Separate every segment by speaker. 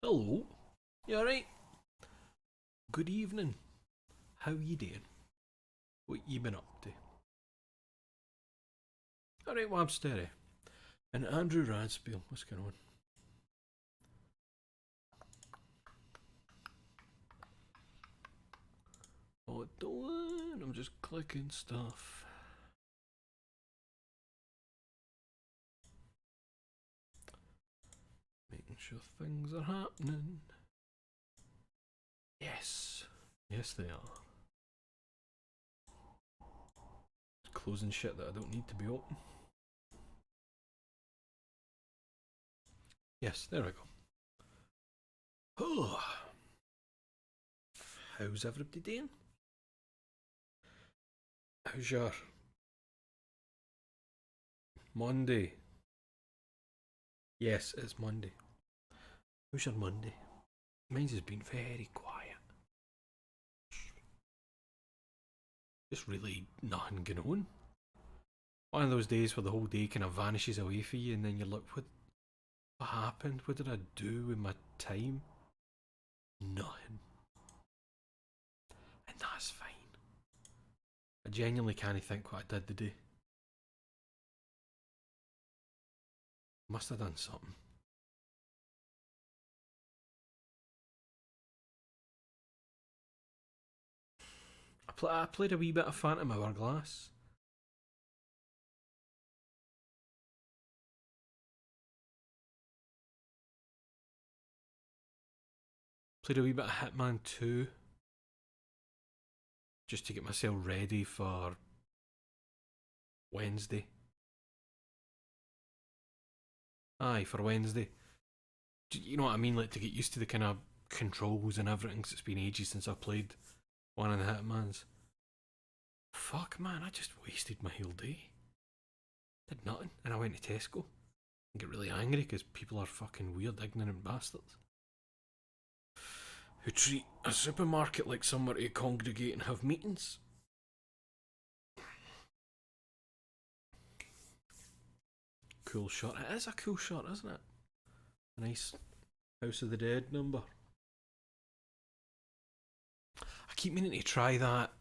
Speaker 1: Hello. You alright? Good evening. How you doing? What you been up to? Alright, well, I'm steady. And Andrew Radspiel, what's going on? Oh, don't. I'm just clicking stuff. Making sure things are happening. Yes. Yes, they are. Closing shit that I don't need to be open. Yes, there we go. Oh. How's everybody doing? How's your Monday? Yes, it's Monday. How's your Monday? Mine's has been very quiet. Just really nothing going on. One of those days where the whole day kind of vanishes away for you, and then you're like, what happened? What did I do with my time? Nothing. And that's fine. I genuinely can't think what I did today. Must have done something. I played a wee bit of Phantom Hourglass. Played a wee bit of Hitman 2. Just to get myself ready for Wednesday. Aye, for Wednesday. You know what I mean? Like to get used to the kind of controls and everything, 'cause it's been ages since I've played one of the Hitmans. Fuck, man, I just wasted my whole day. Did nothing, and I went to Tesco and get really angry because people are fucking weird, ignorant bastards who treat a supermarket like somewhere to congregate and have meetings. Cool shot. It is a cool shot, isn't it? Nice House of the Dead number. I keep meaning to try that.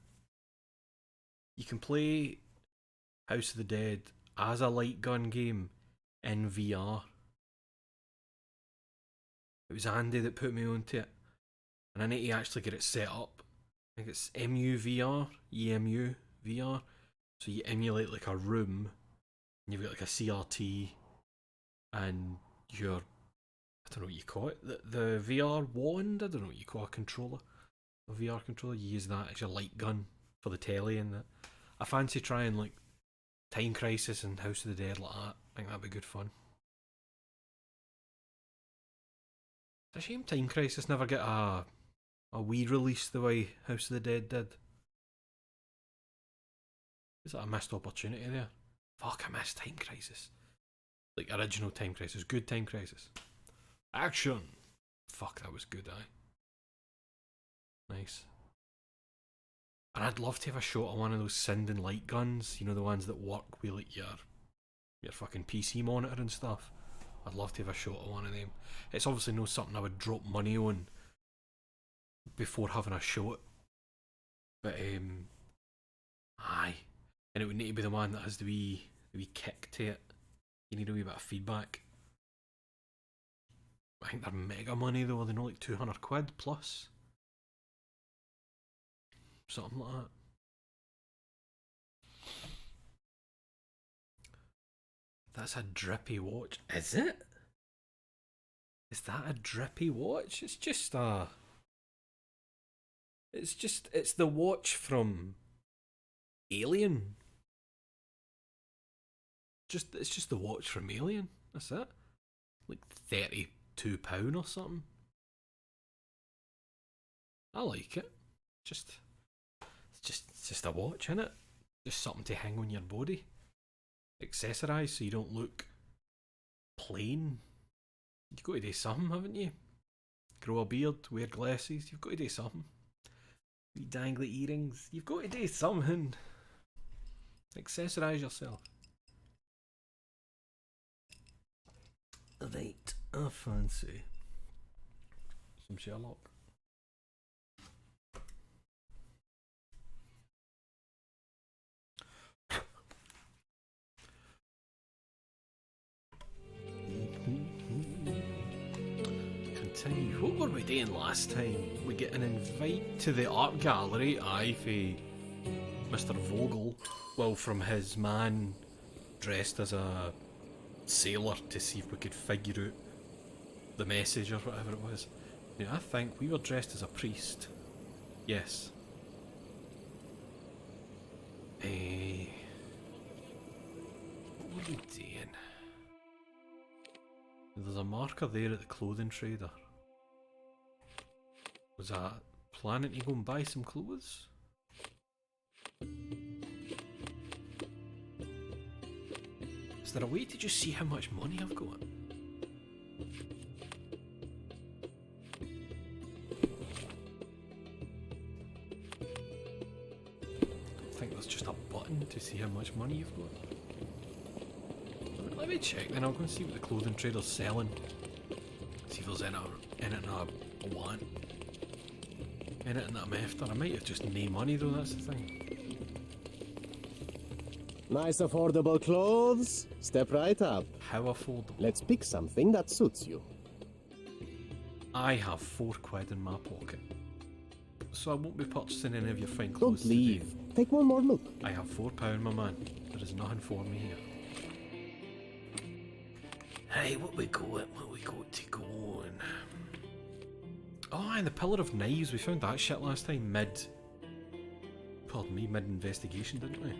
Speaker 1: You can play House of the Dead as a light gun game in VR. It was Andy that put me onto it, and I need to actually get it set up. I think it's MUVR, EMU VR. So you emulate like a room, and you've got like a CRT, and your, I don't know what you call it, the VR wand. I don't know what you call a controller, a VR controller. You use that as your light gun for the telly and that. I fancy trying like Time Crisis and House of the Dead like that. I think that'd be good fun. It's a shame Time Crisis never get a Wii release the way House of the Dead did. Is that a missed opportunity there? Fuck, I missed Time Crisis. Like original Time Crisis, good Time Crisis. Action! Fuck, that was good, aye. Nice. And I'd love to have a shot of one of those Sinden light guns, you know, the ones that work with like your fucking PC monitor and stuff. I'd love to have a shot of one of them. It's obviously not something I would drop money on before having a shot. But aye. And it would need to be the one that has the wee kick to it. You need a wee bit of feedback. I think they're mega money though, they're not like 200 quid plus. Something like that. That's a drippy watch. Is it? Is that a drippy watch? It's the watch from Alien. It's just the watch from Alien. That's it. Like £32 or something. I like it. Just it's just a watch, innit? Just something to hang on your body. Accessorise so you don't look plain. You've got to do something, haven't you? Grow a beard, wear glasses. You've got to do something. Wee dangly earrings. You've got to do something. Accessorise yourself. Right, I fancy some Sherlock. Continue. What were we doing last time? We get an invite to the art gallery, aye, for Mr. Vogel. Well, from his man dressed as a sailor to see if we could figure out the message or whatever it was. Yeah, I think we were dressed as a priest. Yes. What were we doing? There's a marker there at the clothing trader. Was I planning to go and buy some clothes? Is there a way to just see how much money I've got? I think there's just a button to see how much money you've got. Let me check, then I'll go and see what the clothing trader's selling. See if there's anything I want. Anything that I'm after. I might have just no money though, that's the thing.
Speaker 2: Nice affordable clothes. Step right up.
Speaker 1: How affordable?
Speaker 2: Let's pick something that suits you.
Speaker 1: I have £4 in my pocket. So I won't be purchasing any of your fine clothes.
Speaker 2: Don't leave.
Speaker 1: Today.
Speaker 2: Take one more look.
Speaker 1: I have £4, my man. There is nothing for me here. Hey, what we got to go on? Oh, and the Pillar of Knives, we found that shit last time mid-investigation, didn't we?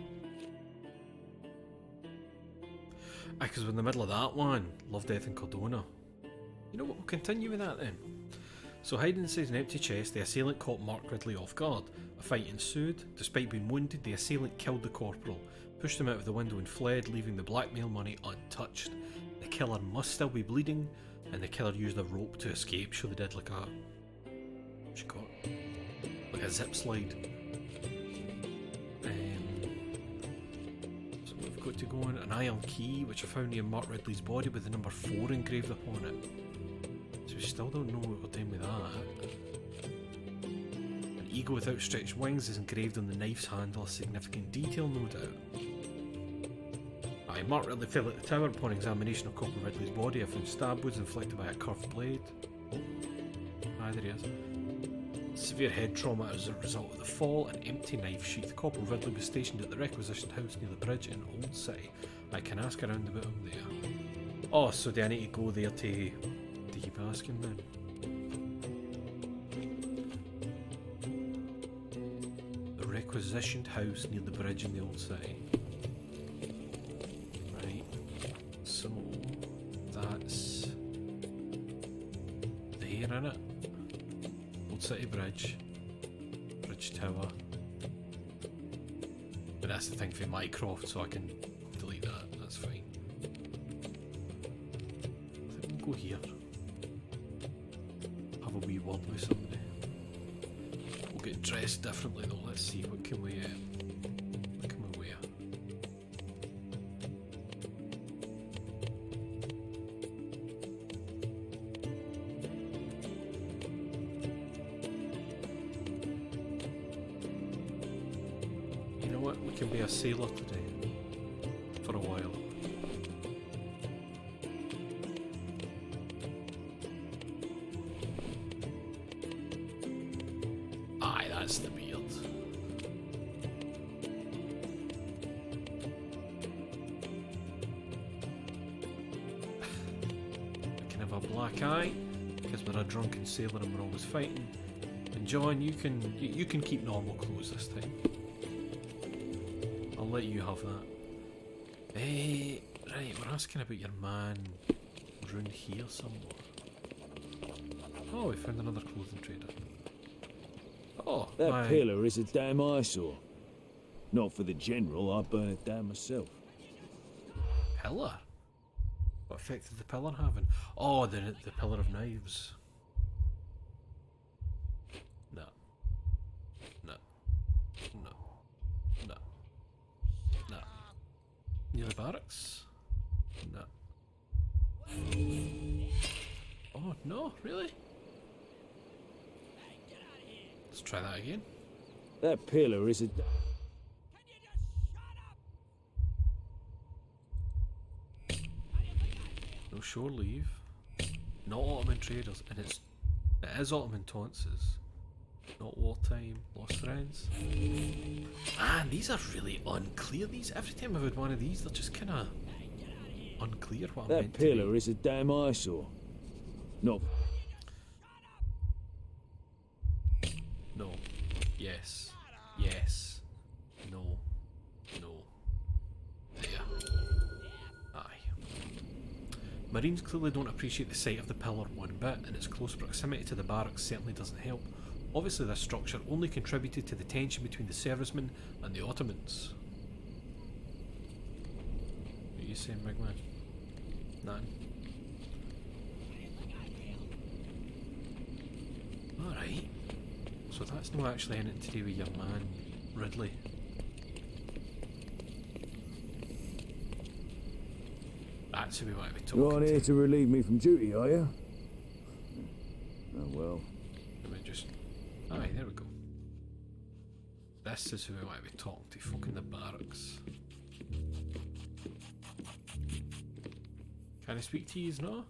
Speaker 1: Because we're in the middle of that one, Love, Death and Cordona. You know what, we'll continue with that then. So hiding inside an empty chest, the assailant caught Mark Ridley off guard. A fight ensued. Despite being wounded, the assailant killed the corporal, pushed him out of the window and fled, leaving the blackmail money untouched. The killer must still be bleeding, and the killer used a rope to escape, so they did like a... what's it called? Like a zip slide. So we've got to go on an iron key, which I found near Mark Ridley's body with the number 4 engraved upon it. So we still don't know what we're doing with that. An eagle with outstretched wings is engraved on the knife's handle, a significant detail, no doubt. Mark Ridley fell at the tower. Upon examination of Corporal Ridley's body, I found stab wounds inflicted by a curved blade. Oh, there he is. Severe head trauma as a result of the fall, an empty knife sheath. Corporal Ridley was stationed at the requisitioned house near the bridge in Old City. I can ask around about him there. Oh, so do I need to go there to keep asking then? The requisitioned house near the bridge in the Old City. So that's there, innit? Old City Bridge, Bridge Tower. But that's the thing for Mycroft, so I can delete that, that's fine. I think we'll go here. Have a wee word with somebody. We'll get dressed differently though, let's see, what can we wear? We can be a sailor today, for a while. Aye, that's the beard. We can have a black eye, because we're a drunken sailor and we're always fighting. And John, you can keep normal clothes this time. I'll let you have that. Right, we're asking about your man round here somewhere. Oh, we found another clothing trader. Oh,
Speaker 3: that pillar is a damn eyesore. Not for the general, I'd burn it down myself.
Speaker 1: Pillar? What effect did the pillar having? Oh, the Pillar of Knives. No. No. No. No. No. Near the barracks? No. Oh, no, really? Let's try that again.
Speaker 3: That pillar is a...
Speaker 1: No shore leave. Not Ottoman traders, and it is Ottoman tonsils. Not wartime, lost friends. Man, these are really unclear. These every time I've had one of these, they're just kind of unclear what I'm
Speaker 3: That
Speaker 1: meant to
Speaker 3: pillar
Speaker 1: be.
Speaker 3: is a damn eyesore. No.
Speaker 1: No. Yes. Yes. No. No. There. Aye. Marines clearly don't appreciate the sight of the pillar one bit, and its close proximity to the barracks certainly doesn't help. Obviously this structure only contributed to the tension between the servicemen and the Ottomans. What are you saying, big man? Nothing. Alright. So that's not actually anything to do with your man, Ridley. That's who we want to be talking
Speaker 3: You're on here to relieve me from duty, are you? Oh well.
Speaker 1: Let me just... Aye, there we go. This is who we want to be talking to, fucking the barracks. Can I speak to yous now?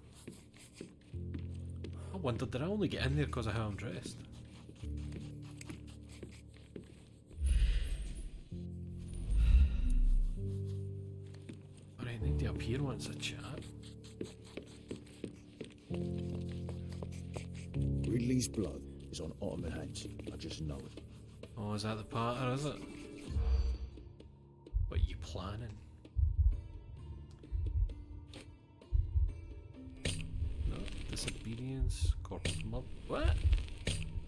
Speaker 1: I wondered, did I only get in there because of how I'm dressed? Alright, I need to appear once a chat.
Speaker 3: Ridley's blood is on Ottoman hands. I just know it.
Speaker 1: Oh, is that the patter, is it? What are you planning? No, disobedience, corporate mud. What?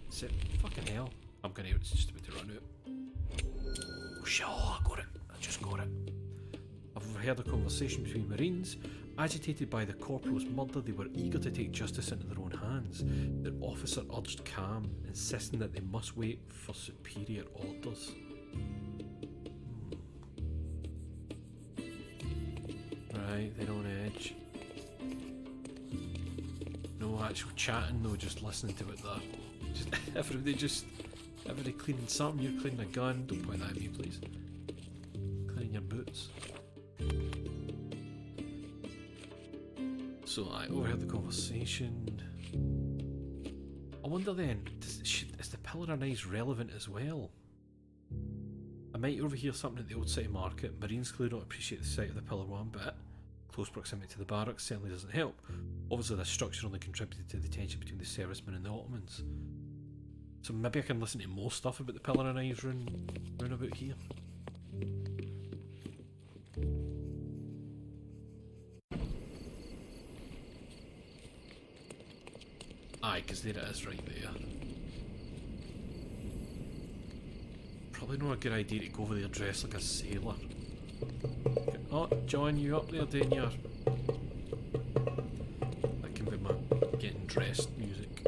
Speaker 1: Sit. Fucking hell. I'm gonna. It's just about to run out. Oh, shit. Oh, I got it. I just got it. I've overheard a conversation between Marines. Agitated by the corporal's murder, they were eager to take justice into their own hands. Their officer urged calm, insisting that they must wait for superior orders. Right, they're on edge. No actual chatting, no, just listening to it there. Everybody cleaning something. You're cleaning a gun. Don't point that at me, please. Cleaning your boots. So I overheard the conversation. I wonder then, is the Pillar of Knives relevant as well? I might overhear something at the old city market. Marines clearly don't appreciate the sight of the Pillar one bit. Close proximity to the barracks certainly doesn't help. Obviously this structure only contributed to the tension between the servicemen and the Ottomans. So maybe I can listen to more stuff about the Pillar of Knives round about here. Aye, because there it is right there. Probably not a good idea to go over there dressed like a sailor. Oh, John, you up there doing your... That can be my getting dressed music.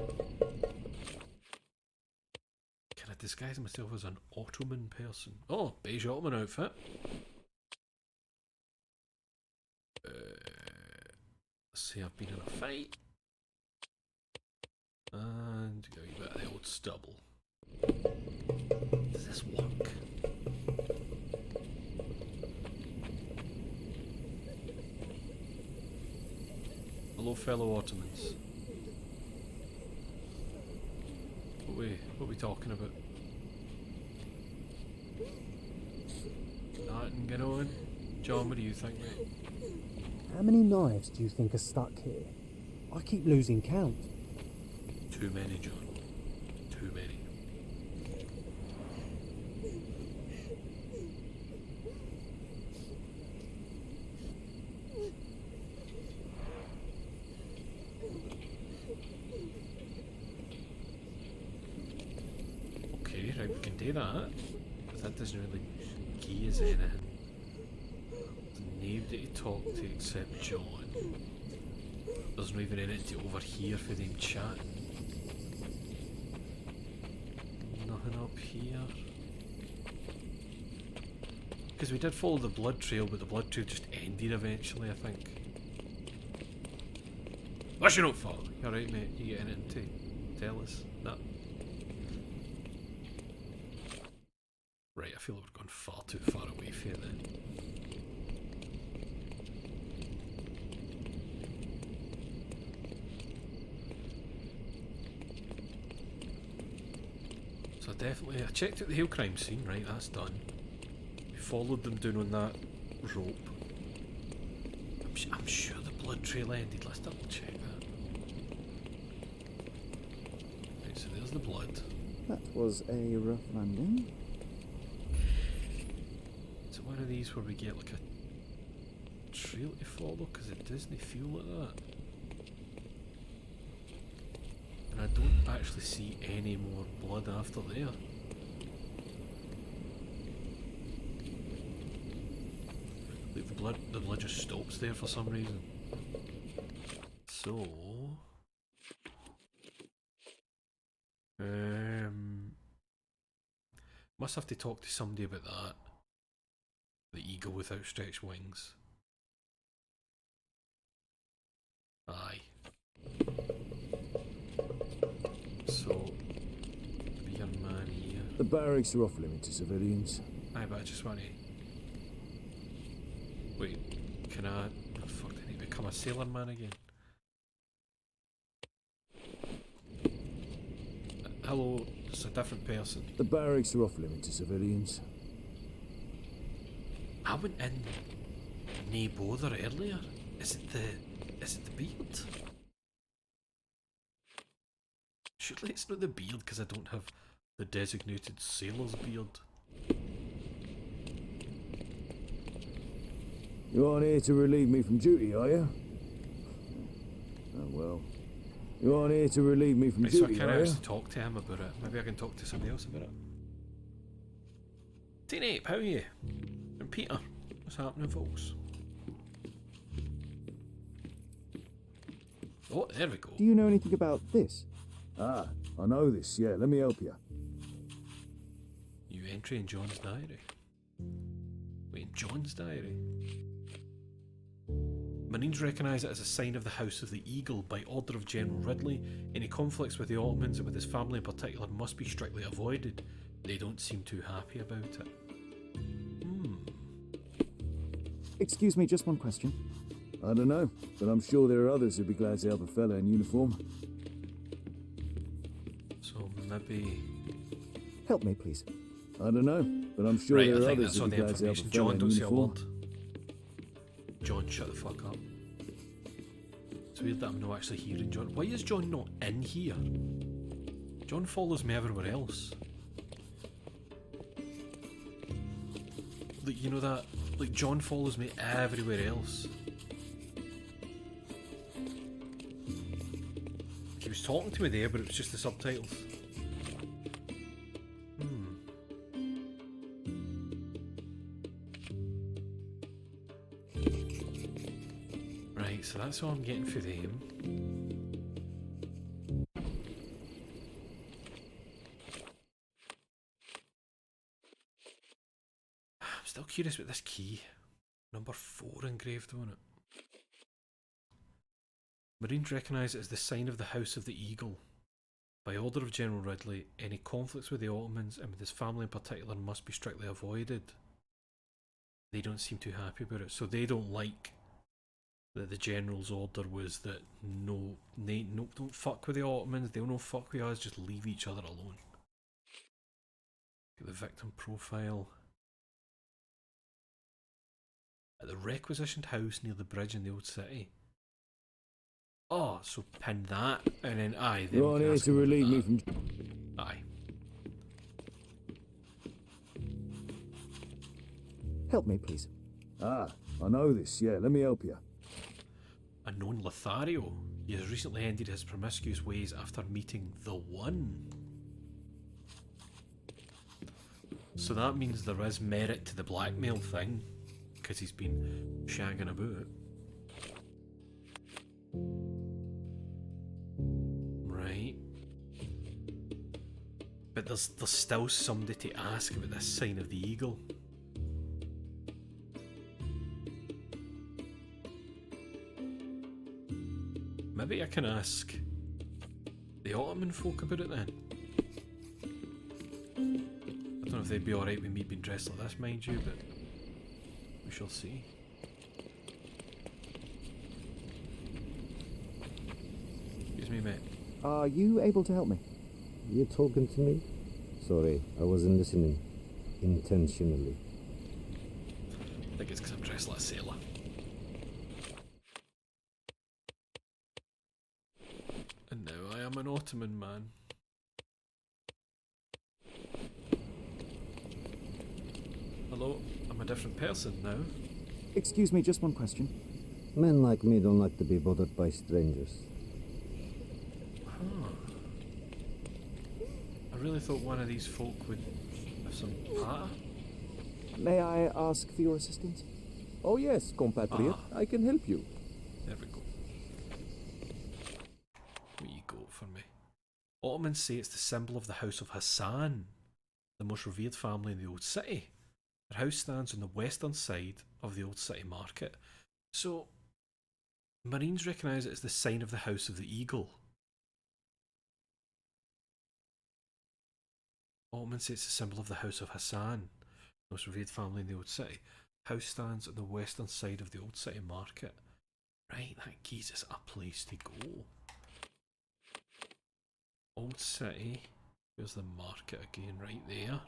Speaker 1: Can I disguise myself as an Ottoman person? Oh, beige Ottoman outfit. Let's say I've been in a fight. And go a bit of the old stubble. Does this work? Hello, fellow Ottomans. What are we talking about? Nothing going on? John, what do you think, mate?
Speaker 4: How many knives do you think are stuck here? I keep losing count.
Speaker 1: Too many, John. Too many. Okay, right, we can do that. But that doesn't really key us anything. There's nobody to talk to except John. There's not even anything to overhear for them chatting. Nothing up here. Because we did follow the blood trail, but the blood trail just ended eventually, I think. What's your note for? You alright, mate? You get anything to tell us? No. Right, I feel like we're going far too far away from it then. So definitely, I checked out the Hale crime scene, right, that's done. We followed them down on that rope. I'm sure the blood trail ended, let's double check that. Right, so there's the blood.
Speaker 5: That was a rough landing.
Speaker 1: Is it one of these where we get like a trail to follow? Because it doesn't feel like that. And I don't actually see any more blood after there. Like the blood just stops there for some reason. So must have to talk to somebody about that. The eagle with outstretched wings. Aye. So, be your man here.
Speaker 3: The barracks are off limit to civilians.
Speaker 1: Aye, but I just want to... Wait, can I... Oh, fuck, I need to become a sailor man again. Hello, it's a different person.
Speaker 3: The barracks are off limit to civilians.
Speaker 1: I went in nae bother earlier. Is it the beard? Surely it's not the beard because I don't have the designated sailor's beard.
Speaker 3: You aren't here to relieve me from duty, are you? Oh well. You aren't here to relieve me from
Speaker 1: Right, so I
Speaker 3: duty,
Speaker 1: can't
Speaker 3: are you?
Speaker 1: actually talk to him about it. Maybe I can talk to somebody else about it. Teen Ape, how are you? And Peter, what's happening, folks? Oh, there we go.
Speaker 5: Do you know anything about this?
Speaker 3: Ah, I know this, yeah, let me help you.
Speaker 1: New entry in John's diary. Wait, in John's diary? Marines recognise it as a sign of the House of the Eagle by order of General Ridley. Any conflicts with the Ottomans and with his family in particular must be strictly avoided. They don't seem too happy about it.
Speaker 5: Excuse me, just one question.
Speaker 3: I don't know, but I'm sure there are others who'd be glad to help a fella in uniform.
Speaker 1: So maybe...
Speaker 5: Help me, please.
Speaker 3: I don't know, but I'm sure
Speaker 1: Right, I
Speaker 3: there are
Speaker 1: think
Speaker 3: others
Speaker 1: that's all
Speaker 3: who'd be
Speaker 1: the
Speaker 3: glad to help a
Speaker 1: information.
Speaker 3: fella
Speaker 1: John,
Speaker 3: in
Speaker 1: don't say a
Speaker 3: uniform.
Speaker 1: word. John, shut the fuck up. It's weird that I'm not actually hearing John. Why is John not in here? John follows me everywhere else. Like, you know that? Like, John follows me everywhere else. He was talking to me there, but it was just the subtitles. Right, so that's all I'm getting for them. I'm still curious about this key. Number 4 engraved on it. Marines recognise it as the sign of the House of the Eagle. By order of General Ridley, any conflicts with the Ottomans and with his family in particular must be strictly avoided. They don't seem too happy about it, so they don't like that the General's order was that no, don't fuck with the Ottomans, they'll no fuck with us, just leave each other alone. Get the victim profile. At the requisitioned house near the bridge in the old city. Oh, so pin that, and then aye. Then
Speaker 3: You're
Speaker 1: we
Speaker 3: on
Speaker 1: can
Speaker 3: here
Speaker 1: ask
Speaker 3: to
Speaker 1: him about
Speaker 3: relieve me
Speaker 1: that.
Speaker 3: from...
Speaker 1: Aye.
Speaker 5: Help me, please.
Speaker 3: Ah, I know this, yeah, let me help you.
Speaker 1: A known Lothario. He has recently ended his promiscuous ways after meeting the One. So that means there is merit to the blackmail thing, because he's been shagging about. Right. But there's still somebody to ask about this sign of the eagle. Maybe I can ask the Ottoman folk about it then. I don't know if they'd be alright with me being dressed like this, mind you, but we shall see. Excuse me, mate.
Speaker 5: Are you able to help me?
Speaker 2: You talking to me? Sorry, I wasn't listening. Intentionally.
Speaker 1: I think it's because I'm dressed like a sailor. And now I am an Ottoman man. Hello, I'm a different person now.
Speaker 5: Excuse me, just one question.
Speaker 2: Men like me don't like to be bothered by strangers.
Speaker 1: Huh. I really thought one of these folk would have some patter.
Speaker 5: May I ask for your assistance?
Speaker 6: Oh yes, compatriot, I can help you.
Speaker 1: There we go. What you got for me? Ottomans say it's the symbol of the House of Hassan, the most revered family in the Old City. Their house stands on the western side of the Old City Market. So, Marines recognise it as the sign of the House of the Eagle. Ottomans say it's the symbol of the House of Hassan, the most revered family in the Old City. House stands on the western side of the Old City Market. Right, that gives us a place to go. Old City, there's the market again, right there.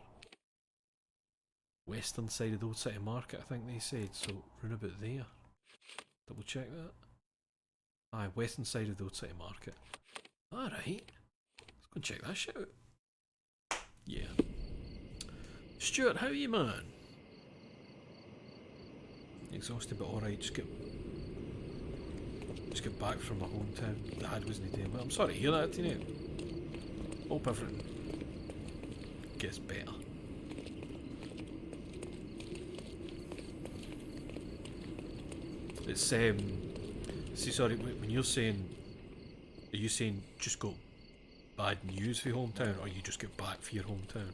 Speaker 1: Western side of the Old City Market, I think they said, so round about there. Double check that. Aye, western side of the Old City Market. Alright, let's go and check that shit out. Yeah. Stuart, how are you, man? Exhausted but alright, just get back from my hometown. Dad wasn't doing well. I'm sorry to hear that, you know. Hope everything gets better. It's see, sorry, when you're saying, are you saying just got bad news for your hometown, or you just get back for your hometown?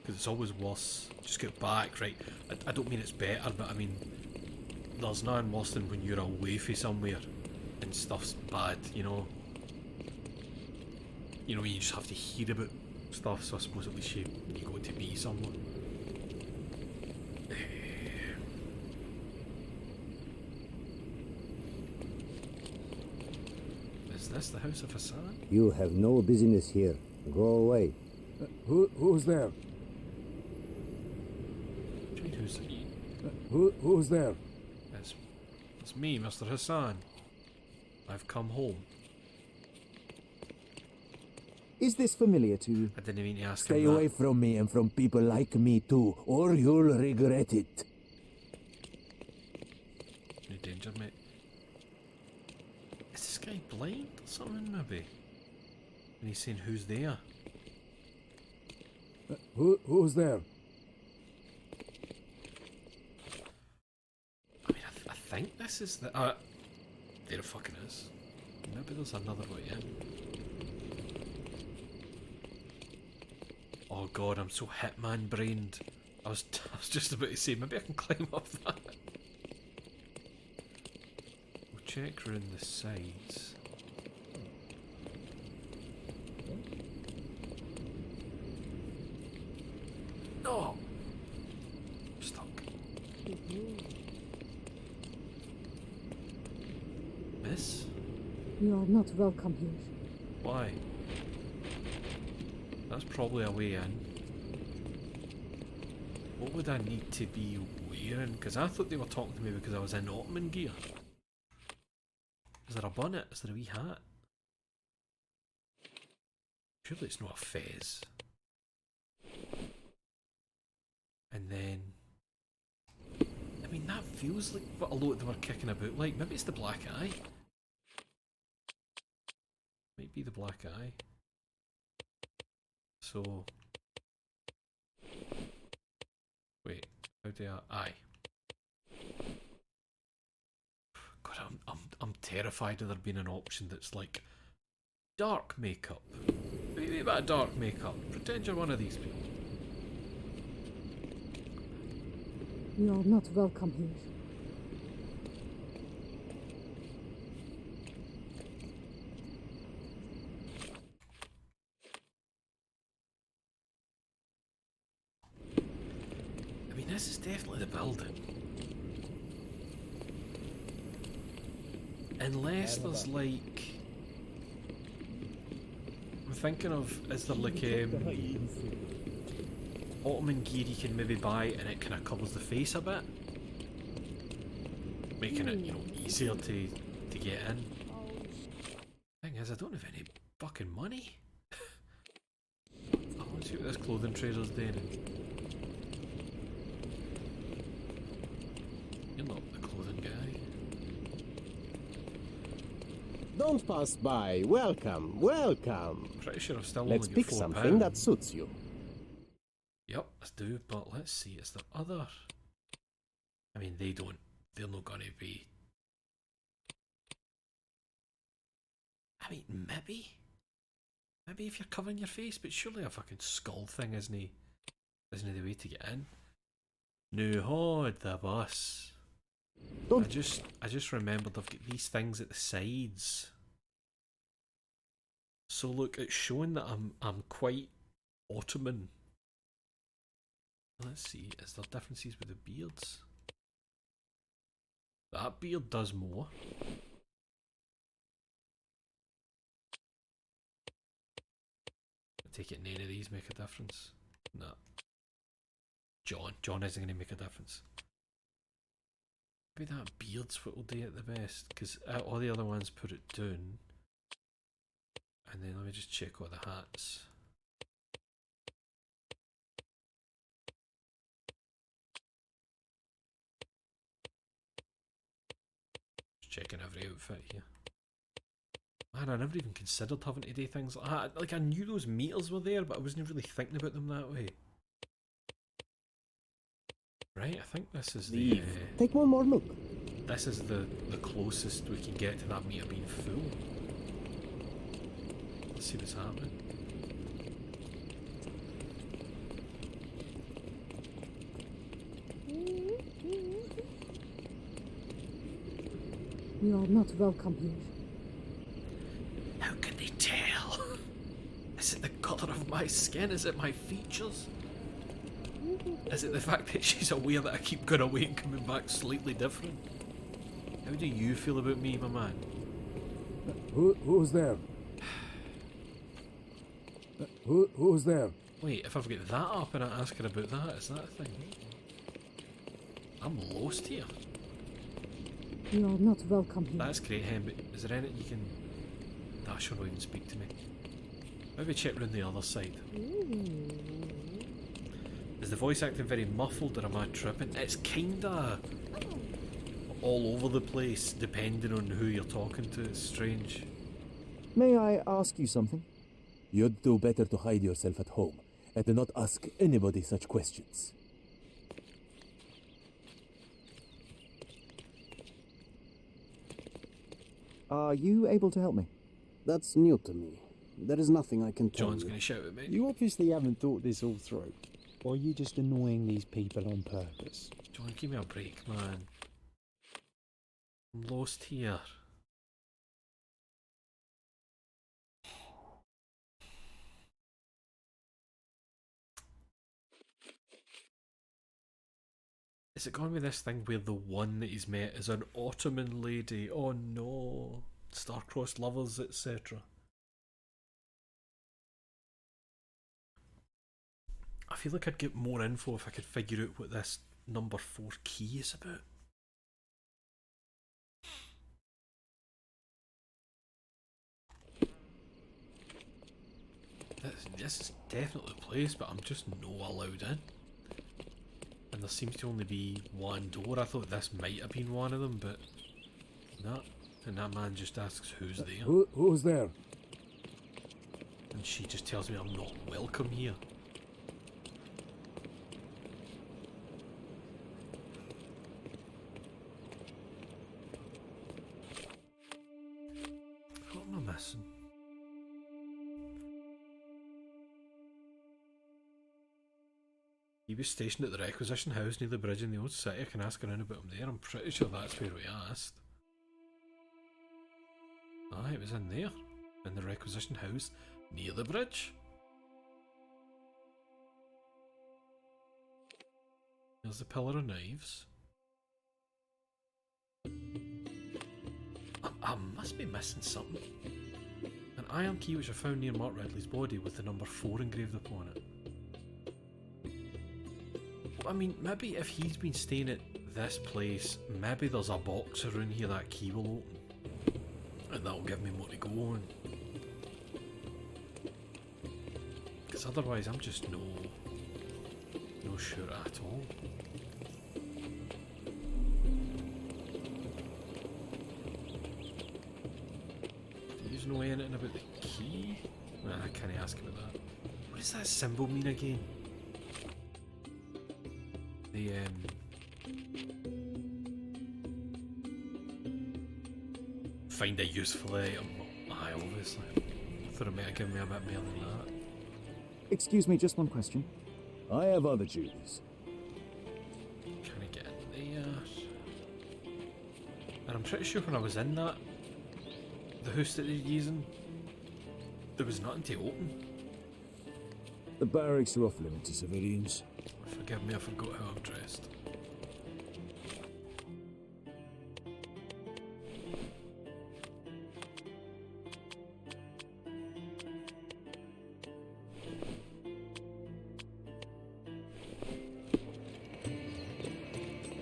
Speaker 1: Because it's always worse. Just get back, right? I don't mean it's better, but I mean there's nothing worse than when you're away from somewhere and stuff's bad, you know. You know, you just have to hear about stuff. So I suppose at least you go to be somewhere. Is this the House of Hassan?
Speaker 2: You have no business here. Go away.
Speaker 3: Who's there?
Speaker 1: Who's he?
Speaker 3: Who's there?
Speaker 1: It's me, Mr. Hassan. I've come home.
Speaker 5: Is this familiar to you?
Speaker 1: I didn't mean to ask
Speaker 6: Stay
Speaker 1: him
Speaker 6: away
Speaker 1: that.
Speaker 6: from me and from people like me too, or you'll regret it.
Speaker 1: No danger, mate. Is this guy blind or something, maybe? And he's saying, who's there?
Speaker 3: Who's there?
Speaker 1: I mean, I think this is the... there it fucking is. Maybe there's another way in. Oh god, I'm so Hitman brained. I was just about to say, maybe I can climb up that. We'll check around the sides. No! I'm stuck. Miss?
Speaker 7: You are not welcome here.
Speaker 1: Why? That's probably a way in. What would I need to be wearing? Because I thought they were talking to me because I was in Ottoman gear. Is there a bonnet? Is there a wee hat? Surely it's not a fez. And then... I mean, that feels like what a lot they were kicking about like. Maybe it's the black eye. Might be the black eye. So... Wait, how do I... Aye. God, I'm terrified of there being an option that's like... Dark makeup. Maybe a bit of dark makeup. Pretend you're one of these people.
Speaker 7: You are not welcome here.
Speaker 1: this is definitely the building. Unless there's like... I'm thinking of, is there like Ottoman gear you can maybe buy and it kind of covers the face a bit? Making it, you know, easier to get in. Thing is, I don't have any fucking money. I want to see what this clothing trader's doing. You're not the clothing guy.
Speaker 8: Don't pass by. Welcome, welcome.
Speaker 1: Pretty sure I've still
Speaker 8: Let's
Speaker 1: only got
Speaker 8: pick
Speaker 1: £4.
Speaker 8: something that suits you.
Speaker 1: Yep, let's do, but let's see, is there other... I mean, they're not gonna be... I mean, maybe if you're covering your face, but surely a fucking skull thing isn't the way to get in. No, hold the bus.
Speaker 8: Don't
Speaker 1: I just remembered I've got these things at the sides. So look, it's showing that I'm quite Ottoman. Let's see, is there differences with the beards? That beard does more. I take it none of these make a difference. No. John isn't going to make a difference. Maybe that beard's what will do it the best, because all the other ones put it down. And then let me just check all the hats. Just checking every outfit here. Man, I never even considered having to do things like that. Like, I knew those meters were there, but I wasn't really thinking about them that way. Right, I think this is the...
Speaker 8: take one more look.
Speaker 1: This is the closest we can get to that meter being full. Let's see what's happening.
Speaker 7: You are not welcome here.
Speaker 1: How can they tell? Is it the colour of my skin? Is it my features? Is it the fact that she's aware that I keep going away and coming back slightly different? How do you feel about me, my man?
Speaker 3: Who's there? Who's there?
Speaker 1: Wait, if I've got that up and I ask her about that, is that a thing? I'm lost here.
Speaker 7: You are not welcome here.
Speaker 1: That's great, Hen, but is there anything you can... Nah, she'll not even speak to me. Maybe check round the other side. Is the voice acting very muffled or am I tripping? It's kinda all over the place depending on who you're talking to. It's strange.
Speaker 5: May I ask you something?
Speaker 6: You'd do better to hide yourself at home and do not ask anybody such questions.
Speaker 5: Are you able to help me?
Speaker 8: That's new to me. There is nothing I can tell
Speaker 1: John's
Speaker 8: you.
Speaker 1: going to shout at me.
Speaker 4: You obviously haven't thought this all through. Or are you just annoying these people on purpose?
Speaker 1: John, give me a break, man. I'm lost here. Is it going to be this thing where the one that he's met is an Ottoman lady? Oh no. Star-crossed lovers, etc. I feel like I'd get more info if I could figure out what this number 4 key is about. This is definitely the place, but I'm just no allowed in. And there seems to only be one door. I thought this might have been one of them, but no. And that man just asks who's there.
Speaker 3: Who's there?
Speaker 1: And she just tells me I'm not welcome here. What am I missing? He was stationed at the requisition house near the bridge in the old city. I can ask around about him there. I'm pretty sure that's where we asked. Aye, it was in there. In the requisition house near the bridge. There's the pillar of knives. I must be missing something. An iron key which I found near Mark Ridley's body with the number 4 engraved upon it. I mean, maybe if he's been staying at this place, maybe there's a box around here that key will open. And that'll give me more to go on. Because otherwise I'm just no sure at all. Do you know anything about the key? Nah, I can't ask about that. What does that symbol mean again? The find a useful item. Aye, obviously. I thought it might have given me a bit more than that.
Speaker 5: Excuse me, just one question.
Speaker 3: I have other duties.
Speaker 1: Can I get in there? And I'm pretty sure when I was in the house that they're using, there was nothing to open.
Speaker 3: The barracks are off limit to civilians.
Speaker 1: Forgive me, I forgot how I'm dressed.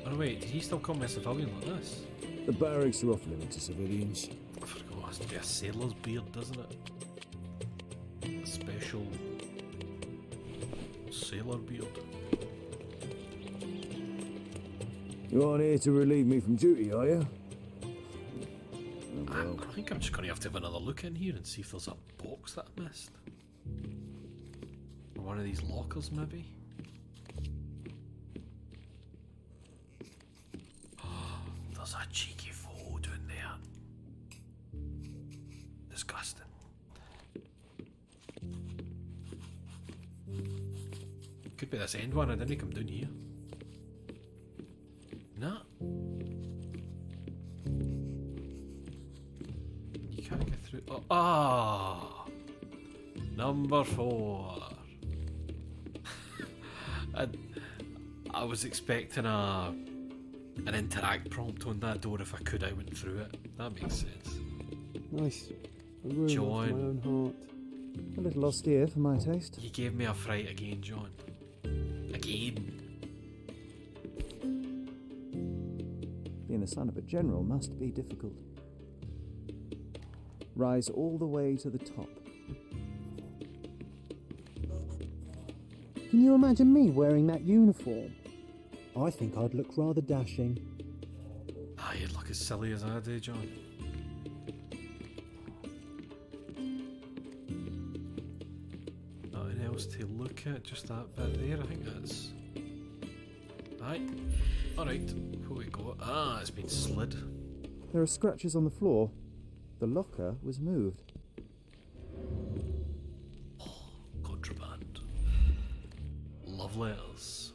Speaker 1: Oh wait, did he still call me a civilian like this?
Speaker 3: The barracks are off limit to civilians.
Speaker 1: I forgot it has to be a sailor's beard, doesn't it? A special sailor beard.
Speaker 3: You aren't here to relieve me from duty, are you? Oh, well.
Speaker 1: I think I'm just going to have another look in here and see if there's a box that I missed. Or one of these lockers, maybe? There's a cheeky foe down there. Disgusting. Could be this end one, I didn't come down here. Nah. You can't get through. Oh, ah! Number 4. I was expecting an interact prompt on that door. If I could, I went through it. That makes sense.
Speaker 4: Nice. A room after
Speaker 1: John.
Speaker 4: my own heart.
Speaker 5: A little austere for my taste.
Speaker 1: You gave me a fright again, John. Again.
Speaker 5: Being the son of a general must be difficult. Rise all the way to the top.
Speaker 4: Can you imagine me wearing that uniform? I think I'd look rather dashing.
Speaker 1: Ah, you'd look as silly as I do, John. Nothing else to look at, just that bit there. I think that's... Aye. Alright, what we got? Ah, it's been slid.
Speaker 5: There are scratches on the floor. The locker was moved.
Speaker 1: Contraband. Love letters.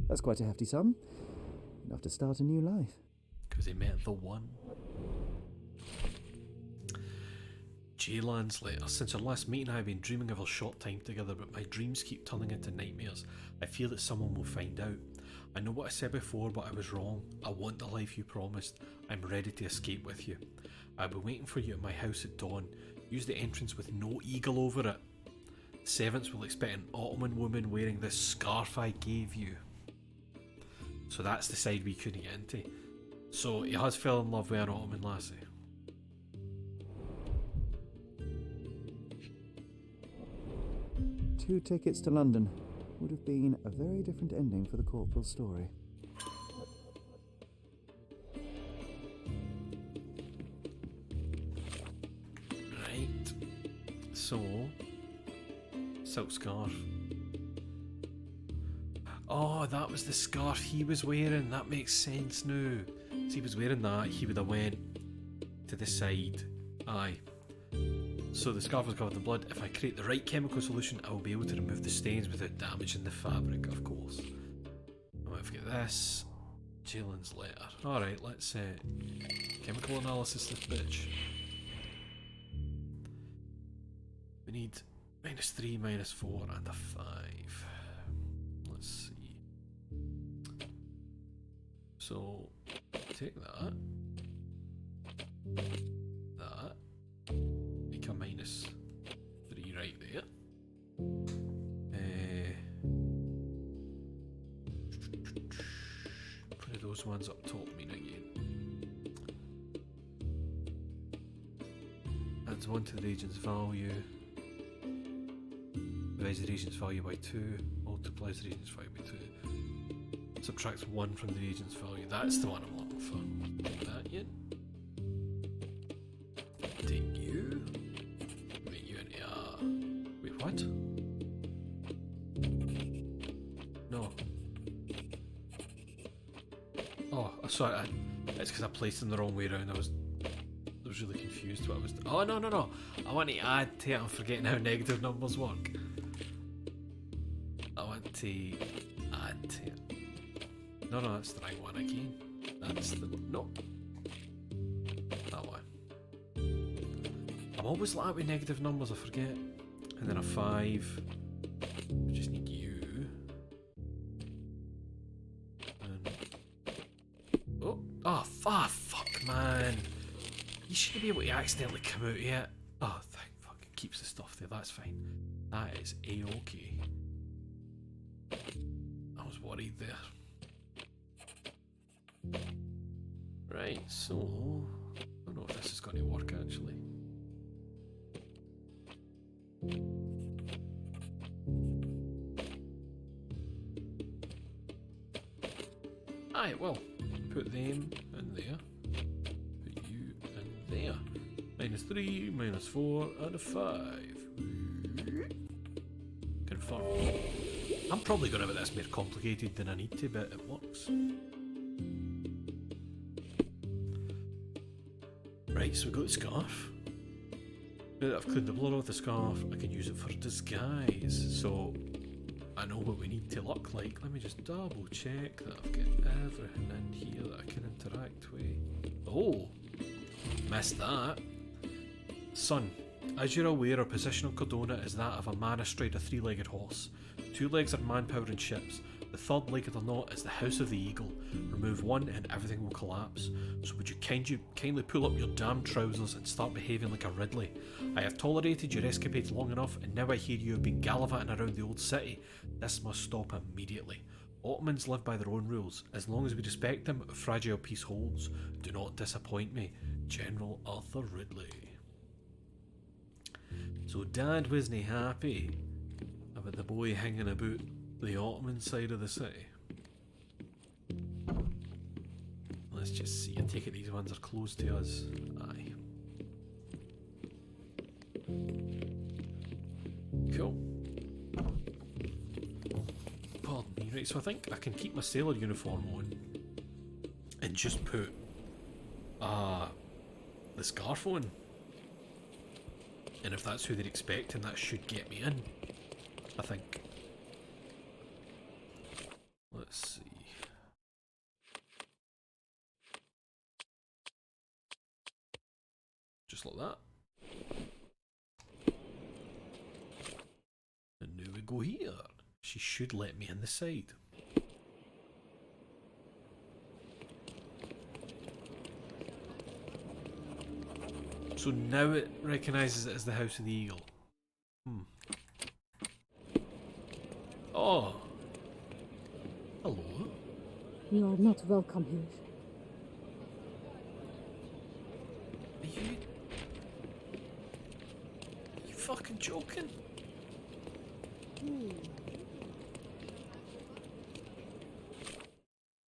Speaker 5: That's quite a hefty sum. Enough to start a new life.
Speaker 1: Because he met the one. Jaylan's letter. Since our last meeting, I've been dreaming of our short time together, but my dreams keep turning into nightmares. I fear that someone will find out. I know what I said before, but I was wrong. I want the life you promised. I'm ready to escape with you. I'll be waiting for you at my house at dawn. Use the entrance with no eagle over it. The servants will expect an Ottoman woman wearing this scarf I gave you. So that's the side we couldn't get into. So he has fell in love with an Ottoman lassie.
Speaker 5: Two tickets to London. Would have been a very different ending for the corporal's story.
Speaker 1: Right. So, silk scarf. Oh, that was the scarf he was wearing. That makes sense now. So he was wearing that, he would have went to the side. Aye. So the scarf was covered in blood. If I create the right chemical solution, I will be able to remove the stains without damaging the fabric, of course. I might forget this. Jaylen's letter. Alright, let's chemical analysis this bitch. We need -3, -4, and a 5. Let's see. So, take that. That. Make a -3 right there. Put those ones up top mean again. Adds 1 to the reagent's value. Divides the reagent's value by 2. Multiplies the reagent's value by 2. Subtracts 1 from the reagent's value. That's the one I'm looking for. Take that in. Take you. Make you into a... Wait, what? No. Oh, sorry. It's because I placed them the wrong way around. I was really confused what I was. Oh, no. I want to add to it. I'm forgetting how negative numbers work. I want to add to it. No, that's the right one again. That's the... No. That one. I'm always like that with negative numbers, I forget. And then a 5. We just need you. And... Oh, fuck, man. You shouldn't be able to accidentally come out yet. Oh, thank fuck, it keeps the stuff there, that's fine. That is A-okay. I was worried there. Right, so... I don't know if this is going to work actually. Aye, well, put them in there. Put you in there. -3, -4, and a 5. Confirm. I'm probably going to make this more complicated than I need to, but it works. Right, so we've got the scarf. Now that I've cleaned the blood off the scarf, I can use it for disguise. So I know what we need to look like. Let me just double check that I've got everything in here that I can interact with. Oh, missed that. Son, as you're aware, our position on Cardona is that of a man astride a 3-legged horse. 2 legs are manpower and ships. The 3rd leg of the knot is the House of the Eagle. Remove 1 and everything will collapse. So would you kindly pull up your damn trousers and start behaving like a Ridley? I have tolerated your escapades long enough, and now I hear you have been gallivanting around the old city. This must stop immediately. Ottomans live by their own rules. As long as we respect them, fragile peace holds. Do not disappoint me. General Arthur Ridley. So Dad wasn't happy about the boy hanging about the Ottoman side of the city. Let's just see. I take it these ones are close to us. Aye. Cool. Pardon me. Right, so I think I can keep my sailor uniform on and just put the scarf on. And if that's who they're expecting, that should get me in, I think. Let's see. Just like that. And now we go here. She should let me in the side. So now it recognises it as the House of the Eagle. Oh. Hello.
Speaker 7: You are not welcome here.
Speaker 1: Are you fucking joking?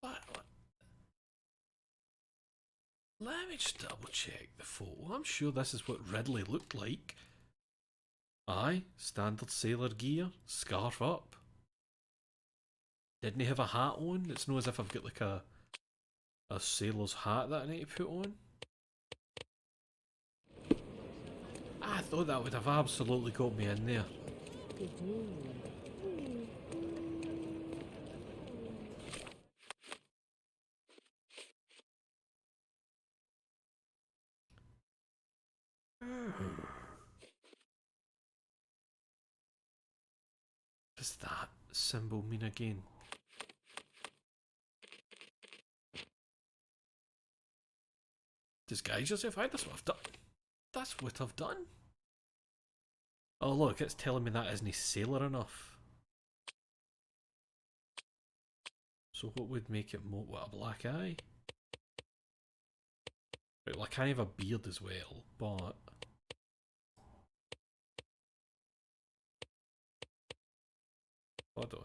Speaker 1: What? Let me just double check the photo. I'm sure this is what Ridley looked like. Aye, standard sailor gear, scarf up. Didn't he have a hat on? It's not as if I've got like a sailor's hat that I need to put on. I thought that would have absolutely got me in there. does that symbol mean again? Disguise yourself? Aye, that's what I've done. That's what I've done. Oh look, it's telling me that isn't sailor enough. So what would make it more, what, a black eye? Right, well I can't have a beard as well, but... Hold on.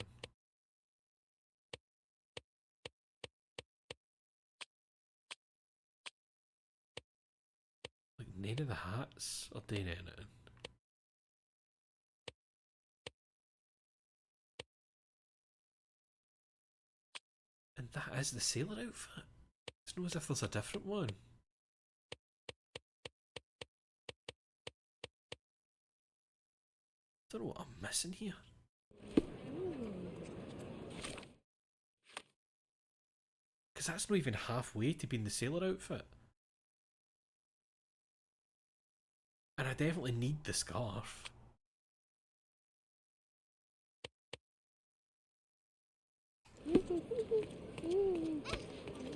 Speaker 1: Like, none of the hats are doing anything. And that is the sailor outfit. It's not as if there's a different one. I don't know what I'm missing here. Because that's not even halfway to being the sailor outfit. And I definitely need the scarf.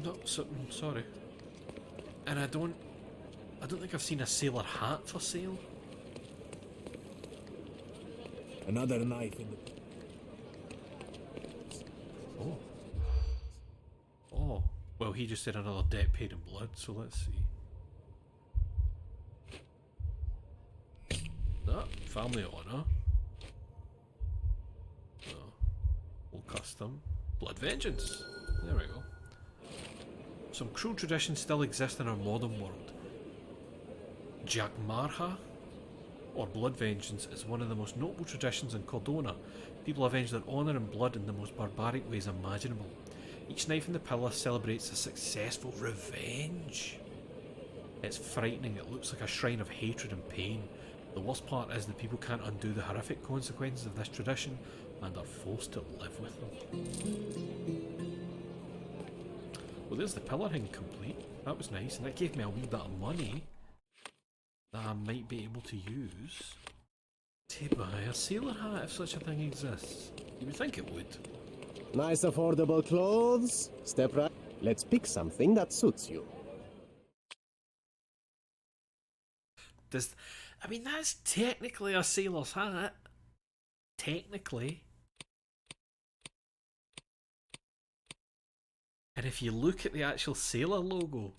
Speaker 1: No, so, sorry. And I don't think I've seen a sailor hat for sale.
Speaker 6: Another knife in the...
Speaker 1: Oh. Oh. Well, he just said another debt paid in blood, so let's see. Ah, family honour. Oh. Old custom. Blood vengeance. There we go. Some cruel traditions still exist in our modern world. Jagmarha, or blood vengeance, is one of the most notable traditions in Cordona. People avenge their honour and blood in the most barbaric ways imaginable. Each knife in the pillar celebrates a successful revenge. It's frightening, it looks like a shrine of hatred and pain. The worst part is that people can't undo the horrific consequences of this tradition and are forced to live with them. Well, there's the pillar thing complete. That was nice, and that gave me a wee bit of money that I might be able to use to buy a sailor hat if such a thing exists. You would think it would.
Speaker 8: Nice affordable clothes. Step right. Let's pick something that suits you.
Speaker 1: I mean, that's technically a sailor's hat. Technically. And if you look at the actual sailor logo,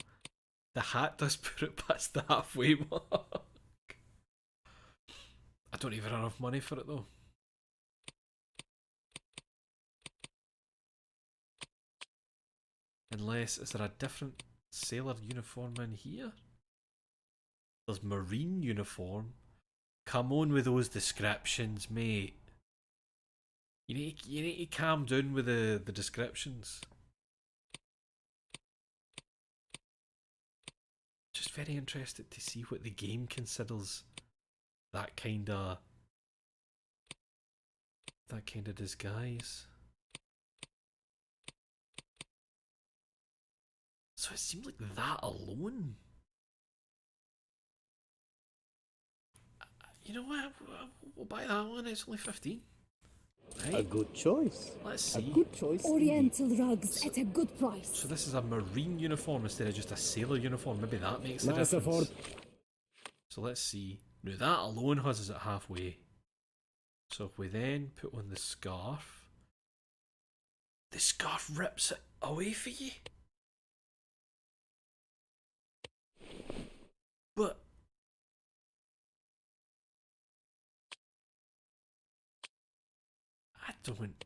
Speaker 1: the hat does put it past the halfway mark. I don't even have enough money for it though. Unless, is there a different sailor uniform in here? There's marine uniform. Come on with those descriptions, mate. You need to calm down with the descriptions. Just very interested to see what the game considers that kind of disguise. So it seems like that alone. You know what? We'll buy that one. It's only 15. Right.
Speaker 8: A good choice.
Speaker 1: Let's
Speaker 8: A
Speaker 1: see.
Speaker 8: good choice.
Speaker 7: Oriental rugs at a good price.
Speaker 1: So this is a marine uniform instead of just a sailor uniform. Maybe that makes a
Speaker 8: Nice
Speaker 1: difference. So let's see. Now that alone has us at halfway. So if we then put on the scarf rips it away for you. But I don't.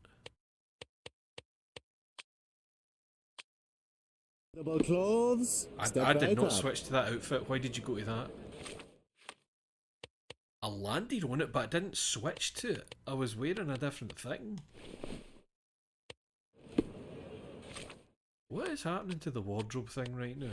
Speaker 8: Affordable clothes.
Speaker 1: I did not switch to that outfit. Why did you go to that? I landed on it, but I didn't switch to it. I was wearing a different thing. What is happening to the wardrobe thing right now?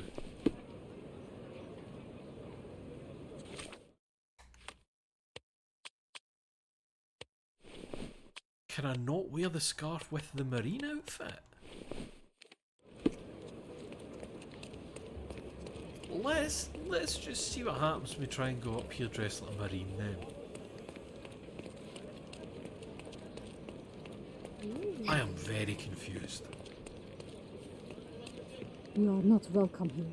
Speaker 1: Can I not wear the scarf with the marine outfit? Let's just see what happens when we try and go up here dressed like a marine then. I am very confused.
Speaker 7: You are not welcome here.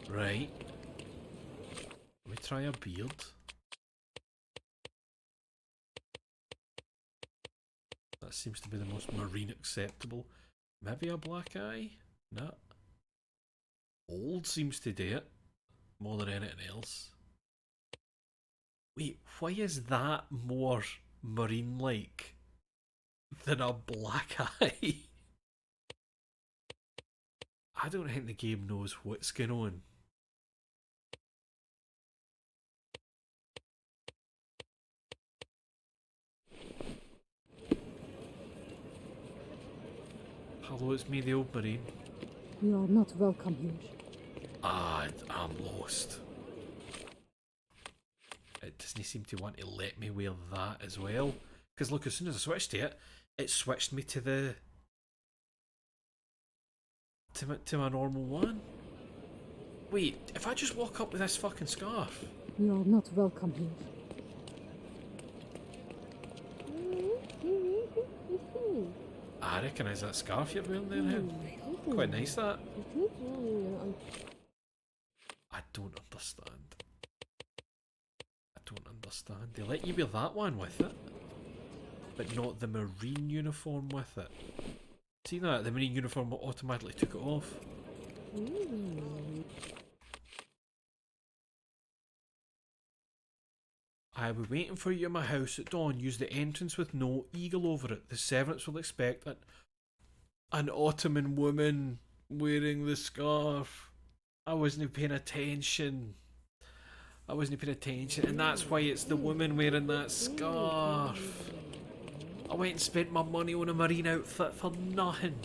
Speaker 1: Right. Let me try a beard. That seems to be the most marine acceptable. Maybe a black eye? No. Old seems to do it more than anything else. Wait, why is that more marine-like than a black eye? I don't think the game knows what's going on. Hello, it's me, the old marine.
Speaker 7: You are not welcome here.
Speaker 1: Ah, I'm lost. It doesn't seem to want to let me wear that as well. Because look, as soon as I switched to it, it switched me to the... to my normal one. Wait, if I just walk up with this fucking scarf...
Speaker 7: You are not welcome here.
Speaker 1: I recognise that scarf you're wearing there, Hen. Quite nice, that. I don't understand. I don't understand. They let you wear that one with it, but not the marine uniform with it. See that? The marine uniform automatically took it off. I will be waiting for you at my house at dawn. Use the entrance with no eagle over it. The servants will expect an Ottoman woman wearing the scarf. I wasn't paying attention. And that's why it's the woman wearing that scarf. I went and spent my money on a marine outfit for nothing.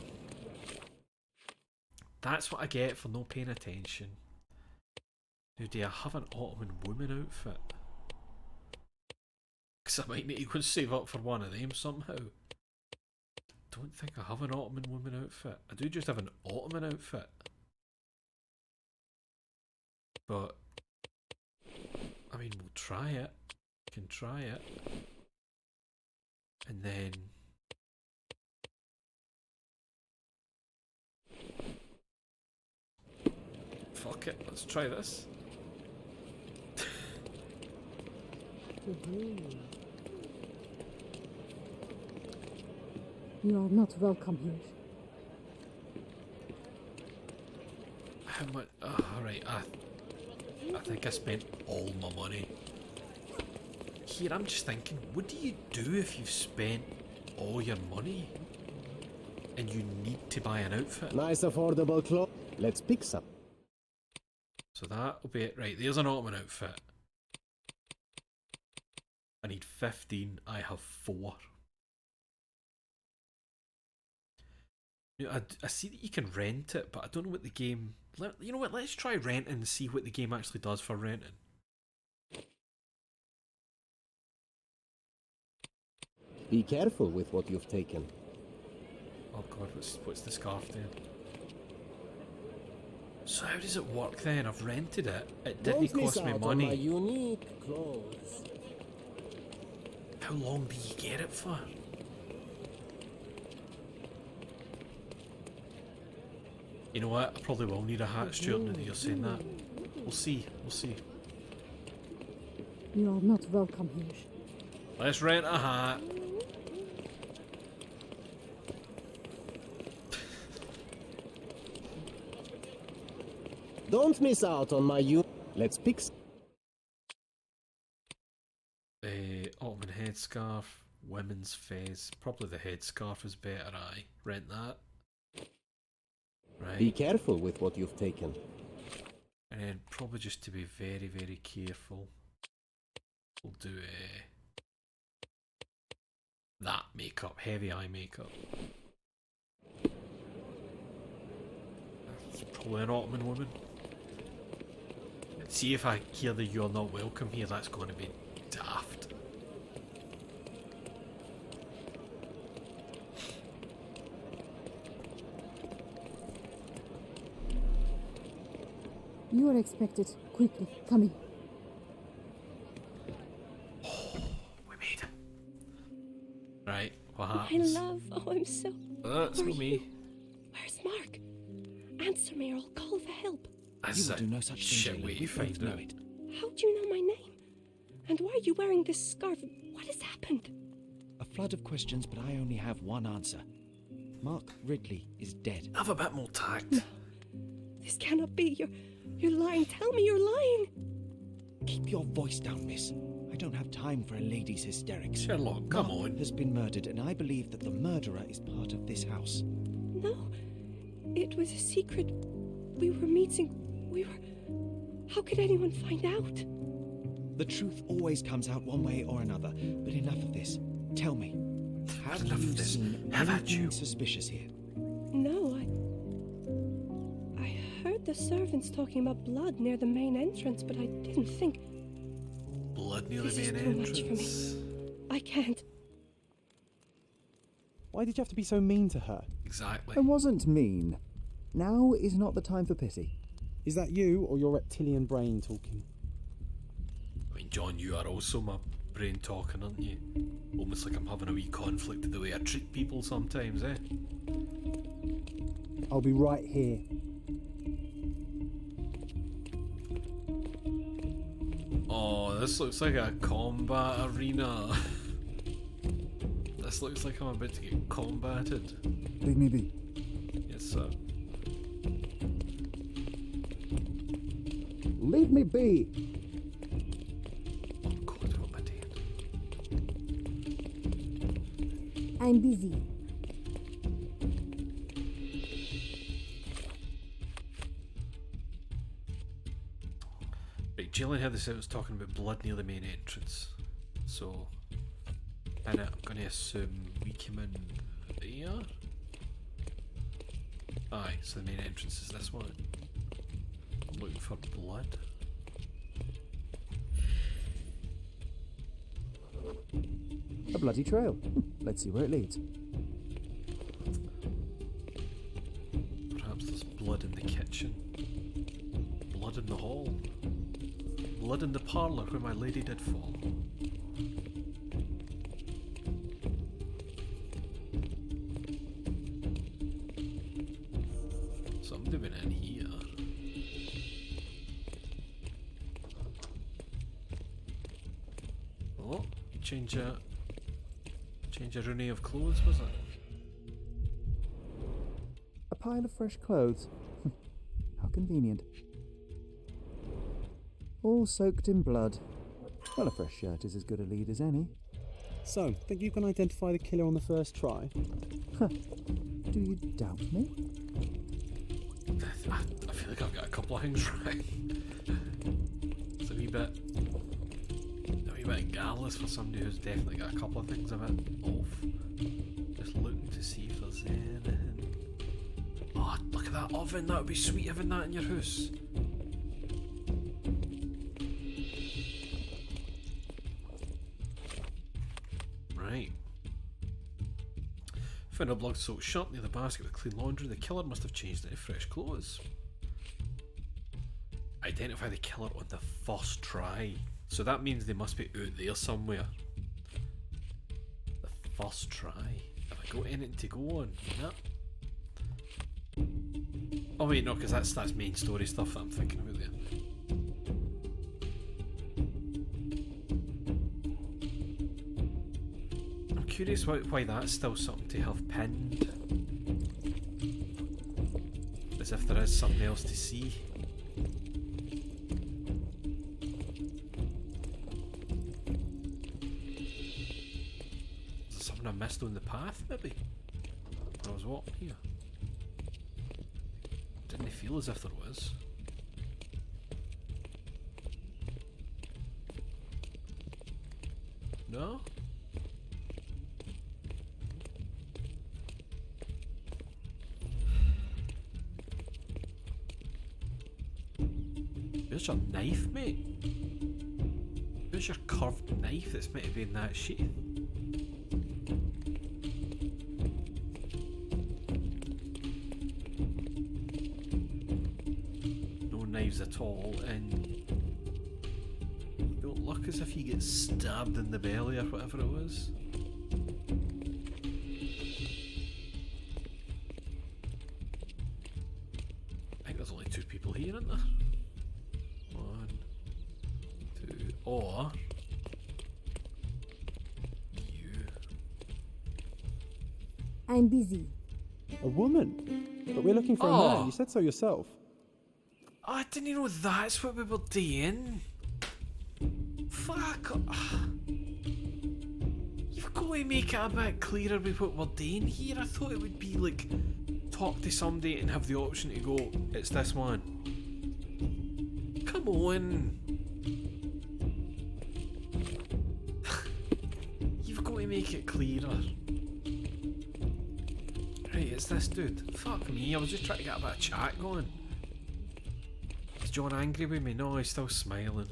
Speaker 1: That's what I get for not paying attention. Now, do I have an Ottoman woman outfit? Because I might need to go and save up for one of them somehow. Don't think I have an Ottoman woman outfit. I do just have an Ottoman outfit. But, I mean, we'll try it. We can try it. And then... fuck it, let's try this.
Speaker 7: You are not welcome here.
Speaker 1: How much? Oh, alright, I think I spent all my money. Here, I'm just thinking, what do you do if you've spent all your money and you need to buy an outfit?
Speaker 8: Nice affordable clothes. Let's pick some.
Speaker 1: So that'll be it. Right, there's an Ottoman outfit. I need 15, I have 4. Now, I see that you can rent it, but I don't know what the game... You know what, let's try renting and see what the game actually does for renting.
Speaker 8: Be careful with what you've taken.
Speaker 1: Oh god, what's the scarf doing? So how does it work then? I've rented it. It didn't cost me money.
Speaker 8: My unique clothes.
Speaker 1: How long do you get it for? You know what? I probably will need a hat, Stuart, now that you're saying that. We'll see.
Speaker 7: You are not welcome here.
Speaker 1: Let's rent a hat.
Speaker 8: Don't miss out on my Let's pick.
Speaker 1: Ottoman headscarf, women's fez. Probably the headscarf is better. Aye, rent that. Right.
Speaker 8: Be careful with what you've taken.
Speaker 1: And then probably just to be very, very careful, we'll do that makeup, heavy eye makeup. That's probably an Ottoman woman. See if I hear the "you're not welcome here," that's going to be daft.
Speaker 7: You are expected. Quickly, come in.
Speaker 1: Oh, we made it. Right, what
Speaker 7: My
Speaker 1: happens.
Speaker 7: love, oh, I'm so...
Speaker 1: That's
Speaker 7: Who are
Speaker 1: not me.
Speaker 7: you? Where's Mark? Answer me or I'll call for help.
Speaker 1: That's
Speaker 9: You will
Speaker 1: a
Speaker 9: do no such thing,
Speaker 1: shit
Speaker 9: Jayla.
Speaker 1: way to
Speaker 9: We
Speaker 1: find
Speaker 9: both know
Speaker 1: out.
Speaker 9: it.
Speaker 7: How do you know my name? And why are you wearing this scarf? What has happened?
Speaker 9: A flood of questions, but I only have one answer. Mark Ridley is dead.
Speaker 1: Have a bit more tact.
Speaker 7: This cannot be. You're lying. Tell me you're lying.
Speaker 9: Keep your voice down, miss. I don't have time for a lady's hysterics.
Speaker 1: Sherlock, come
Speaker 9: Mark
Speaker 1: on.
Speaker 9: has been murdered, and I believe that the murderer is part of this house.
Speaker 7: No, it was a secret. We were meeting. How could anyone find out?
Speaker 9: The truth always comes out one way or another, but enough of this. Tell me, have
Speaker 1: Enough
Speaker 9: you
Speaker 1: of this.
Speaker 9: seen
Speaker 1: Have at
Speaker 9: anything
Speaker 1: you.
Speaker 9: suspicious here?
Speaker 7: No, I heard the servants talking about blood near the main entrance, but I didn't think.
Speaker 1: Blood near
Speaker 7: This
Speaker 1: the
Speaker 7: is
Speaker 1: main
Speaker 7: too much for me.
Speaker 1: entrance.
Speaker 7: I can't.
Speaker 4: Why did you have to be so mean to her?
Speaker 1: Exactly.
Speaker 5: I wasn't mean. Now is not the time for pity.
Speaker 4: Is that you or your reptilian brain talking?
Speaker 1: I mean, John, you are also my brain talking, aren't you? Almost like I'm having a wee conflict with the way I treat people sometimes, eh?
Speaker 4: I'll be right here.
Speaker 1: Oh, this looks like a combat arena. This looks like I'm about to get combated.
Speaker 5: Leave me be.
Speaker 1: Yes, sir.
Speaker 5: Leave me be!
Speaker 1: Oh, God, what am I doing?
Speaker 10: I'm busy.
Speaker 1: Right, Jalen had this out was talking about blood near the main entrance. So, I'm gonna assume we came in there? Aye, so the main entrance is this one. I'm looking for blood.
Speaker 5: A bloody trail. Let's see where it leads.
Speaker 1: Perhaps there's blood in the kitchen. Blood in the hall. Blood in the parlour where my lady did fall. Somebody been in here. Oh, change a rooney of clothes, was it?
Speaker 5: A pile of fresh clothes. How convenient. All soaked in blood. Well, a fresh shirt is as good a lead as any.
Speaker 4: So, think you can identify the killer on the first try?
Speaker 5: Do you doubt me?
Speaker 1: I feel like I've got a couple of things right. It's a wee bit garrulous for somebody who's definitely got a couple of things a bit off. Just looking to see if there's anything. Oh, look at that oven. That would be sweet having that in your house. Right. Found a blood-soaked shirt near the basket with clean laundry. The killer must have changed into fresh clothes. Identify the killer on the first try. So that means they must be out there somewhere. The first try. Have I got anything to go on? No. Oh wait, no, because that's main story stuff that I'm thinking about there. I'm curious why that's still something to have pinned. As if there is something else to see. Is there something I missed on the path, maybe? When I was walking here. Didn't feel as if there was. No? Where's your knife, mate? Where's your curved knife that's meant to be in that sheath? No knives at all, and you don't look as if you get stabbed in the belly or whatever it was. Or you.
Speaker 10: I'm busy.
Speaker 4: A woman? But we're looking for a man. You said so yourself.
Speaker 1: Oh, I didn't know that's what we were doing. Fuck. You've got to make it a bit clearer with what we're doing here. I thought it would be like talk to somebody and have the option to go, it's this one. Come on. You've got to make it clearer. Right, it's this dude. Fuck me, I was just trying to get a bit of chat going. Is John angry with me? No, he's still smiling.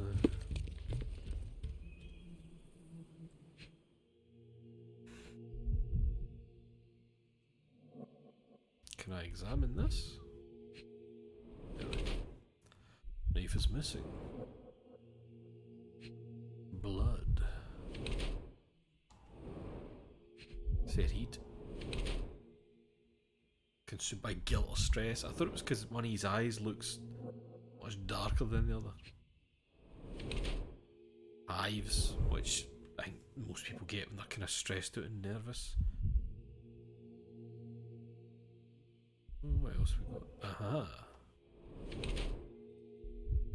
Speaker 1: Can I examine this? Knife is missing. Blood. Said heat. Consumed by guilt or stress. I thought it was because one of his eyes looks much darker than the other. Hives, which I think most people get when they're kind of stressed out and nervous. What else we got? Aha.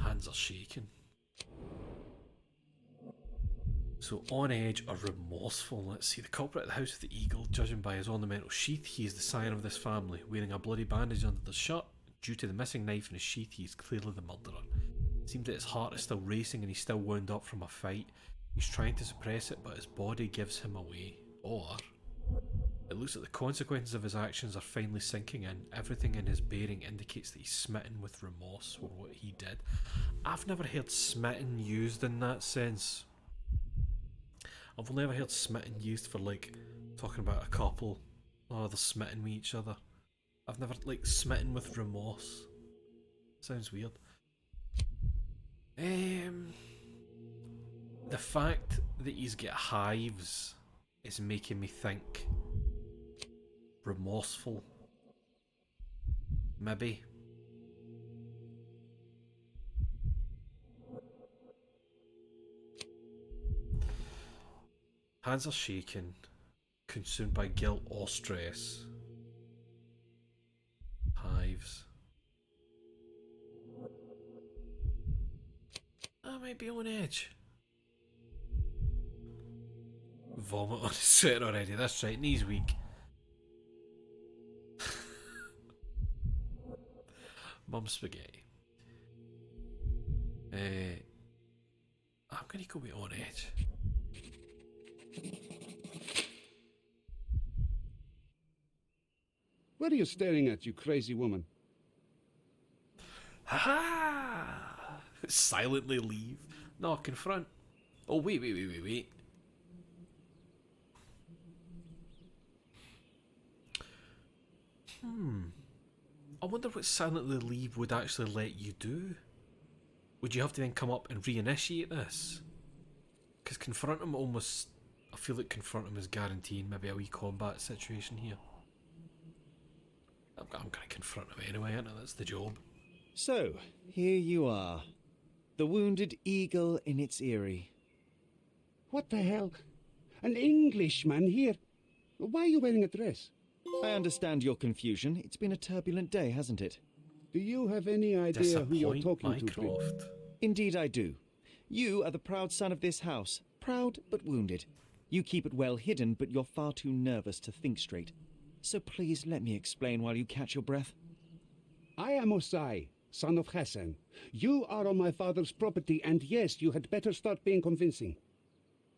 Speaker 1: Hands are shaking. So on edge or remorseful. Let's see. The culprit at the House of the Eagle, judging by his ornamental sheath, he is the scion of this family. Wearing a bloody bandage under the shirt, due to the missing knife in his sheath, he is clearly the murderer. It seems that his heart is still racing and he's still wound up from a fight. He's trying to suppress it, but his body gives him away. Or it looks like the consequences of his actions are finally sinking in. Everything in his bearing indicates that he's smitten with remorse for what he did. I've never heard smitten used in that sense. I've only ever heard smitten used for like talking about a couple. Oh, they're smitten with each other. I've never like smitten with remorse. Sounds weird. The fact that he's got hives is making me think remorseful. Maybe. Hands are shaking, consumed by guilt or stress. Hives. I might be on edge. Vomit on his sweater already, that's right, and he's weak. Mum spaghetti. I'm gonna go with on edge.
Speaker 11: What are you staring at, you crazy woman?
Speaker 1: Ha ha! Silently leave. No, confront. Oh, wait. I wonder what silently leave would actually let you do. Would you have to then come up and reinitiate this? Because confront him almost... I feel like confront him is guaranteeing maybe a wee combat situation here. I'm going to confront him anyway, I know that's the job.
Speaker 9: So, here you are. The wounded eagle in its eyrie.
Speaker 11: What the hell? An Englishman here? Why are you wearing a dress?
Speaker 9: I understand your confusion. It's been a turbulent day, hasn't it?
Speaker 11: Do you have any idea who you're talking to, please?
Speaker 9: Indeed I do. You are the proud son of this house. Proud, but wounded. You keep it well hidden, but you're far too nervous to think straight. So please let me explain while you catch your breath.
Speaker 11: I am Osai, son of Hassan. You are on my father's property, and yes, you had better start being convincing.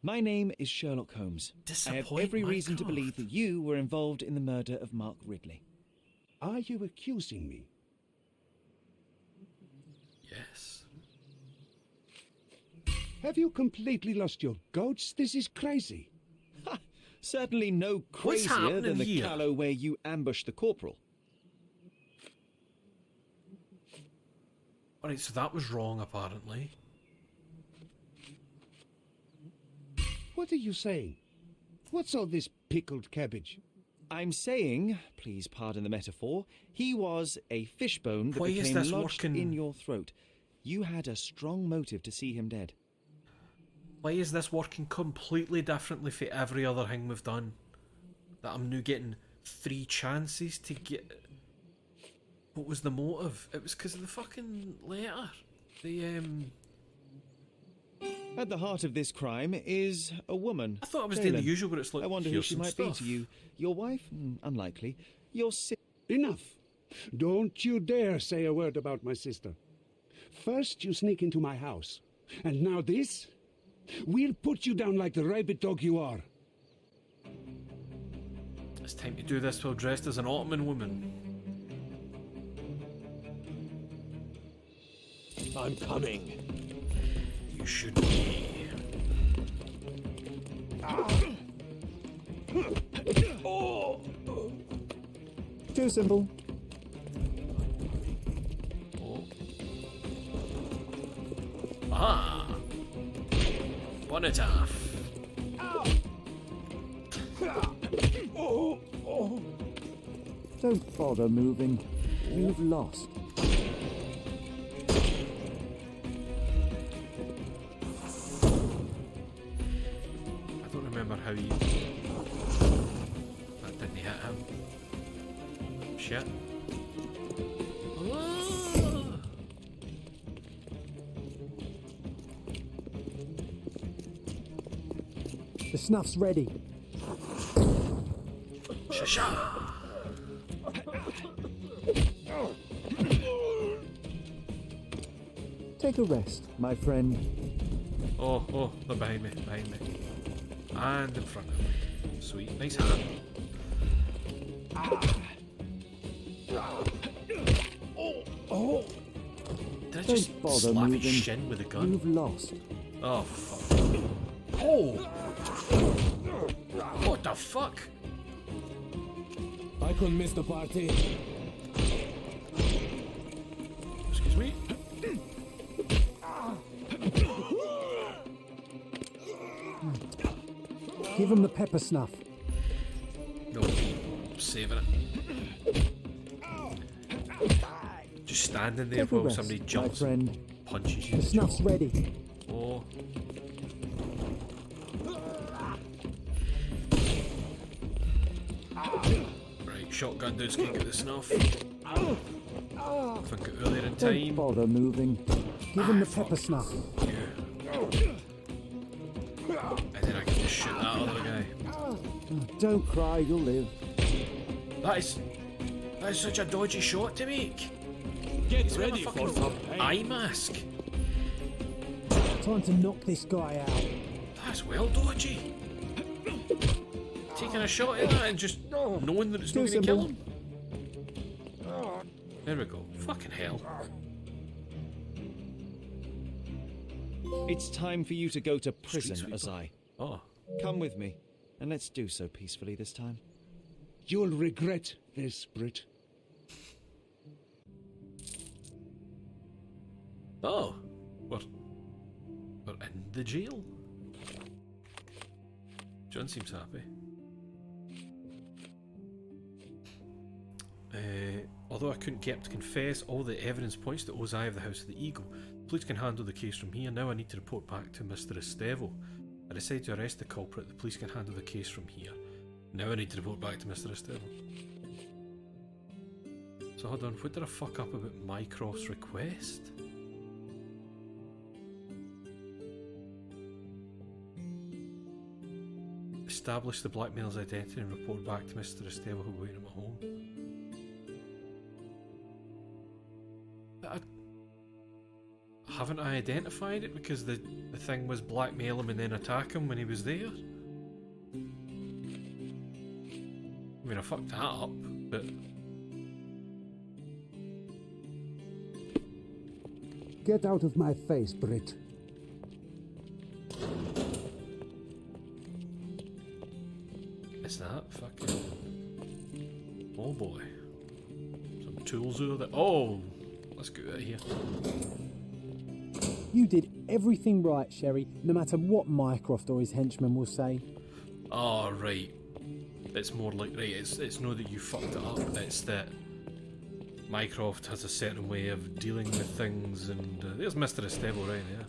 Speaker 9: My name is Sherlock Holmes. I have every reason to believe that you were involved in the murder of Mark Ridley.
Speaker 11: Are you accusing me?
Speaker 1: Yes.
Speaker 11: Have you completely lost your goats? This is crazy.
Speaker 9: Ha! Certainly no crazier than the callow where you ambushed the corporal.
Speaker 1: Alright, so that was wrong apparently.
Speaker 11: What are you saying? What's all this pickled cabbage?
Speaker 9: I'm saying, please pardon the metaphor, he was a fishbone that
Speaker 1: Why is
Speaker 9: became
Speaker 1: this
Speaker 9: lodged
Speaker 1: working?
Speaker 9: in your throat. You had a strong motive to see him dead.
Speaker 1: Why is this working completely differently for every other thing we've done? That I'm now getting 3 chances to get... What was the motive? It was because of the fucking letter. The,
Speaker 9: At the heart of this crime is a woman.
Speaker 1: I thought I was doing the
Speaker 9: Jalen.
Speaker 1: usual, but it's like,
Speaker 9: I wonder who
Speaker 1: here's
Speaker 9: she
Speaker 1: some
Speaker 9: might
Speaker 1: stuff.
Speaker 9: be to you. Your wife? Unlikely. Your sister?
Speaker 11: Enough! Don't you dare say a word about my sister. First you sneak into my house, and now this? We'll put you down like the rabid dog you are.
Speaker 1: It's time to do this while dressed as an Ottoman woman.
Speaker 6: I'm coming.
Speaker 1: You should be.
Speaker 5: Too simple.
Speaker 1: Oh. Ah! One it off.
Speaker 5: Don't bother moving. You've lost.
Speaker 1: I don't remember how you... That didn't hit him. Shit. Ah!
Speaker 4: The snuff's ready.
Speaker 1: Shasha!
Speaker 5: Take a rest, my friend.
Speaker 1: Oh, they're behind me, And in front of me. Sweet, nice hand. Did I just
Speaker 5: Don't bother
Speaker 1: slap
Speaker 5: moving.
Speaker 1: his shin with a gun?
Speaker 5: You've lost.
Speaker 1: Oh, fuck. Oh! What the fuck?
Speaker 6: I could miss the party.
Speaker 1: Excuse me?
Speaker 4: Give him the pepper snuff.
Speaker 1: No, I'm saving it. Just standing there
Speaker 5: Take a
Speaker 1: while
Speaker 5: rest,
Speaker 1: somebody
Speaker 5: my
Speaker 1: jumps
Speaker 5: friend.
Speaker 1: and punches you.
Speaker 4: The
Speaker 1: in the
Speaker 4: snuff's
Speaker 1: jaw.
Speaker 4: ready.
Speaker 1: Oh. Right, shotgun dudes can get the snuff. I think earlier in
Speaker 5: Don't
Speaker 1: time.
Speaker 5: bother moving.
Speaker 4: Give him the
Speaker 1: fuck.
Speaker 4: pepper snuff.
Speaker 1: You. And then I can just shoot that other guy.
Speaker 5: Don't cry, you'll live.
Speaker 1: That is such a dodgy shot to make.
Speaker 6: Get
Speaker 1: He's wearing
Speaker 6: ready
Speaker 1: a
Speaker 6: for
Speaker 1: fucking
Speaker 6: some pain.
Speaker 1: eye mask.
Speaker 4: Time to knock this guy out.
Speaker 1: That's well dodgy. Taking a shot at that and just knowing that it's not
Speaker 5: Too
Speaker 1: going to kill
Speaker 5: simple.
Speaker 1: him. There we go. Fucking hell.
Speaker 9: It's time for you to go to prison,
Speaker 1: sweeper.
Speaker 9: Azai.
Speaker 1: Oh.
Speaker 9: Come with me, and let's do so peacefully this time.
Speaker 11: You'll regret this, Brit.
Speaker 1: Oh. We're in the jail. John seems happy. Although I couldn't get him to confess, all the evidence points to Ozai of the House of the Eagle. Police can handle the case from here. Now I need to report back to Mr. Estevo. I decide to arrest the culprit. The police can handle the case from here. Now I need to report back to Mr. Estevo. So hold on, what did I fuck up about Mycroft's request? Establish the blackmailer's identity and report back to Mr. Estevo who will wait him at home. Haven't I identified it because the thing was blackmail him and then attack him when he was there? I mean, I fucked that up, but...
Speaker 11: Get out of my face, Brit.
Speaker 1: Is that fucking... Oh boy. Some tools over there. Oh! Let's get out of here.
Speaker 4: You did everything right, Sherry, no matter what Mycroft or his henchmen will say.
Speaker 1: Oh, right. It's more like, right, it's not that you fucked it up, it's that Mycroft has a certain way of dealing with things, and there's Mr. Estevo right there.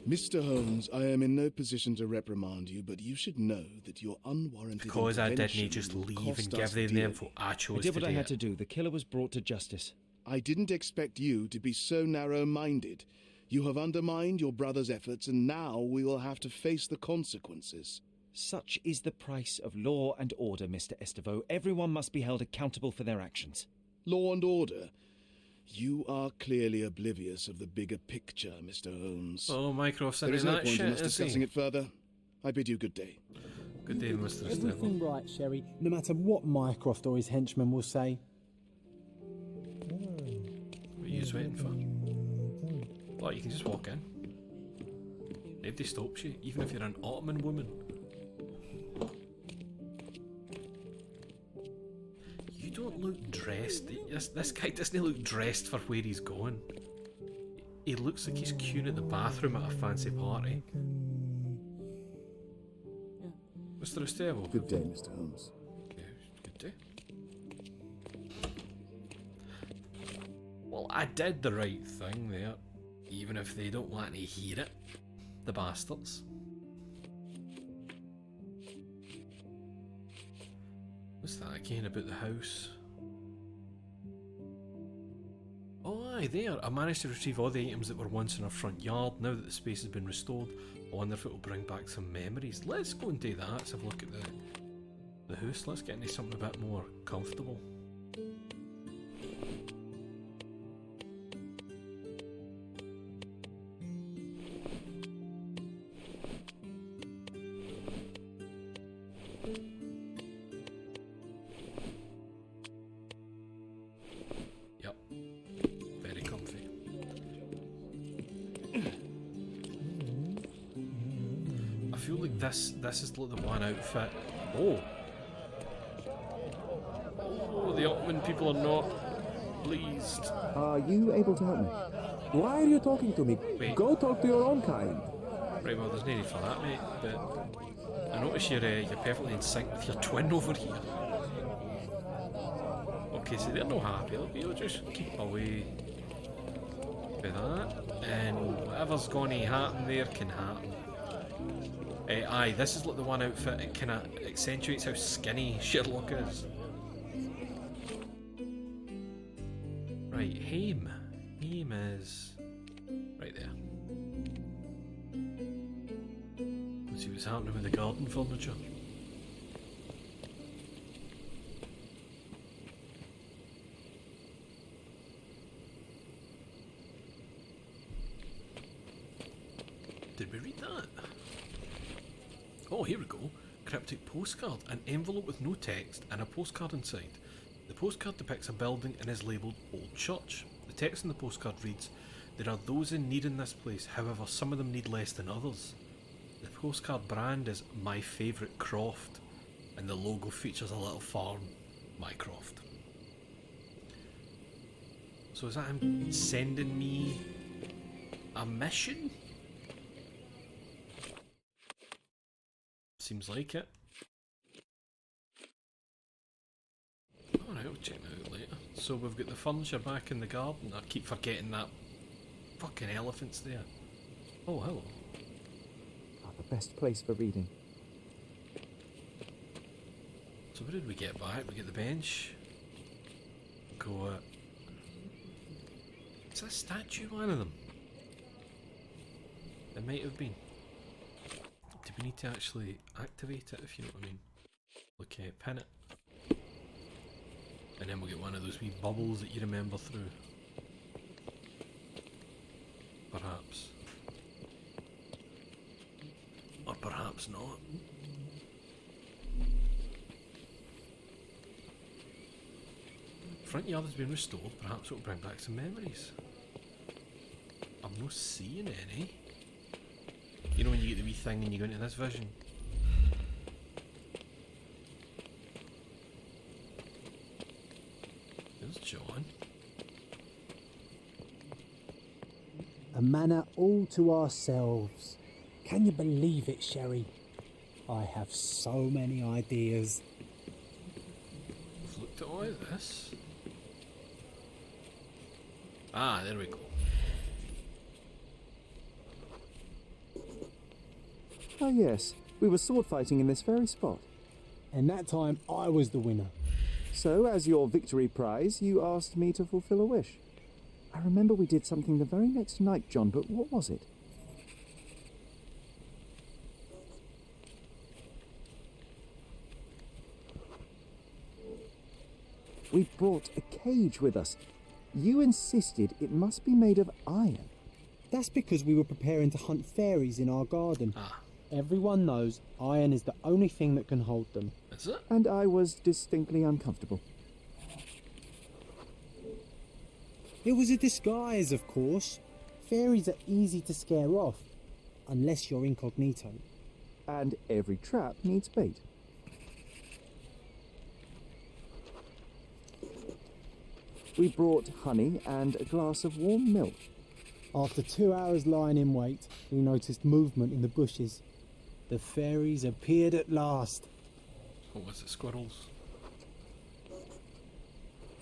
Speaker 10: Mr. Holmes, I am in no position to reprimand you, but you should know that your unwarranted
Speaker 1: Because I didn't
Speaker 10: intervention
Speaker 1: just
Speaker 10: will
Speaker 1: leave
Speaker 10: cost
Speaker 1: and give
Speaker 10: us
Speaker 1: them the
Speaker 10: dearly.
Speaker 1: info. I chose
Speaker 9: I did what
Speaker 1: to
Speaker 9: I
Speaker 1: do
Speaker 9: had
Speaker 1: it.
Speaker 9: to do. The killer was brought to justice.
Speaker 10: I didn't expect you to be so narrow-minded. You have undermined your brother's efforts, and now we will have to face the consequences.
Speaker 9: Such is the price of law and order, Mr. Estevaux. Everyone must be held accountable for their actions.
Speaker 10: Law and order? You are clearly oblivious of the bigger picture, Mr. Holmes.
Speaker 1: Oh, Mycroft's
Speaker 10: There
Speaker 1: into
Speaker 10: is no
Speaker 1: that
Speaker 10: point
Speaker 1: shit,
Speaker 10: in us
Speaker 1: is
Speaker 10: discussing
Speaker 1: he?
Speaker 10: it further. I bid you good day.
Speaker 1: Good day, Mr.
Speaker 4: Everything
Speaker 1: Estevaux.
Speaker 4: right, Sherry, no matter what Mycroft or his henchmen will say.
Speaker 1: What are you waiting for? Well, you can just walk in. Nobody stops you, even if you're an Ottoman woman. You don't look dressed. This guy doesn't look dressed for where he's going. He looks like he's queuing at the bathroom at a fancy party. Mr. Estevaux.
Speaker 3: Good day, Mr. Holmes.
Speaker 1: Yeah, good day. Well, I did the right thing there, even if they don't want to hear it. The bastards. What's that again about the house? Oh aye, there. I managed to retrieve all the items that were once in our front yard. Now that the space has been restored, I wonder if it will bring back some memories. Let's go and do that. Let's have a look at the house. Let's get into something a bit more comfortable. Yep. Very comfy. I feel like this is like the one outfit. Oh, the Ottoman people are not pleased.
Speaker 6: Are you able to help me? Why are you talking to me?
Speaker 1: Wait.
Speaker 6: Go talk to your own kind.
Speaker 1: Right, well, there's no need for that, mate. But I notice you're perfectly in sync with your twin over here. Okay, so they're not happy. You'll just keep away with that, and whatever's going to happen there can happen. Aye, this is like the one outfit. It kind of accentuates how skinny Sherlock is. Right, Haim. Haim is right there. Let's see what's happening with the garden furniture. Did we read that? Oh, here we go. Cryptic postcard. An envelope with no text and a postcard inside. The postcard depicts a building and is labelled Old Church. The text in the postcard reads, "There are those in need in this place, however some of them need less than others." The postcard brand is My Favourite Croft, and the logo features a little farm, Mycroft. So is that him sending me a mission? Seems like it. Alright, we'll check that out later. So we've got the furniture back in the garden. I keep forgetting that fucking elephant's there. Oh, hello.
Speaker 5: The best place for reading.
Speaker 1: So what did we get back? We get the bench. Go is that a statue one of them? It might have been. Do we need to actually activate it, if you know what I mean? Okay, pin it. And then we'll get one of those wee bubbles that you remember through. Perhaps. Or perhaps not. Front yard has been restored. Perhaps it will bring back some memories. I'm not seeing any. You know when you get the wee thing and you go into this vision? There's John.
Speaker 4: A manor all to ourselves. Can you believe it, Sherry? I have so many ideas.
Speaker 1: We've looked at all of this. Ah, there we go.
Speaker 5: Ah, yes. We were sword fighting in this very spot.
Speaker 4: And that time I was the winner.
Speaker 5: So, as your victory prize, you asked me to fulfill a wish. I remember we did something the very next night, John, but what was it? We brought a cage with us. You insisted it must be made of iron.
Speaker 4: That's because we were preparing to hunt fairies in our garden. Everyone knows iron is the only thing that can hold them.
Speaker 1: Is it?
Speaker 5: And I was distinctly uncomfortable.
Speaker 4: It was a disguise, of course. Fairies are easy to scare off, unless you're incognito.
Speaker 5: And every trap needs bait. We brought honey and a glass of warm milk.
Speaker 4: After 2 hours lying in wait, we noticed movement in the bushes. The fairies appeared at last.
Speaker 1: What was it, squirrels?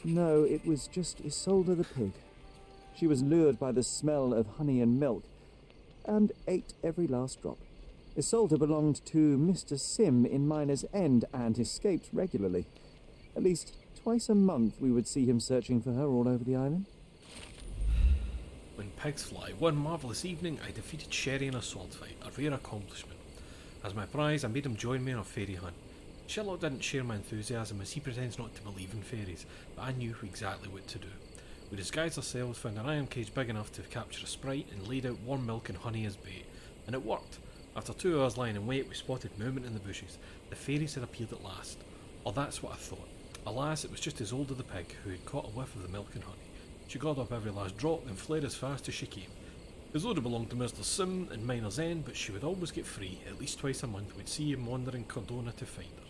Speaker 5: No, it was just Isolde the pig. She was lured by the smell of honey and milk, and ate every last drop. Isolde belonged to Mr. Sim in Miner's End and escaped regularly. At least twice a month we would see him searching for her all over the island.
Speaker 1: When pigs fly, one marvellous evening I defeated Sherry in a sword fight, a rare accomplishment. As my prize, I made him join me on a fairy hunt. Sherlock didn't share my enthusiasm as he pretends not to believe in fairies, but I knew exactly what to do. We disguised ourselves, found an iron cage big enough to capture a sprite, and laid out warm milk and honey as bait. And it worked. After 2 hours lying in wait, we spotted movement in the bushes. The fairies had appeared at last. Or that's what I thought. Alas, it was just Isolde the pig, who had caught a whiff of the milk and honey. She got up every last drop, then fled as fast as she came. Isolde belonged to Mr. Sim in Miner's End, but she would always get free. At least twice a month we'd see him wandering Cordona to find her.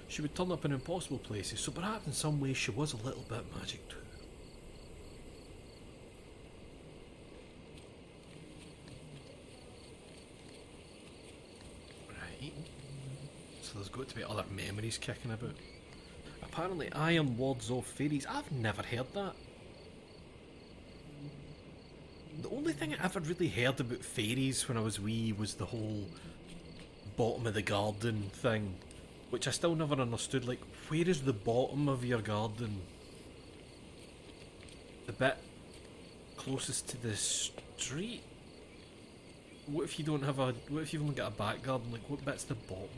Speaker 1: She would turn up in impossible places, so perhaps in some ways she was a little bit magic too. Right. So there's got to be other memories kicking about. Apparently Iron Lords of Fairies. I've never heard that. The only thing I ever really heard about fairies when I was wee was the whole bottom of the garden thing, which I still never understood. Like, where is the bottom of your garden? The bit closest to the street? What if you don't have a... what if you've only got a back garden? Like, what bit's the bottom?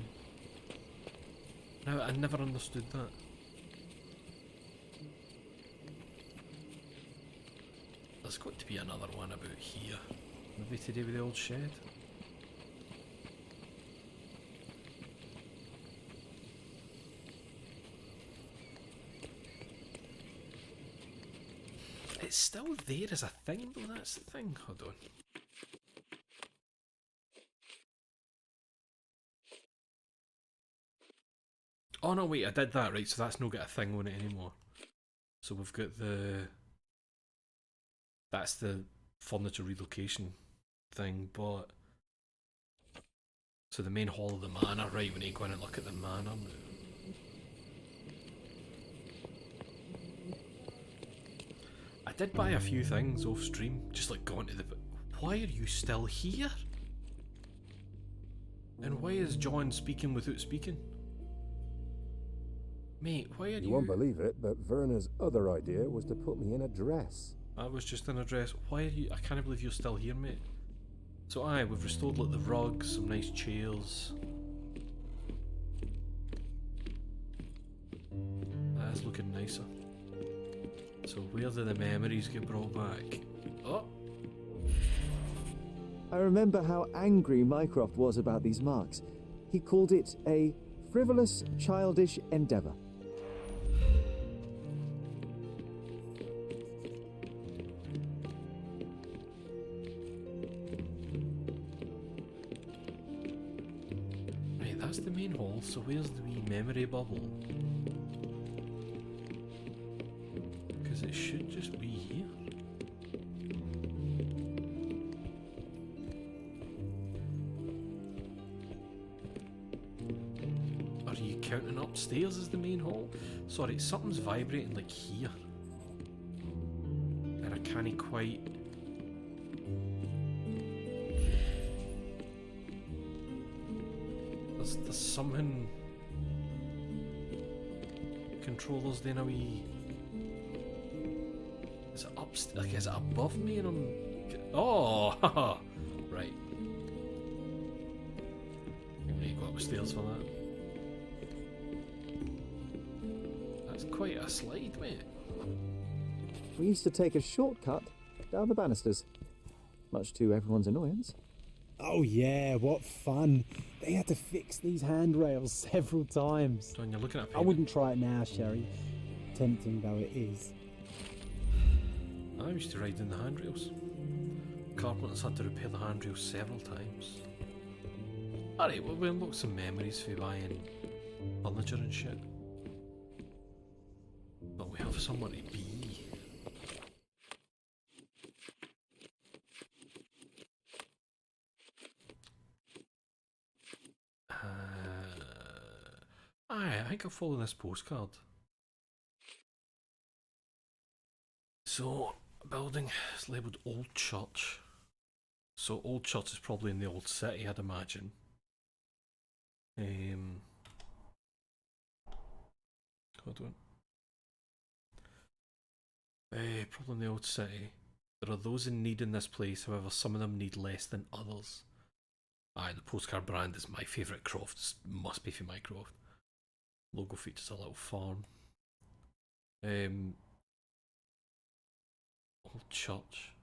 Speaker 1: No, I never understood that. There's got to be another one about here. Maybe to do with the old shed? It's still there as a thing though, that's the thing. Hold on. Oh no, wait, I did that, right, so that's not got a thing on it anymore. So we've got the... that's the furniture relocation thing, but... so the main hall of the manor, right, when you go in and look at the manor. I did buy a few things off stream, just like going to the... why are you still here? And why is John speaking without speaking? Mate, why are you...
Speaker 12: You won't believe it, but Verna's other idea was to put me in a dress.
Speaker 1: I was just in a dress. Why are you... I can't believe you're still here, mate. So aye, we've restored like the rugs, some nice chairs. That is looking nicer. So where do the memories get brought back? Oh!
Speaker 5: I remember how angry Mycroft was about these marks. He called it a frivolous, childish endeavour.
Speaker 1: Right, that's the main hall, so where's the wee memory bubble? Because it should just be here. Are you counting upstairs as the main hall? Sorry, something's vibrating like here. And I can't quite... There's something controllers doing a wee. Is it like is it above me and I'm oh haha right. I'm gonna go upstairs for that. That's quite a slide, mate.
Speaker 5: We used to take a shortcut down the banisters, much to everyone's annoyance.
Speaker 4: Oh yeah, what fun. They had to fix these handrails several times.
Speaker 1: Don, you're looking at
Speaker 4: I wouldn't try it now, Sherry. Tempting though it is.
Speaker 1: I used to ride in the handrails. Carpenters had to repair the handrails several times. Alright, well, we unlocked some memories for buying furniture and shit. But we have somewhere to be. I think I'll follow this postcard. So, a building is labelled Old Church. So, Old Church is probably in the Old City, I'd imagine. Hold on. Probably in the Old City. There are those in need in this place, however, some of them need less than others. Aye, the postcard brand is my favourite croft. Must be for my croft. Logo features a little farm. Old Church.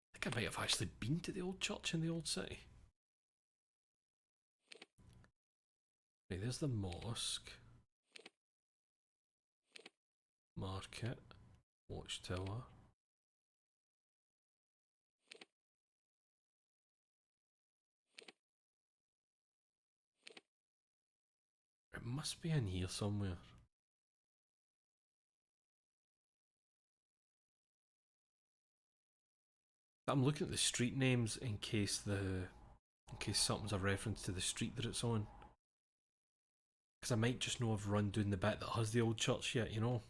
Speaker 1: I think I might have actually been to the Old Church in the Old City. Right, there's the mosque. Market. Watchtower. It must be in here somewhere. I'm looking at the street names in case something's a reference to the street that it's on. Because I might just know I've run down the bit that has the old church yet, you know?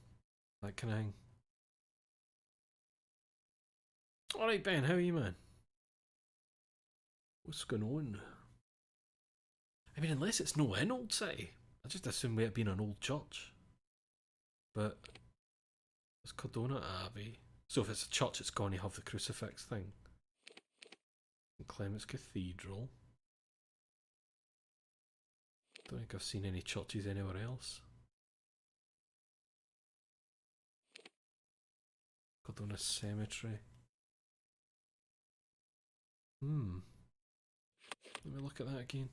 Speaker 1: That kind of thing. Alright Ben, how are you, man? What's going on? I mean, unless it's no in Old City. I just assume we had been an old church. But it's Cardona Abbey. So if it's a church, it's going to have the crucifix thing. And Clement's Cathedral. Don't think I've seen any churches anywhere else. Cardona Cemetery. Let me look at that again.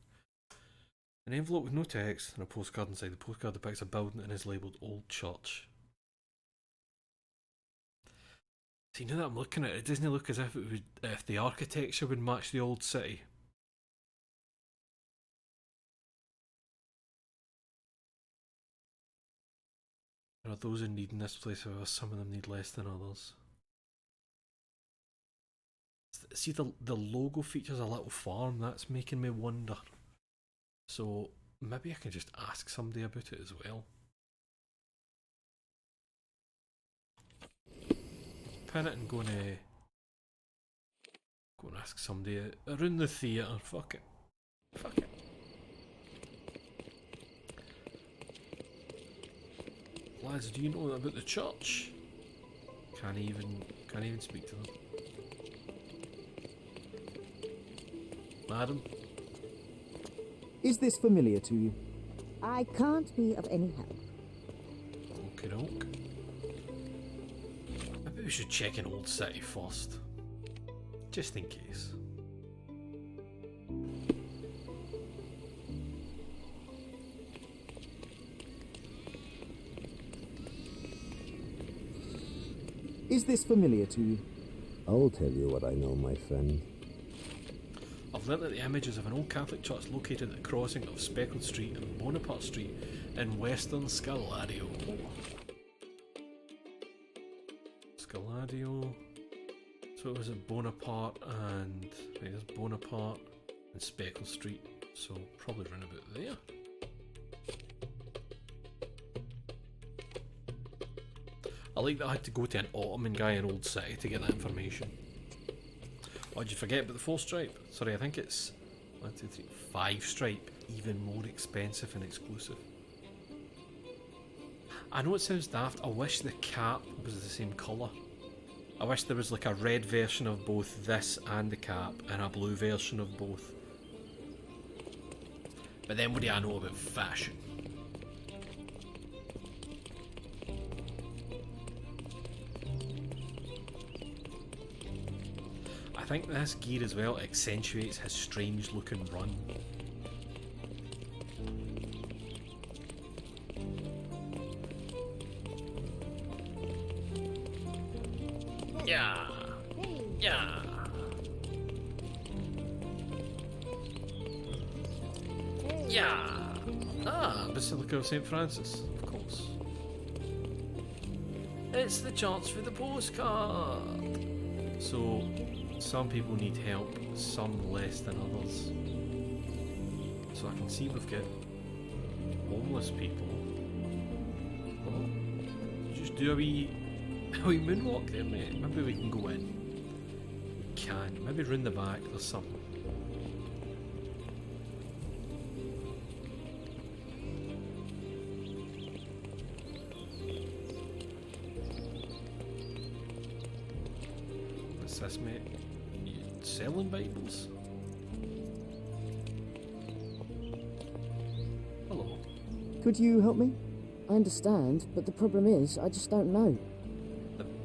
Speaker 1: An envelope with no text and a postcard inside. The postcard depicts a building and is labelled Old Church. See, now that I'm looking at it, it doesn't look as if it would, if the architecture would match the old city. There are those in need in this place, however, some of them need less than others. See, the logo features a little farm, that's making me wonder. So, maybe I can just ask somebody about it as well. Pin it and go and ask somebody around the theatre. Fuck it. Fuck it. Lads, do you know about the church? Can't even speak to them. Madam?
Speaker 5: Is this familiar to you?
Speaker 13: I can't be of any help.
Speaker 1: Okie doke. Maybe we should check in Old City first. Just in case.
Speaker 5: Is this familiar to you?
Speaker 2: I'll tell you what I know, my friend.
Speaker 1: I've learnt that the images of an old Catholic church located at the crossing of Speckled Street and Bonaparte Street in western Scaladio. Scaladio. So it was at Bonaparte and... Right, there's Bonaparte and Speckled Street. So probably round about there. I like that I had to go to an Ottoman guy in Old City to get that information. Oh, did you forget about the 4 stripe? Sorry, I think it's 1, 2, 3, 5 stripe, even more expensive and exclusive. I know it sounds daft, I wish the cap was the same colour. I wish there was like a red version of both this and the cap, and a blue version of both. But then what do I know about fashion? I think this gear as well accentuates his strange looking run. Yeah. Yeah. Yeah. Ah, Basilica of St. Francis, of course. It's the chance for the postcard. So, some people need help, some less than others. So I can see we've got homeless people. Oh, just do a wee moonwalk there, mate. Maybe we can go in. We can. Maybe round the back, there's something. What's this, mate? You selling Bibles? Hello.
Speaker 14: Could you help me? I understand, but the problem is, I just don't know.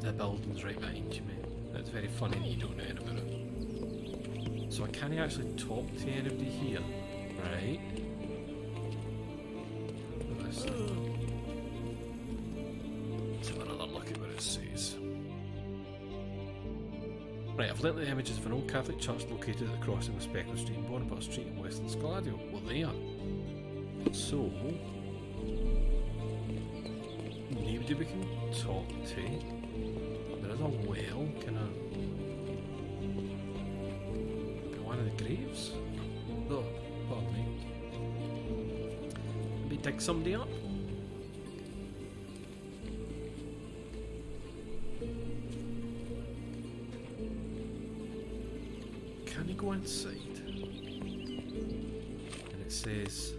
Speaker 1: The building's right behind you, mate. It's very funny that you don't know anything about it. So I can't actually talk to anybody here, right? Let's have another look at what it says. Right, I've looked at the images of an old Catholic church located at the crossing of Speckle Street and Bonaparte Street in Western Scaladio. Well, there. So, nobody we can talk to. There is a well, can I... Be one of the graves? Oh, pardon me. Maybe dig somebody up? Can you go inside? And it says,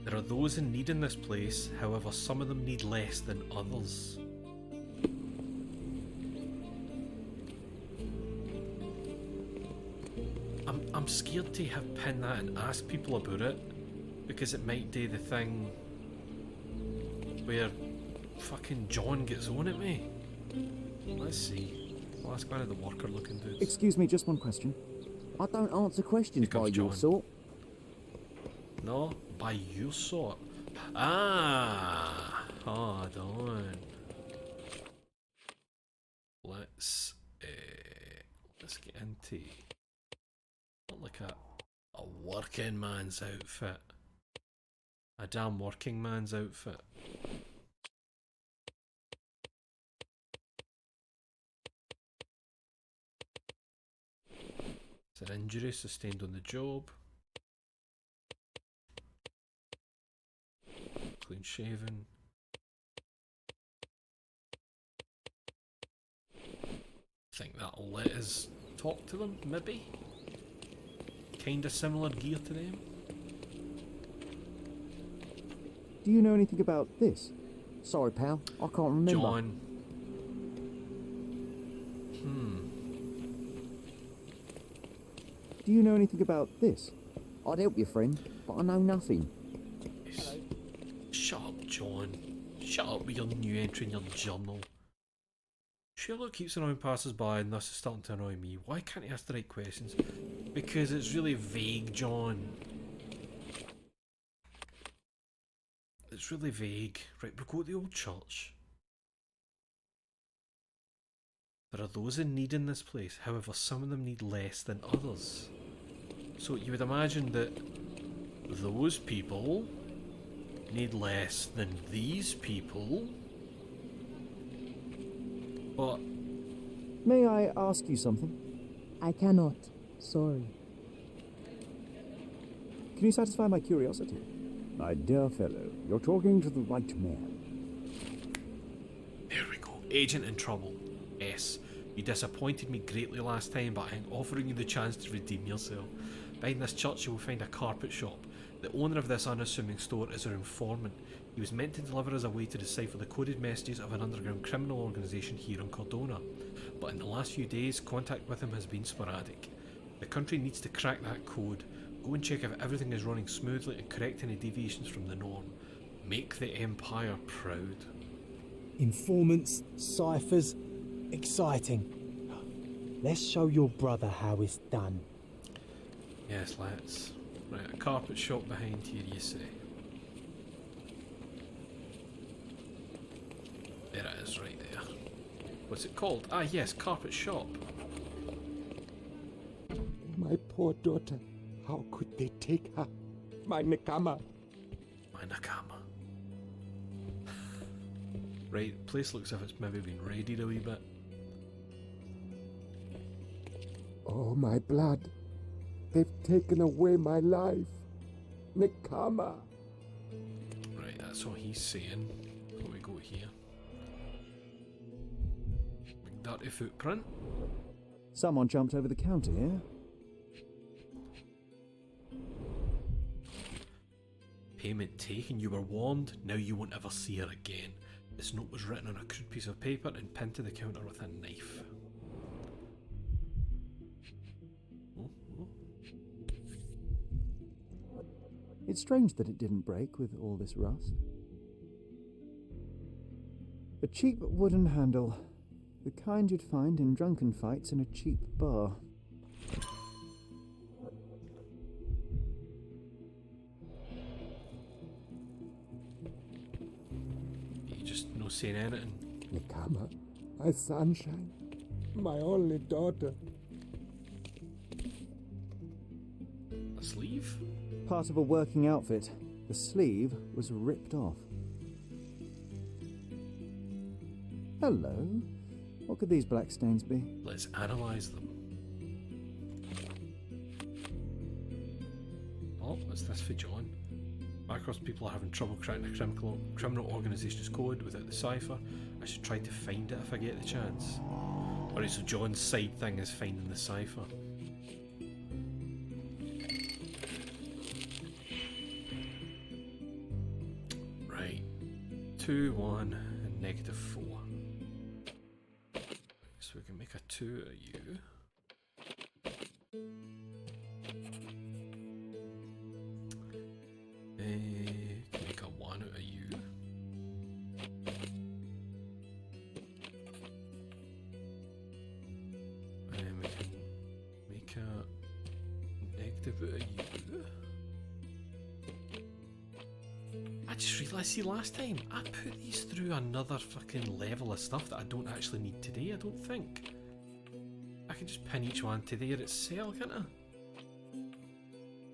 Speaker 1: there are those in need in this place, however some of them need less than others. I'm scared to have pinned that and ask people about it, because it might do the thing where fucking John gets on at me. Let's see. I'll ask one of the worker looking dudes.
Speaker 5: Excuse me, just one question. I don't answer questions by your sort.
Speaker 1: No, by your sort. Ah, hold on. Let's get into not like a working man's outfit. A damn working man's outfit. It's an injury sustained on the job. Clean shaven. Think that'll let us talk to them, maybe? Kinda similar gear to them.
Speaker 5: Do you know anything about this? Sorry, pal, I can't remember.
Speaker 1: John.
Speaker 5: Do you know anything about this? I'd help you, friend, but I know nothing.
Speaker 1: Shut up, John. Shut up with your new entry in your journal. Sherlock keeps annoying passers-by and thus is starting to annoy me. Why can't he ask the right questions? Because it's really vague, John. It's really vague. Right, we'll go to the old church. There are those in need in this place, however some of them need less than others. So you would imagine that those people need less than these people. But...
Speaker 5: May I ask you something?
Speaker 14: I cannot. Sorry.
Speaker 5: Can you satisfy my curiosity?
Speaker 3: My dear fellow, you're talking to the right man.
Speaker 1: There we go. Agent in trouble. S. You disappointed me greatly last time, but I'm offering you the chance to redeem yourself. Behind this church you will find a carpet shop. The owner of this unassuming store is our informant. He was meant to deliver us a way to decipher the coded messages of an underground criminal organisation here in Cordona, but in the last few days contact with him has been sporadic. The country needs to crack that code. Go and check if everything is running smoothly and correct any deviations from the norm. Make the Empire proud.
Speaker 4: Informants, ciphers, exciting. Let's show your brother how it's done.
Speaker 1: Yes, let's. Right, a carpet shop behind here, you say? There it is, right there. What's it called? Ah, yes, carpet shop.
Speaker 15: My poor daughter. How could they take her? My Nakama.
Speaker 1: My Nakama. Right, place looks as if it's maybe been raided a wee bit.
Speaker 15: Oh, my blood. They've taken away my life. Nakama.
Speaker 1: Right, that's what he's saying. What we go here? Dirty footprint.
Speaker 5: Someone jumped over the counter here.
Speaker 1: Payment taken. You were warned. Now you won't ever see her again. This note was written on a crude piece of paper and pinned to the counter with a knife.
Speaker 5: It's strange that it didn't break with all this rust. A cheap wooden handle. The kind you'd find in drunken fights in a cheap bar.
Speaker 1: You just no saying anything.
Speaker 15: Nakama, my sunshine, my only daughter.
Speaker 1: A sleeve?
Speaker 5: Part of a working outfit. The sleeve was ripped off. Hello. What could these black stains be?
Speaker 1: Let's analyse them. Oh, what's this for John? Macross people are having trouble cracking the criminal organisation's code without the cipher. I should try to find it if I get the chance. Alright, so John's side thing is finding the cipher. Right. 2, 1, and -4. So we can make a 2 of you. Can make a 1 out of you. And we can make a negative out of you. I just realised, see, last time I put these through another fucking level of stuff that I don't actually need today, I don't think. I can just pin each one to there itself, can't I?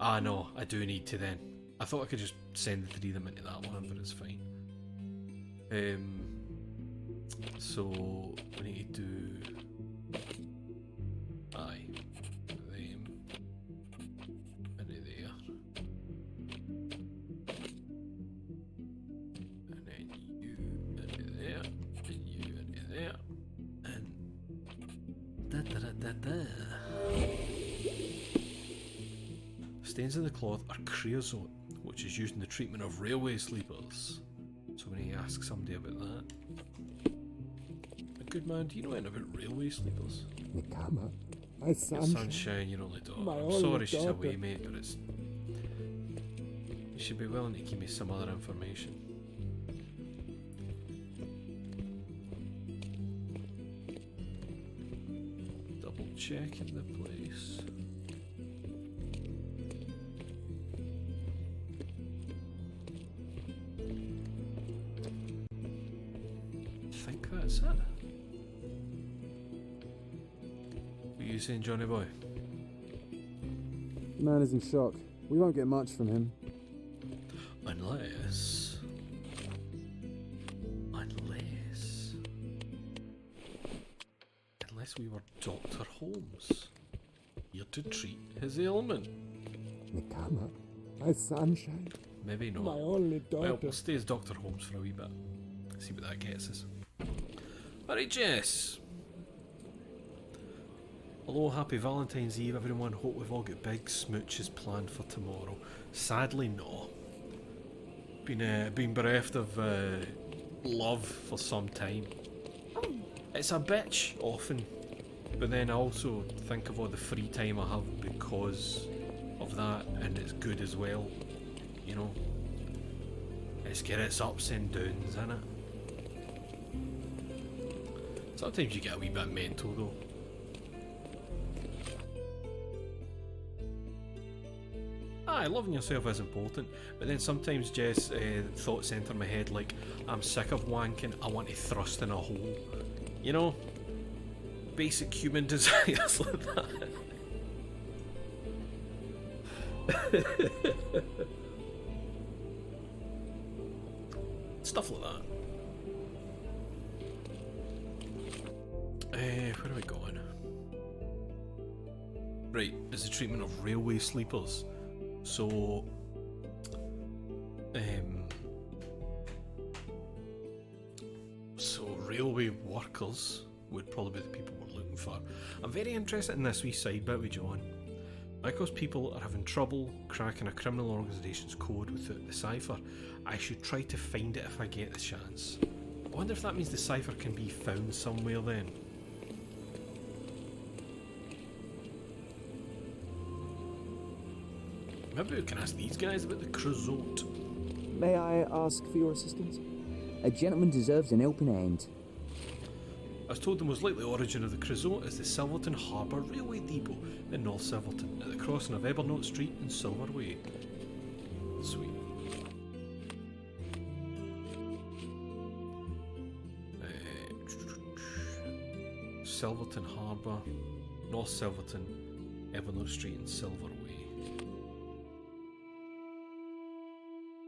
Speaker 1: Ah no, I do need to then. I thought I could just send the 3 of them into that one, but it's fine. So we need to do them into there. And then you into there, and you into there, and da. Stains in the cloth are creosote, which is used in the treatment of railway sleepers. So we need to ask somebody about that. A good man, do you know anything about railway sleepers?
Speaker 15: Nakama, my sunshine.
Speaker 1: Sunshine, your only daughter.
Speaker 15: My
Speaker 1: I'm
Speaker 15: only
Speaker 1: sorry she's
Speaker 15: daughter.
Speaker 1: away, mate, but it's... You should be willing to give me some other information. Double checking the place. I think that's it. What are you saying, Johnny boy?
Speaker 16: The man is in shock. We won't get much from him.
Speaker 1: Unless we were Dr. Holmes, here to treat his ailment.
Speaker 15: Nakama, my sunshine.
Speaker 1: Maybe not.
Speaker 15: My only daughter.
Speaker 1: Well, we'll stay as Dr. Holmes for a wee bit. See what that gets us. Alright, Jess. Hello, happy Valentine's Eve everyone, hope we've all got big smooches planned for tomorrow. Sadly no. Been bereft of love for some time. It's a bitch often, but then I also think of all the free time I have because of that, and it's good as well, you know. It's got its ups and downs, innit? Sometimes you get a wee bit mental though. Aye, loving yourself is important, but then sometimes Jess, thoughts enter my head like, I'm sick of wanking, I want to thrust in a hole. You know? Basic human desires like that. Stuff like that. Where are we going? Right, it's the treatment of railway sleepers. So, railway workers would probably be the people we're looking for. I'm very interested in this wee side bit with John. Because people are having trouble cracking a criminal organisation's code without the cipher, I should try to find it if I get the chance. I wonder if that means the cipher can be found somewhere then. Maybe we can ask these guys about the creosote.
Speaker 5: May I ask for your assistance? A gentleman deserves an helping hand.
Speaker 1: I was told the most likely origin of the creosote is the Silverton Harbour Railway Depot in North Silverton, at the crossing of Evernote Street and Silver Way. Sweet. Silverton Harbour, North Silverton, Evernote Street and Silver Way.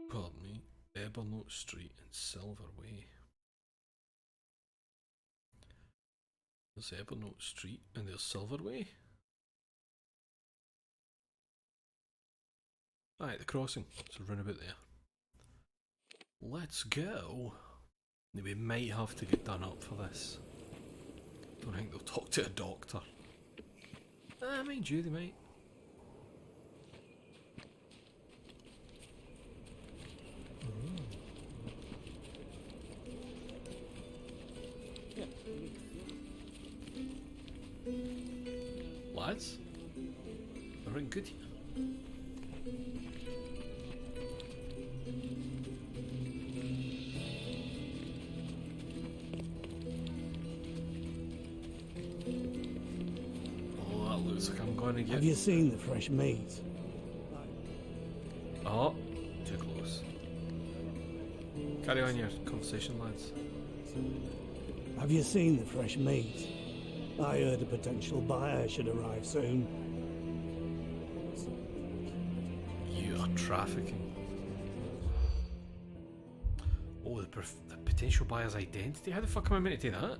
Speaker 1: Pardon me, Evernote Street and Silver Way. There's Evernote Street and there's Silver Way. Aye, the crossing, so run about there. Let's go. We might have to get done up for this. Don't think they'll talk to a doctor. Mind you, they might. Lads, everything good here? Oh, that looks like I'm going to get...
Speaker 11: Have you seen the fresh meat?
Speaker 1: Oh, too close. Carry on your conversation, lads.
Speaker 11: Have you seen the fresh meat? I heard a potential buyer should arrive soon.
Speaker 1: You are trafficking. Oh, the potential buyer's identity? How the fuck am I meant to do that?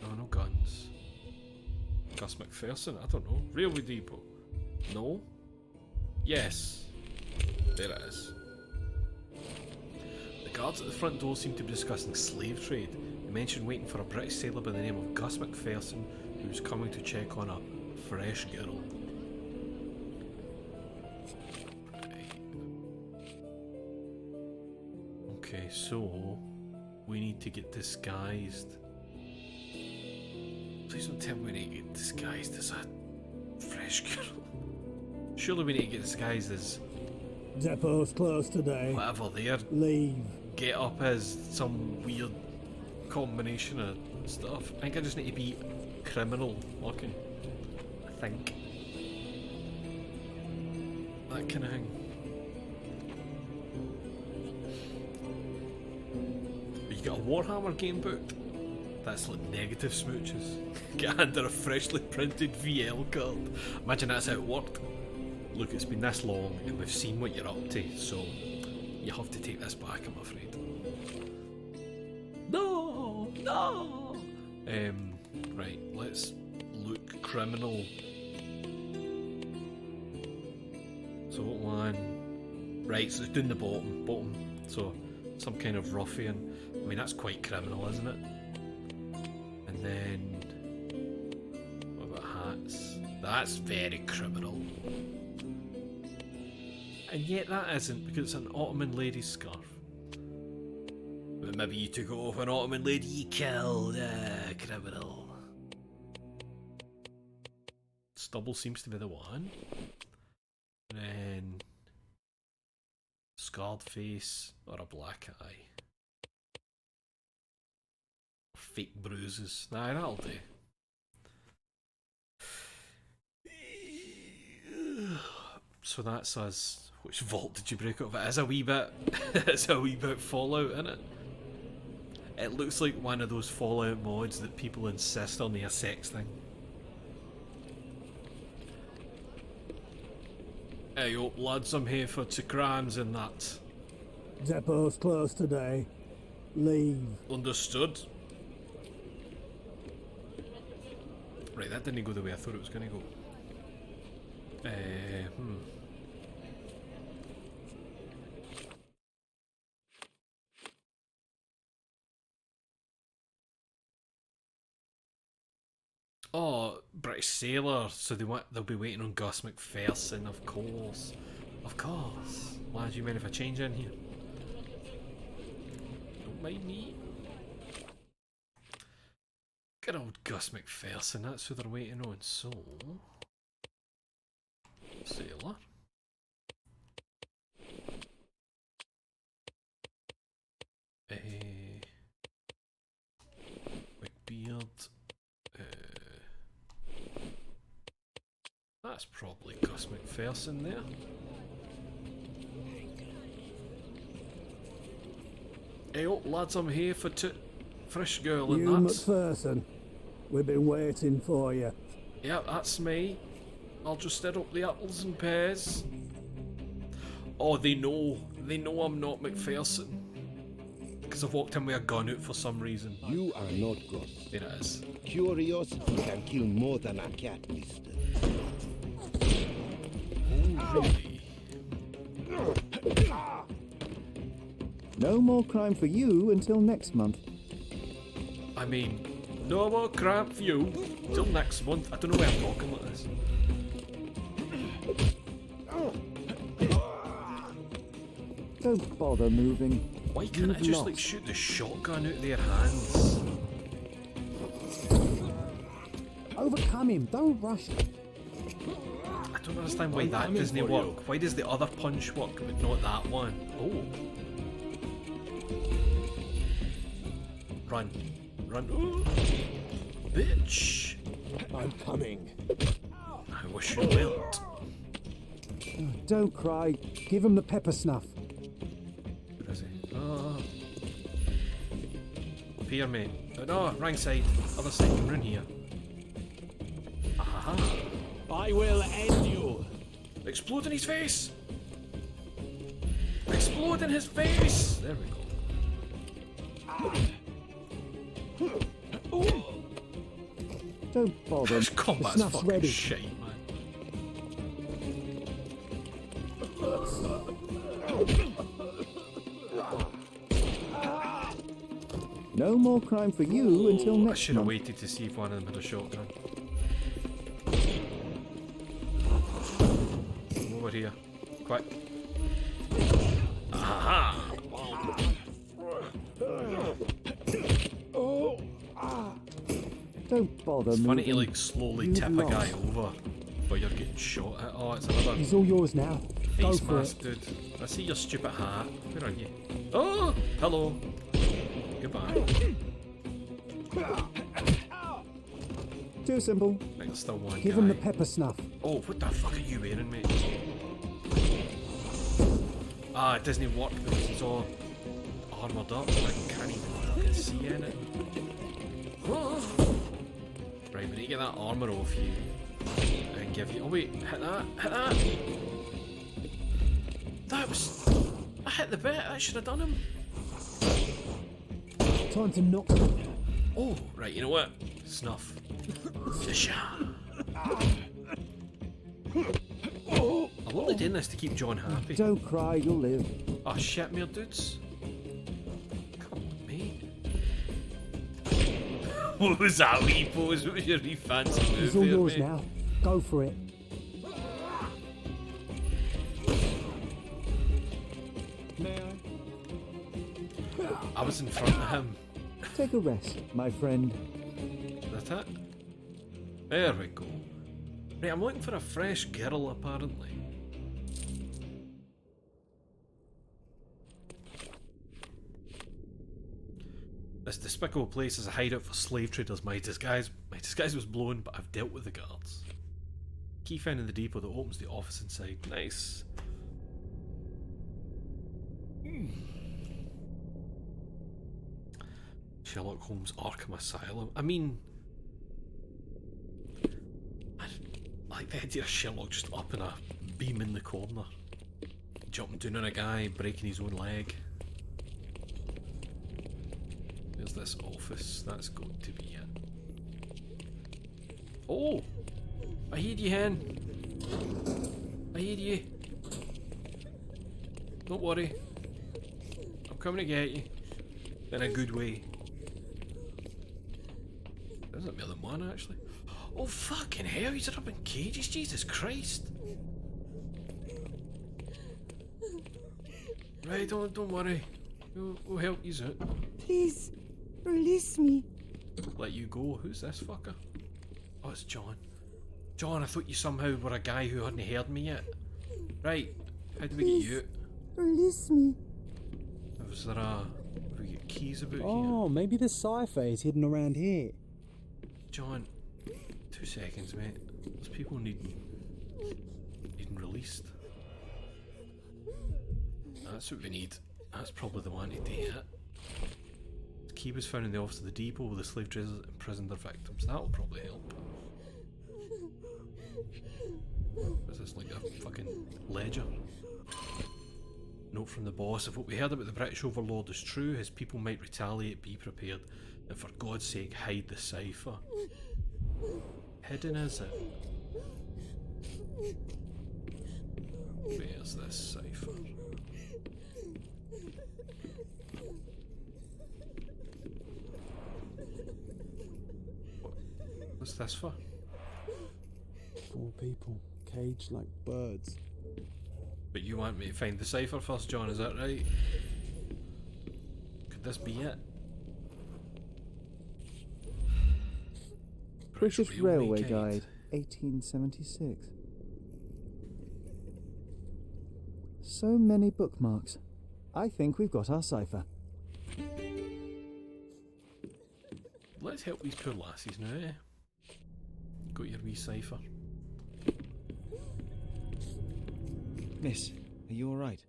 Speaker 1: Oh, no guns. Gus McPherson? I don't know. Railway Depot? No? Yes. There it is. The guards at the front door seem to be discussing slave trade. They mentioned waiting for a British sailor by the name of Gus McPherson who was coming to check on a fresh girl. Okay, so we need to get disguised. Please don't tell me we need to get disguised as a fresh girl. Surely we need to get disguised as...
Speaker 11: Depot's closed today.
Speaker 1: Whatever their
Speaker 11: Leave.
Speaker 1: get up is, some weird combination of stuff. I think I just need to be criminal looking. I think. That kind of thing. But you got a Warhammer game booked? That's like negative smooches. Get handed a freshly printed VL card. Imagine that's how it worked. Look, it's been this long and we've seen what you're up to, so you have to take this back, I'm afraid. No! No! Right, let's look criminal. So one... Right, so it's down the bottom. So, some kind of ruffian. I mean, that's quite criminal, isn't it? that's very criminal. And yet that isn't, because it's an Ottoman lady's scarf. But maybe you took it off an Ottoman lady you killed. Criminal. Stubble seems to be the one. And then scarred face or a black eye. Fake bruises. Nah, that'll do. So that's us. Which vault did you break up? It is a wee bit. It's a wee bit Fallout, isn't it? It looks like one of those Fallout mods that people insist on the sex thing. Hey up lads, I'm here for 2 crams and that.
Speaker 4: Depot's closed today. Leave.
Speaker 1: Understood. Right, that didn't go the way I thought it was going to go. Oh, British sailor. So they'll be waiting on Gus McPherson, of course. Of course. Lads, you mind if I change in here? Don't mind me. Good old Gus McPherson, that's who they're waiting on. So, sailor. Big beard. That's probably Gus McPherson there. Hey up lads, I'm here for fresh girl and
Speaker 4: You,
Speaker 1: that's...
Speaker 4: McPherson. We've been waiting for you.
Speaker 1: Yeah, that's me. I'll just stir up the apples and pears. Oh, they know I'm not McPherson. Because I've walked in with a gun out for some reason.
Speaker 15: You are not Gus.
Speaker 1: There it is.
Speaker 15: Curiosity can kill more than a cat, mister.
Speaker 1: Oh, really?
Speaker 5: No more crime for you until next month.
Speaker 1: I mean, no more crap for you till next month. I don't know why I'm talking like this.
Speaker 5: Don't bother moving.
Speaker 1: Why can't I just like shoot the shotgun out of their hands?
Speaker 4: Overcome him. Don't rush him.
Speaker 1: I don't understand why that doesn't work. Why does the other punch work but not that one? Oh. Run. Run. Ooh. Bitch.
Speaker 15: I'm coming.
Speaker 1: I wish you weren't.
Speaker 4: Don't cry. Give him the pepper snuff.
Speaker 1: Where is he? Oh. Up here, mate. Oh, no, wrong side. Other side. Run here. Aha.
Speaker 6: I will end you.
Speaker 1: Explode in his face. Explode in his face. There we go.
Speaker 5: Don't bother.
Speaker 1: This combat's fucking
Speaker 4: ready.
Speaker 1: shite, man.
Speaker 5: No more crime for you until next month.
Speaker 1: I should have waited to see if one of them had a shotgun. Over here. Quick. Aha!
Speaker 5: Don't bother
Speaker 1: It's
Speaker 5: moving.
Speaker 1: funny to like slowly
Speaker 5: You've
Speaker 1: tip a
Speaker 5: lost.
Speaker 1: guy over but you're getting shot at. Oh, it's another
Speaker 4: He's all yours now. Go
Speaker 1: face
Speaker 4: for
Speaker 1: mask,
Speaker 4: it.
Speaker 1: dude. I see your stupid hat. Where are you? Oh! Hello. Goodbye.
Speaker 5: Too simple.
Speaker 1: I think there's still one
Speaker 4: Give
Speaker 1: guy.
Speaker 4: him the pepper snuff.
Speaker 1: Oh, what the fuck are you wearing, mate? Ah, it doesn't work because it's all armoured up. I can't even fucking see in it. Right, we need to get that armour off you. And give you... Oh wait, hit that, hit that! That was... I hit the bit, I should have done him.
Speaker 4: Time to knock him.
Speaker 1: Oh, right, you know what? Snuff. Shisha. I'm only doing this to keep John happy.
Speaker 5: Don't cry, you'll live.
Speaker 1: Oh shit, mere dudes. Come on, mate. What was that wee pose? What was your wee fancy move
Speaker 4: He's all
Speaker 1: there,
Speaker 4: yours
Speaker 1: mate?
Speaker 4: now. Go for it.
Speaker 5: May I?
Speaker 1: I was in front of him.
Speaker 5: Take a rest, my friend.
Speaker 1: Is that it? There we go. Right, I'm looking for a fresh girl, apparently. This despicable place is a hideout for slave traders. My disguise was blown, but I've dealt with the guards. Key found in the depot that opens the office inside. Nice. Sherlock Holmes Arkham Asylum. I mean, I like the idea of Sherlock just up in a beam in the corner, jumping down on a guy, breaking his own leg. There's this office. That's going to be it. Oh! I hear you, hen. I hear you. Don't worry. I'm coming to get you. In a good way. There's more than one, actually. Oh, fucking hell, he's up in cages, Jesus Christ. Right, don't worry. We'll help you out.
Speaker 13: Please, release me.
Speaker 1: Let you go? Who's this fucker? Oh, it's John. John, I thought you somehow were a guy who hadn't heard me yet. Right, how do we get you out?
Speaker 13: Release me.
Speaker 1: Was there a... Have we got keys about here?
Speaker 4: Oh, maybe the cipher is hidden around here.
Speaker 1: John, 2 seconds, mate. There's people needing released. That's what we need. That's probably the one to do it. The key was found in the office of the depot where the slave traders imprisoned their victims. That'll probably help. Is this like a fucking ledger? Note from the boss: if what we heard about the British overlord is true, his people might retaliate, be prepared, and for God's sake hide the cipher. Hidden is it? Where's this cipher? What's this for?
Speaker 16: 4 people, caged like birds.
Speaker 1: But you want me to find the cipher first, John, is that right? Could this be it?
Speaker 5: British Railway Guide, 1876. So many bookmarks. I think we've got our cipher.
Speaker 1: Let's help these poor lassies now, eh? Got your wee cipher.
Speaker 9: Miss, are you alright?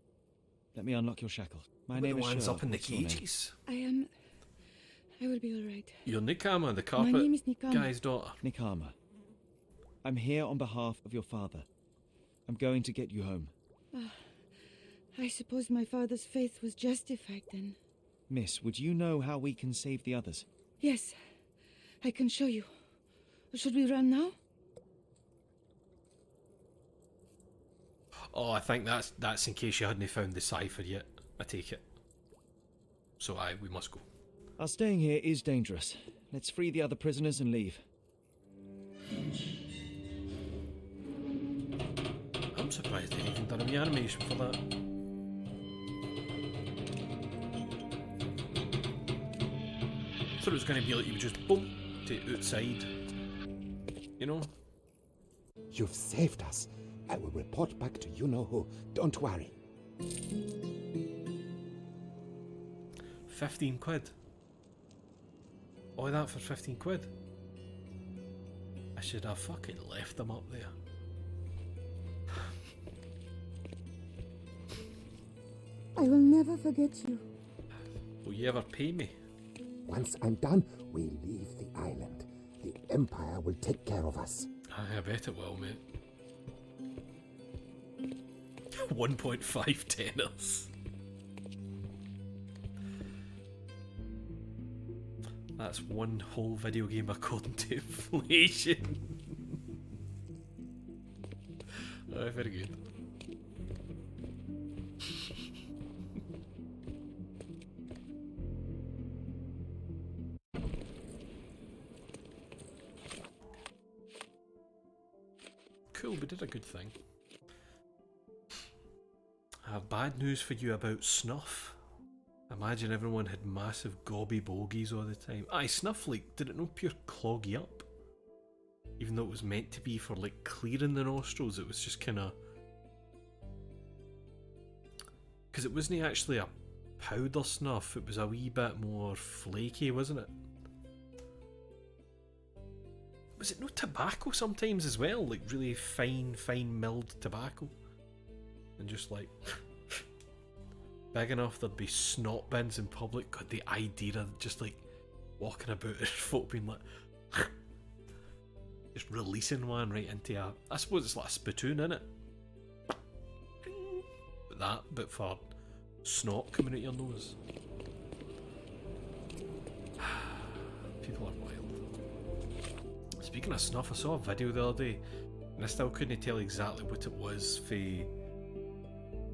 Speaker 9: Let me unlock your shackles. My name is Sherlock.
Speaker 1: Up in the
Speaker 9: What's your name?
Speaker 1: cages.
Speaker 7: I will be alright.
Speaker 1: You're Nikama, the
Speaker 7: My name is
Speaker 1: carpet
Speaker 7: Nikama.
Speaker 1: guy's daughter.
Speaker 9: Nikama. I'm here on behalf of your father. I'm going to get you home.
Speaker 7: I suppose my father's faith was justified then.
Speaker 9: Miss, would you know how we can save the others?
Speaker 7: Yes, I can show you. Should we run now?
Speaker 1: Oh, I think that's in case you hadn't found the cipher yet. I take it. So we must go.
Speaker 9: Our staying here is dangerous. Let's free the other prisoners and leave.
Speaker 1: I'm surprised they even done a wee animation for that. Thought it was going to be like you would just boom to outside. You know?
Speaker 15: You've saved us. I will report back to you-know-who. Don't worry.
Speaker 1: 15 quid. All that for 15 quid. I should have fucking left them up there.
Speaker 13: I will never forget you.
Speaker 1: Will you ever pay me?
Speaker 15: Once I'm done, we leave the island. The Empire will take care of us.
Speaker 1: I bet it will, mate. 1.5 tenors. That's one whole video game according to inflation. Oh, very good. did a good thing. I have bad news for you about snuff. Imagine everyone had massive gobby bogies all the time. Aye, snuff, like, did it not pure clog you up? Even though it was meant to be for, like, clearing the nostrils, it was just kind of... Because it wasn't actually a powder snuff, it was a wee bit more flaky, wasn't it? Was it no tobacco sometimes as well? Like really fine milled tobacco? And just like... big enough there'd be snot bins in public. God, the idea of just like walking about and folk being like... just releasing one right into a... I suppose it's like a spittoon, innit? But for snot coming out your nose. People are wild. Speaking of snuff, I saw a video the other day, and I still couldn't tell exactly what it was for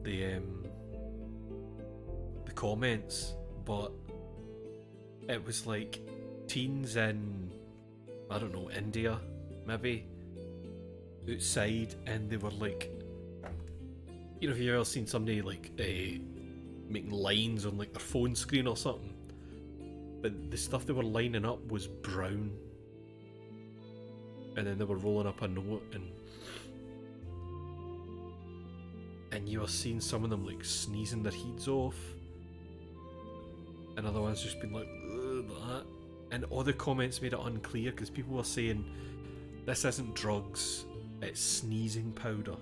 Speaker 1: the comments, but it was like teens in, I don't know, India, maybe, outside, and they were like, you know, have you ever seen somebody like making lines on like their phone screen or something? But the stuff they were lining up was brown, and then they were rolling up a note, and you were seeing some of them like sneezing their heads off, and other ones just been like, that. And all the comments made it unclear because people were saying this isn't drugs, it's sneezing powder.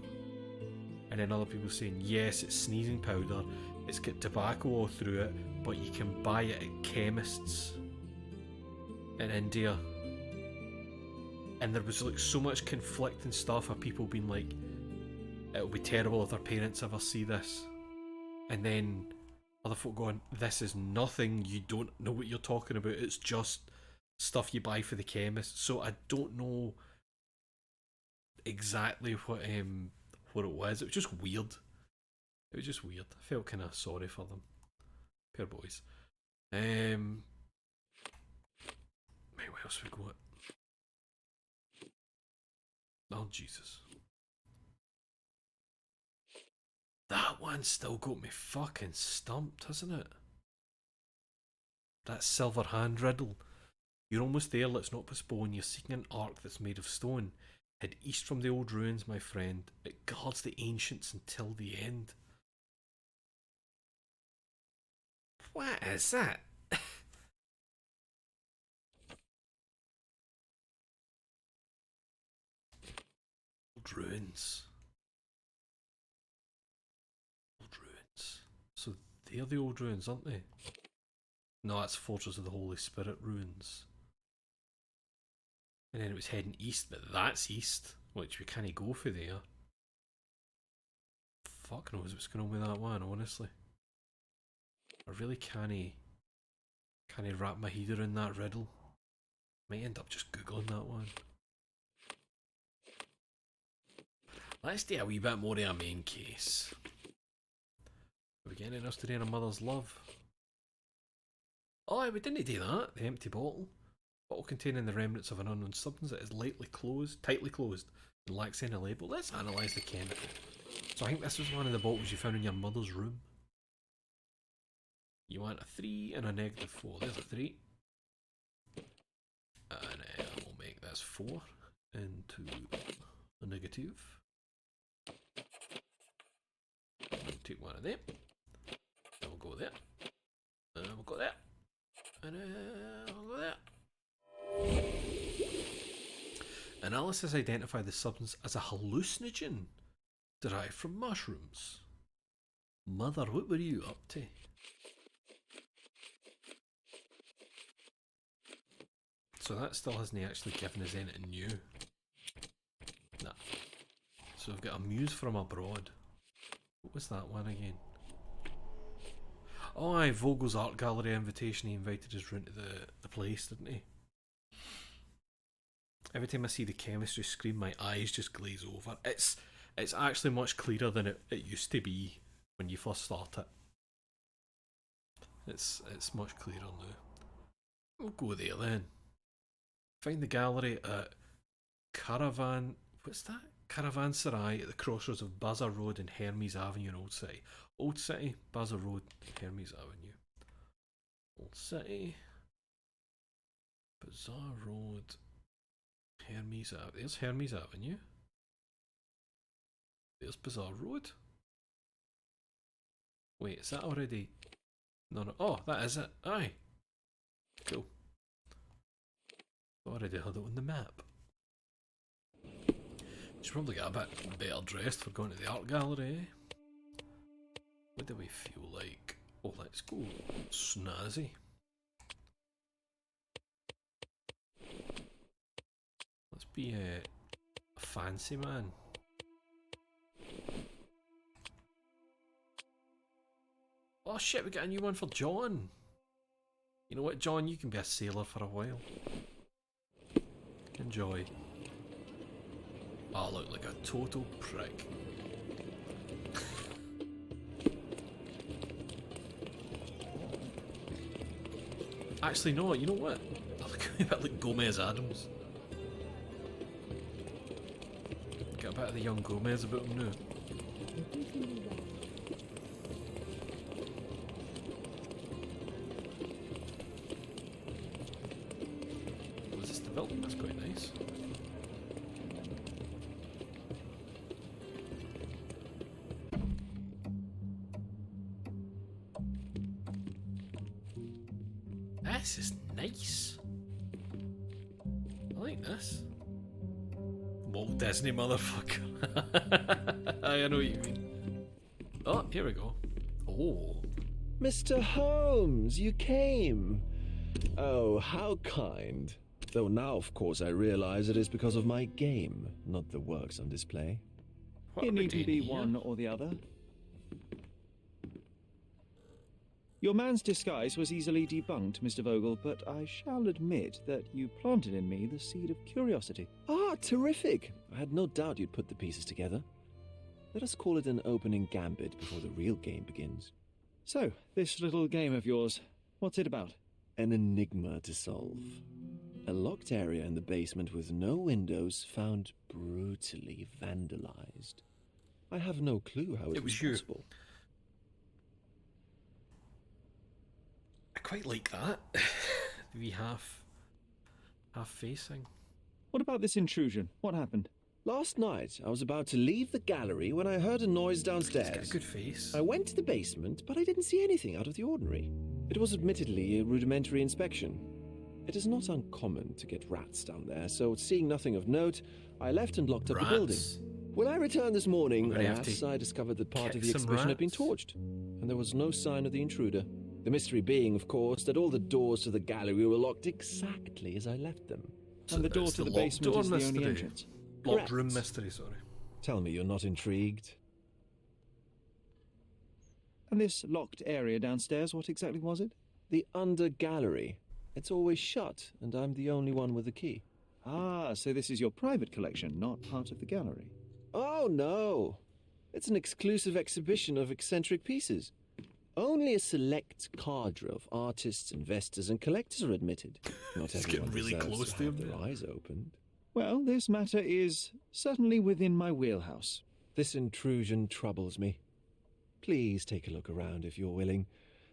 Speaker 1: And then other people saying, yes, it's sneezing powder, it's got tobacco all through it, but you can buy it at chemists in India. And there was like so much conflicting stuff of people being like, it'll be terrible if their parents ever see this. And then other folk going, this is nothing, you don't know what you're talking about, it's just stuff you buy for the chemist. So I don't know exactly what it was. It was just weird. It was just weird. I felt kind of sorry for them. Poor boys. Right, what else we got? Oh, Jesus. That one still got me fucking stumped, hasn't it? That silver hand riddle. You're almost there, let's not postpone. You're seeking an ark that's made of stone. Head east from the old ruins, my friend. It guards the ancients until the end. What is that? Old ruins. Old ruins. So they're the old ruins, aren't they? No, that's Fortress of the Holy Spirit ruins. And then it was heading east, but that's east, which we can't go for there. Fuck knows what's going on with that one, honestly. I really can't wrap my head around that riddle. Might end up just googling that one. Let's do a wee bit more of a main case. Are we getting anything else today in a mother's love? Oh, we didn't do that. The empty bottle. Bottle containing the remnants of an unknown substance that is tightly closed, and lacks any label. Let's analyse the chemical. So I think this was one of the bottles you found in your mother's room. You want a 3 and a -4. There's a 3. And we'll make this 4 into a negative. We'll take one of them. And we'll go there. And we'll go there. And we'll go there. Analysis identified the substance as a hallucinogen derived from mushrooms. Mother, what were you up to? So that still hasn't actually given us anything new. Nah. So we've got a muse from abroad. What was that one again? Oh aye, Vogel's art gallery invitation. He invited us round to the place, didn't he? Every time I see the chemistry screen, my eyes just glaze over. It's actually much clearer than it used to be when you first start it. It's much clearer now. We'll go there then. Find the gallery at Caravan. What's that? Caravanserai at the crossroads of Bazaar Road and Hermes Avenue in Old City. Old City, Bazaar Road, Hermes Avenue. Old City, Bazaar Road, Hermes Avenue. There's Hermes Avenue. There's Bazaar Road. Wait, is that already? No, no. Oh, that is it. Aye. Cool. Already had it on the map. She's probably got a bit better dressed for going to the art gallery, eh? What do we feel like? Oh, let's go snazzy. Let's be a fancy man. Oh shit, we got a new one for John. You know what, John? You can be a sailor for a while. Enjoy. I look like a total prick. Actually, no, you know what? I look a bit like Gomez Adams. Got a bit of the young Gomez about him now. Was this the building? That's quite nice. This is nice. I like this. Walt Disney, motherfucker. I know what you mean. Oh, here we go. Oh.
Speaker 17: Mr. Holmes, you came. Oh, how kind. Though now, of course, I realize it is because of my game, not the works on display.
Speaker 9: It needn't be one or the other. Your man's disguise was easily debunked, Mr. Vogel, but I shall admit that you planted in me the seed of curiosity.
Speaker 17: Ah, terrific! I had no doubt you'd put the pieces together. Let us call it an opening gambit before the real game begins.
Speaker 9: So, this little game of yours, what's it about?
Speaker 17: An enigma to solve. A locked area in the basement with no windows found brutally vandalized. I have no clue how it was possible.
Speaker 1: I quite like that. The wee half facing.
Speaker 9: What about this intrusion? What happened?
Speaker 17: Last night, I was about to leave the gallery when I heard a noise downstairs.
Speaker 1: He's got a good face.
Speaker 17: I went to the basement, but I didn't see anything out of the ordinary. It was admittedly a rudimentary inspection. It is not uncommon to get rats down there, so seeing nothing of note, I left and locked up the building. When I returned this morning, alas, I discovered that part of the exhibition had been torched, and there was no sign of the intruder. The mystery being, of course, that all the doors to the gallery were locked exactly as I left them.
Speaker 9: And the door to the basement is the only entrance.
Speaker 1: Locked room mystery, sorry.
Speaker 17: Tell me you're not intrigued.
Speaker 9: And this locked area downstairs, what exactly was it?
Speaker 17: The under gallery. It's always shut, and I'm the only one with the key.
Speaker 9: Ah, so this is your private collection, not part of the gallery.
Speaker 17: Oh, no. It's an exclusive exhibition of eccentric pieces. Only a select cadre of artists, investors, and collectors are admitted. Not everyone
Speaker 1: really close
Speaker 17: to have their eyes opened.
Speaker 9: Well, this matter is certainly within my wheelhouse.
Speaker 17: This intrusion troubles me. Please take a look around if you're willing.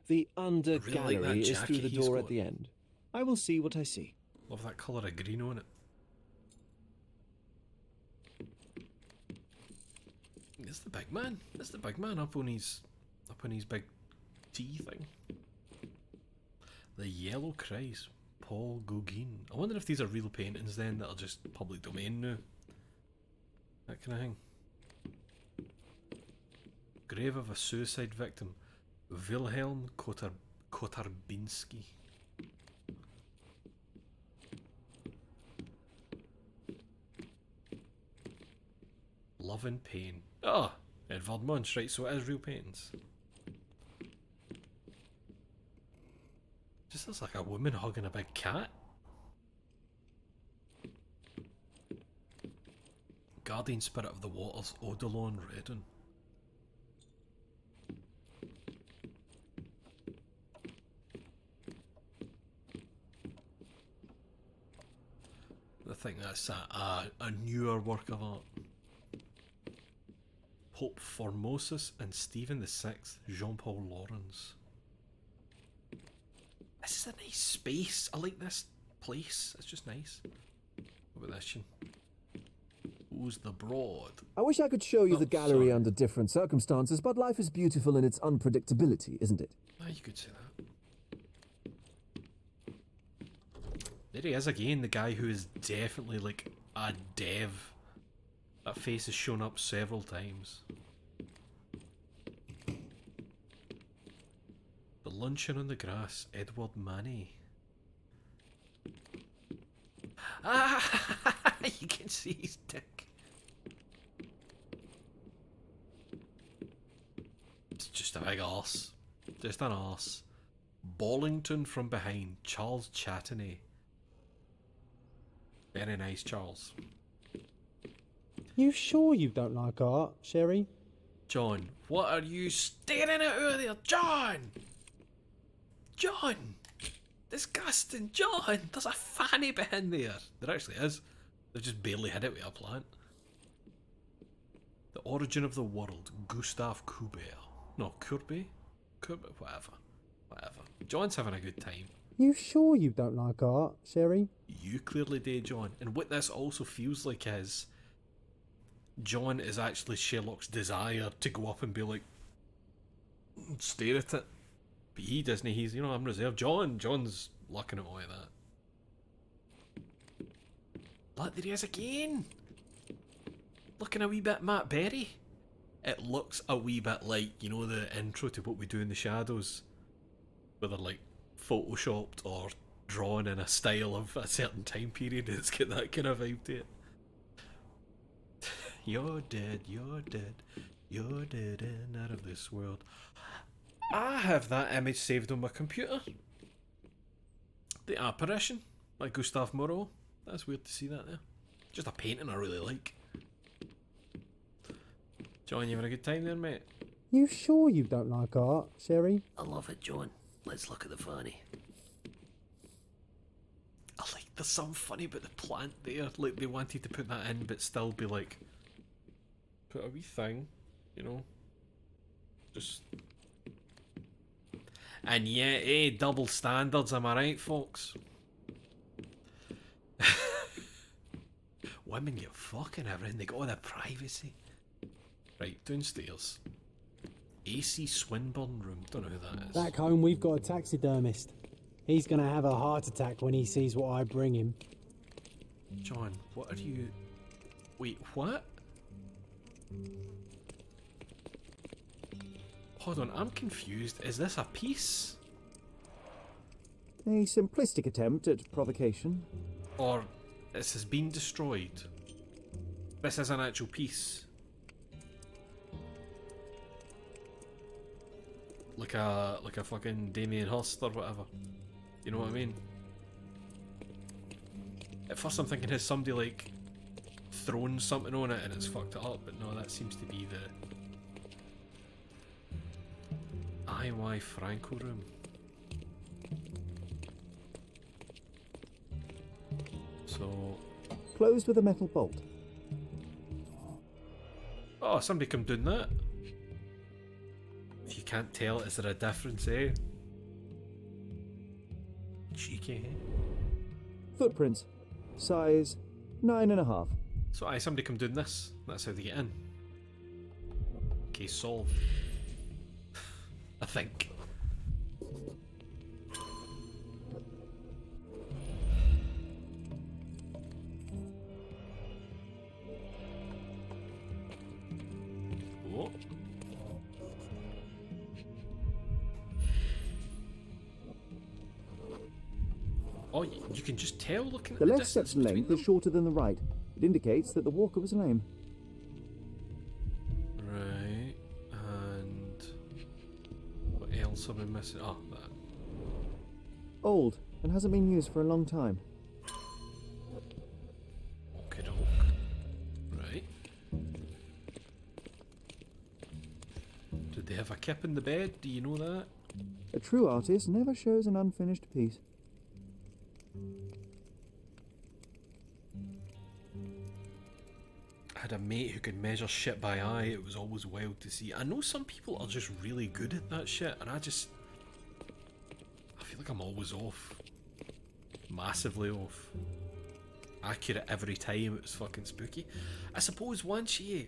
Speaker 17: The under gallery is through the door at the end.
Speaker 9: I will see what I see.
Speaker 1: Love that colour of green on it. It's the big man. It's the big man up on his big tea thing. The Yellow Cries, Paul Gauguin. I wonder if these are real paintings then that are just public domain now. That kind of thing. Grave of a suicide victim, Wilhelm Kotarbinski. Love and Pain. Oh, Edvard Munch, right, so it is real paintings. Just looks like a woman hugging a big cat. Guardian Spirit of the Waters, Odilon Redon. I think that's a newer work of art. Pope Formosus and Stephen VI, Jean-Paul Lawrence. This is a nice space. I like this place. It's just nice. What about this one? Who's the Broad?
Speaker 6: I wish I could show you
Speaker 1: Oh,
Speaker 6: the gallery
Speaker 1: sorry.
Speaker 6: under different circumstances, but life is beautiful in its unpredictability, isn't it?
Speaker 1: Ah, you could say that. There he is again, the guy who is definitely like a dev. That face has shown up several times. The Luncheon on the Grass, Edward Manny. Ah, you can see his dick. It's just a big arse. Just an arse. Bollington from behind, Charles Chattaney. Very nice, Charles.
Speaker 4: You sure you don't like art, Sherry?
Speaker 1: John, what are you staring at over there? John! John! Disgusting, John! There's a fanny behind there. There actually is. They've just barely hid it with a plant. The Origin of the World, Gustave Courbet. No, Courbet? Courbet, whatever. Whatever. John's having a good time.
Speaker 4: You sure you don't like art, Sherry?
Speaker 1: You clearly do, John. And what this also feels like is John is actually Sherlock's desire to go up and be like, stare at it. But he doesn't. He's, you know, I'm reserved. John's looking at all of that. Look, there he is again. Looking a wee bit Matt Berry. It looks a wee bit like, you know, the intro to What We Do in the Shadows, where they're like photoshopped or drawn in a style of a certain time period. It's got that kind of vibe to it. You're dead, you're dead, you're dead and out of this world. I have that image saved on my computer. The Apparition by Gustave Moreau. That's weird to see that there. Just a painting I really like. John, you having a good time there, mate?
Speaker 4: You sure you don't like art, Sherry?
Speaker 1: I love it, John. Let's look at the funny. I like there's something funny about the plant there. Like they wanted to put that in but still be like, put a wee thing, you know? Just... And yeah, double standards, am I right, folks? Women get fucking everything, they got all their privacy. Right, downstairs. AC Swinburne room, don't know who that is.
Speaker 4: Back home we've got a taxidermist. He's gonna have a heart attack when he sees what I bring him.
Speaker 1: John, what are you... Wait, what? Hold on, I'm confused. Is this a piece?
Speaker 5: A simplistic attempt at provocation.
Speaker 1: Or this has been destroyed? This is an actual piece. Like a fucking Damien Hirst or whatever. You know what I mean? At first I'm thinking, has somebody like thrown something on it and it's fucked it up, but no, that seems to be the IY Franco room. So...
Speaker 5: Closed with a metal bolt.
Speaker 1: Oh, somebody come doing that. If you can't tell, is there a difference, eh? Cheeky, eh?
Speaker 5: Footprints. Size 9.5.
Speaker 1: So somebody come doing this. That's how they get in. Case solved. I think. Oh. Oh, you can just tell looking at
Speaker 5: The
Speaker 1: the
Speaker 5: left
Speaker 1: distance
Speaker 5: step's
Speaker 1: between
Speaker 5: length
Speaker 1: them.
Speaker 5: is shorter than the right. It indicates that the walker was lame.
Speaker 1: Right, and what else am I missing? Oh, that.
Speaker 5: Old and hasn't been used for a long time.
Speaker 1: Okie doke. Right. Did they have a kip in the bed? Do you know that?
Speaker 5: A true artist never shows an unfinished piece.
Speaker 1: I had a mate who could measure shit by eye. It was always wild to see. I know some people are just really good at that shit, and I feel like I'm always off. Massively off. Accurate every time. It was fucking spooky. I suppose once you...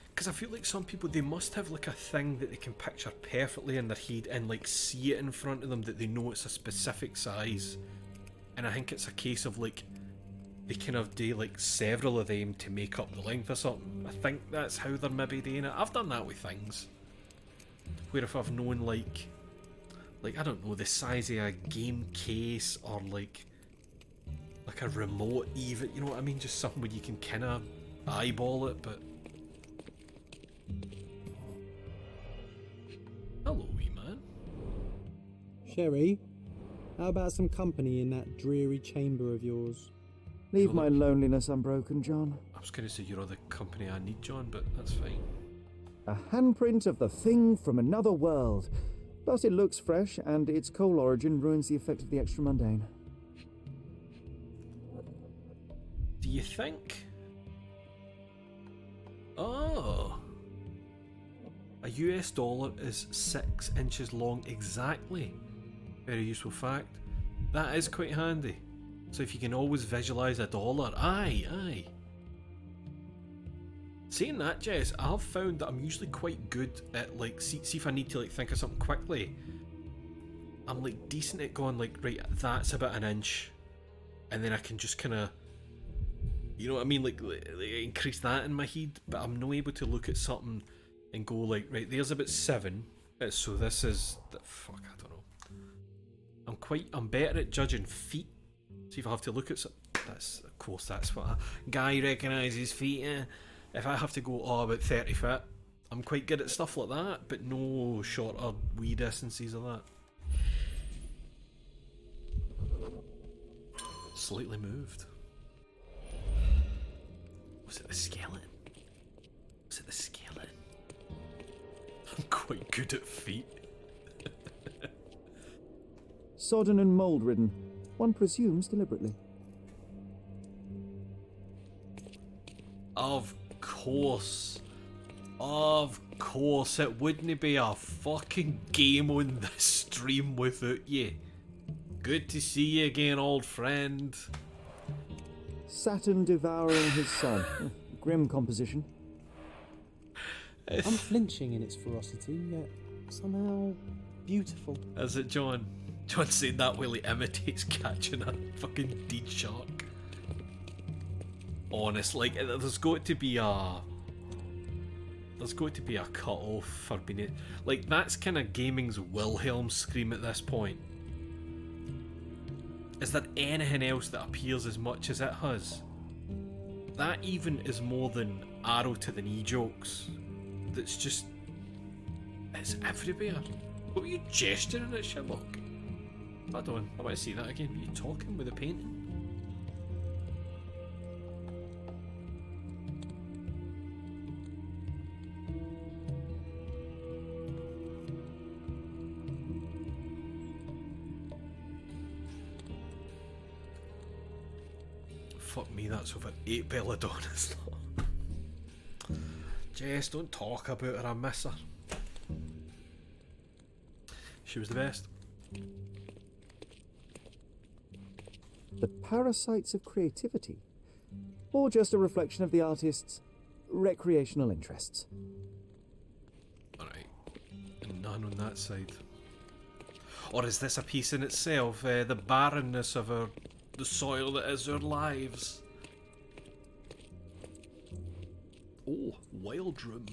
Speaker 1: Because I feel like some people, they must have like a thing that they can picture perfectly in their head and like see it in front of them, that they know it's a specific size. And I think it's a case of like, they kind of do like several of them to make up the length or something. I think that's how they're maybe doing it. I've done that with things. Where if I've known like I don't know, the size of a game case or like a remote even, you know what I mean? Just something where you can kind of eyeball it, but... Hello, wee man.
Speaker 16: Sherry, how about some company in that dreary chamber of yours?
Speaker 5: Leave my loneliness unbroken, John.
Speaker 1: I was going to say you're all the company I need, John, but that's fine.
Speaker 5: A handprint of the thing from another world. But it looks fresh, and its coal origin ruins the effect of the extra mundane.
Speaker 1: Do you think... Oh! A US dollar is 6 inches long exactly. Very useful fact. That is quite handy. So if you can always visualise a dollar, aye. Saying that, Jess, I've found that I'm usually quite good at like, see if I need to like think of something quickly. I'm like decent at going like, right, that's about an inch, and then I can just kind of, you know what I mean, like increase that in my head. But I'm not able to look at something and go like, right, there's about 7. So this is fuck, I don't know. I'm better at judging feet. See if I have to look at some. That's of course that's what a guy recognises feet. If I have to go about 30 foot, I'm quite good at stuff like that, but no shorter wee distances of that. Slightly moved. Was it the skeleton? Was it the skeleton? I'm quite good at feet.
Speaker 5: Sodden and mould-ridden. One presumes deliberately.
Speaker 1: Of course, it wouldn't be a fucking game on the stream without you. Good to see you again, old friend.
Speaker 5: Saturn devouring his son. Grim composition.
Speaker 16: Unflinching in its ferocity, yet somehow beautiful.
Speaker 1: Is it, John? John saying that while he imitates catching a fucking deed shark. Honest, like, there's got to be a cut off for being it. Like, that's kind of gaming's Wilhelm scream at this point. Is there anything else that appears as much as it has? That even is more than arrow to the knee jokes. That's just... it's everywhere. What were you gesturing at, Sherlock? Hold on, I want to see that again. Were you talking with the painting? Fuck me, that's over 8 belladonnas. Jess, don't talk about her, I miss her. She was the best.
Speaker 5: The parasites of creativity? Or just a reflection of the artist's recreational interests?
Speaker 1: Alright, none on that side. Or is this a piece in itself? The barrenness of the soil that is our lives. Oh, wild room.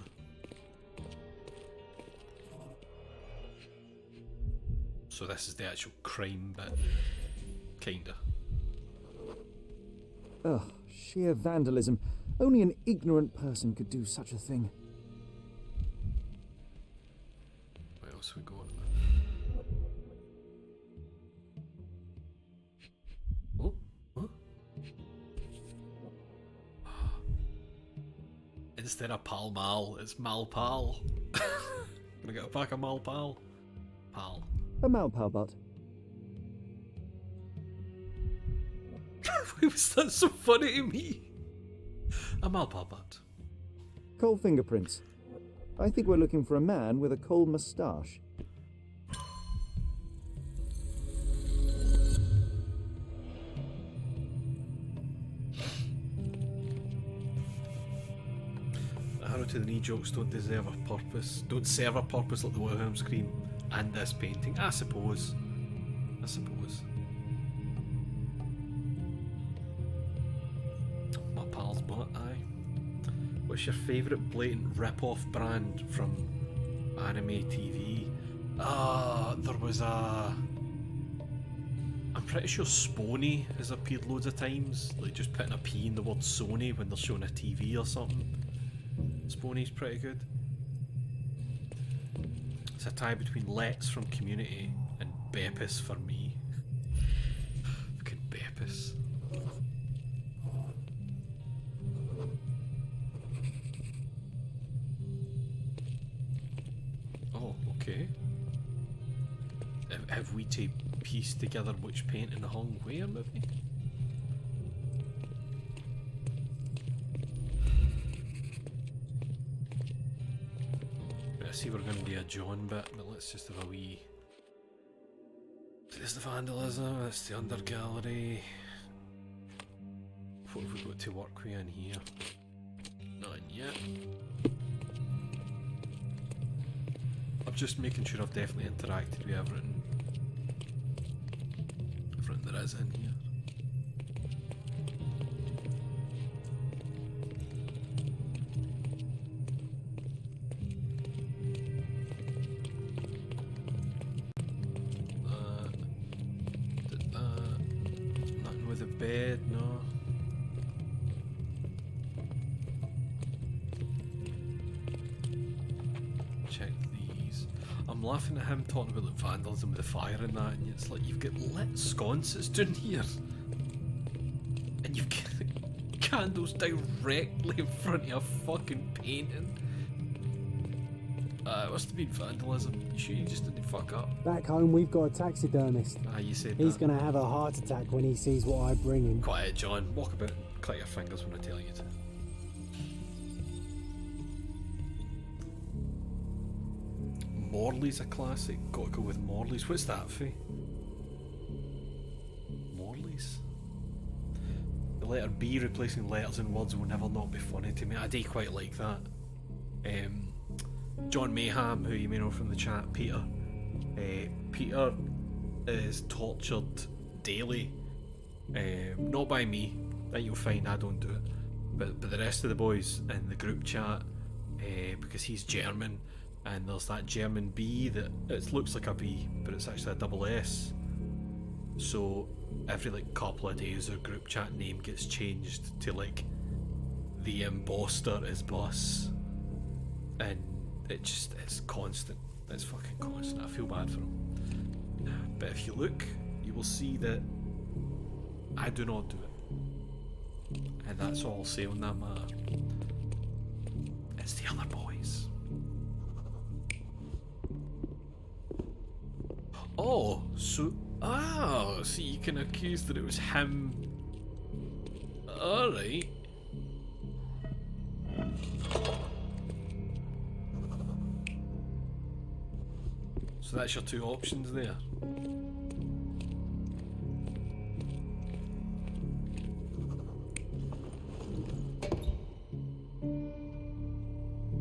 Speaker 1: So this is the actual crime bit. Kinda.
Speaker 5: Ugh, sheer vandalism. Only an ignorant person could do such a thing.
Speaker 1: Where else we got? Oh, huh? Instead of Pall Mall, it's Mal Pal. Gonna get a pack of Mal Pal. Pal.
Speaker 5: A Malpal butt.
Speaker 1: Why was that so funny to me? A Malpal butt.
Speaker 5: Coal fingerprints. I think we're looking for a man with a coal moustache.
Speaker 1: Arrow to the knee jokes don't deserve a purpose. Don't serve a purpose like the Wilhelm scream and this painting. I suppose. My pal's butt, aye. What's your favourite blatant rip-off brand from anime TV? There was a... I'm pretty sure Spony has appeared loads of times, like just putting a P in the word Sony when they're showing a TV or something. Spony's pretty good. It's a tie between Let's from Community and Beppis for me. Fucking Beppis. Oh, okay. Have we to piece together which painting hung where, maybe? I see we're going to do a John bit, but let's just have a wee... There's the vandalism, that's the undergallery. What have we got to work with in here? None yet. I'm just making sure I've definitely interacted with everything there is in here. Did that. Nothing with the bed, no. Check these. I'm laughing at him talking about like vandalism with the fire and that, and it's like you've got lit sconces down here, and you've got candles directly in front of your fucking painting. It must have been vandalism. You sure you just didn't fuck up?
Speaker 4: Back home, we've got a taxidermist.
Speaker 1: You said
Speaker 4: He's
Speaker 1: that.
Speaker 4: gonna have a heart attack when he sees what I bring him.
Speaker 1: Quiet, John. Walk about. Click your fingers when I tell you to. Morley's a classic. Gotta go with Morley's. What's that for? Morley's? The letter B replacing letters and words will never not be funny to me. I do quite like that. John Mayhem, who you may know from the chat, Peter. Peter is tortured daily. Not by me, that you'll find I don't do it, but the rest of the boys in the group chat, because he's German, and there's that German B that it looks like a B, but it's actually a double S. So every like couple of days their group chat name gets changed to like the imposter is boss, and it's constant. It's fucking constant. I feel bad for him. But if you look, you will see that I do not do it. And that's all I'll say on that matter. It's the other boys. Oh, so... Oh, so you can accuse that it was him. Alright. So that's your two options there.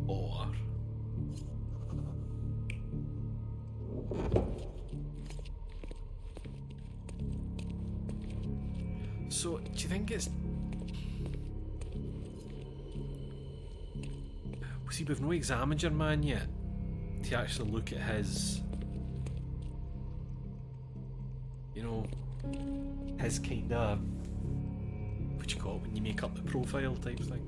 Speaker 1: Or... So, do you think it's... See, we've no examined your man yet to actually look at his... You know, his kind of... What you call it when you make up the profile type thing?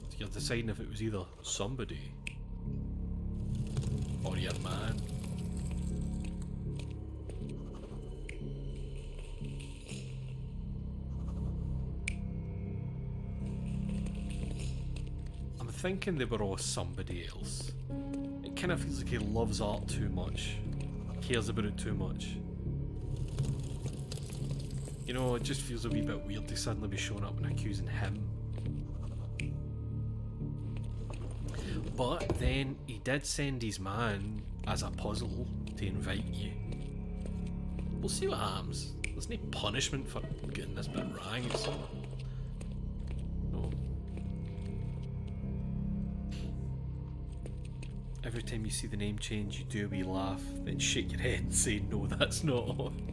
Speaker 1: So you're deciding if it was either somebody or your man. I'm thinking they were all somebody else. It kind of feels like he loves art too much, cares about it too much, You know, it just feels a wee bit weird to suddenly be showing up and accusing him. But then he did send his man as a puzzle to invite you. We'll see what happens. There's no punishment for getting this bit wrong. It's no. Every time you see the name change, you do a wee laugh, then shake your head and say, no, that's not on.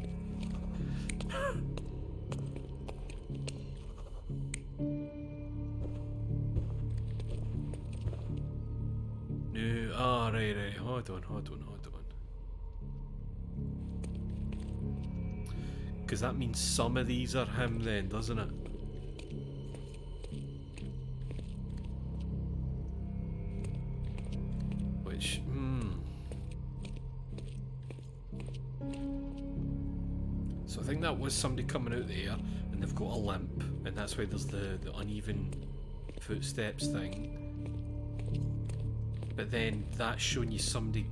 Speaker 1: No, right, hold on. Because that means some of these are him then, doesn't it? Which, So I think that was somebody coming out there and they've got a limp, and that's why there's the uneven footsteps thing. But then that's showing you somebody.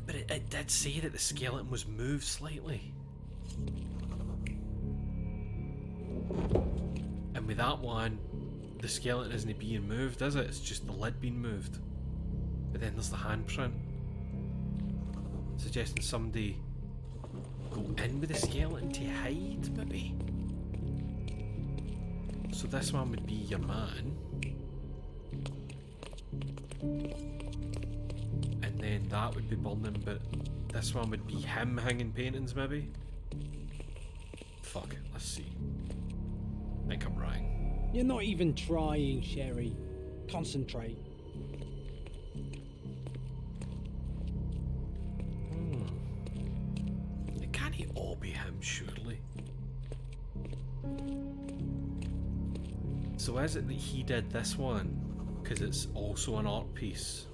Speaker 1: But it did say that the skeleton was moved slightly. And with that one, the skeleton isn't being moved, is it? It's just the lid being moved. But then there's the handprint, suggesting somebody go in with the skeleton to hide, maybe. So this one would be your man. And then that would be burning, but this one would be him hanging paintings, maybe? Fuck it, let's see. I think I'm wrong.
Speaker 4: You're not even trying, Sherry. Concentrate.
Speaker 1: It can't all be him, surely. So is it that he did this one because it's also an art piece?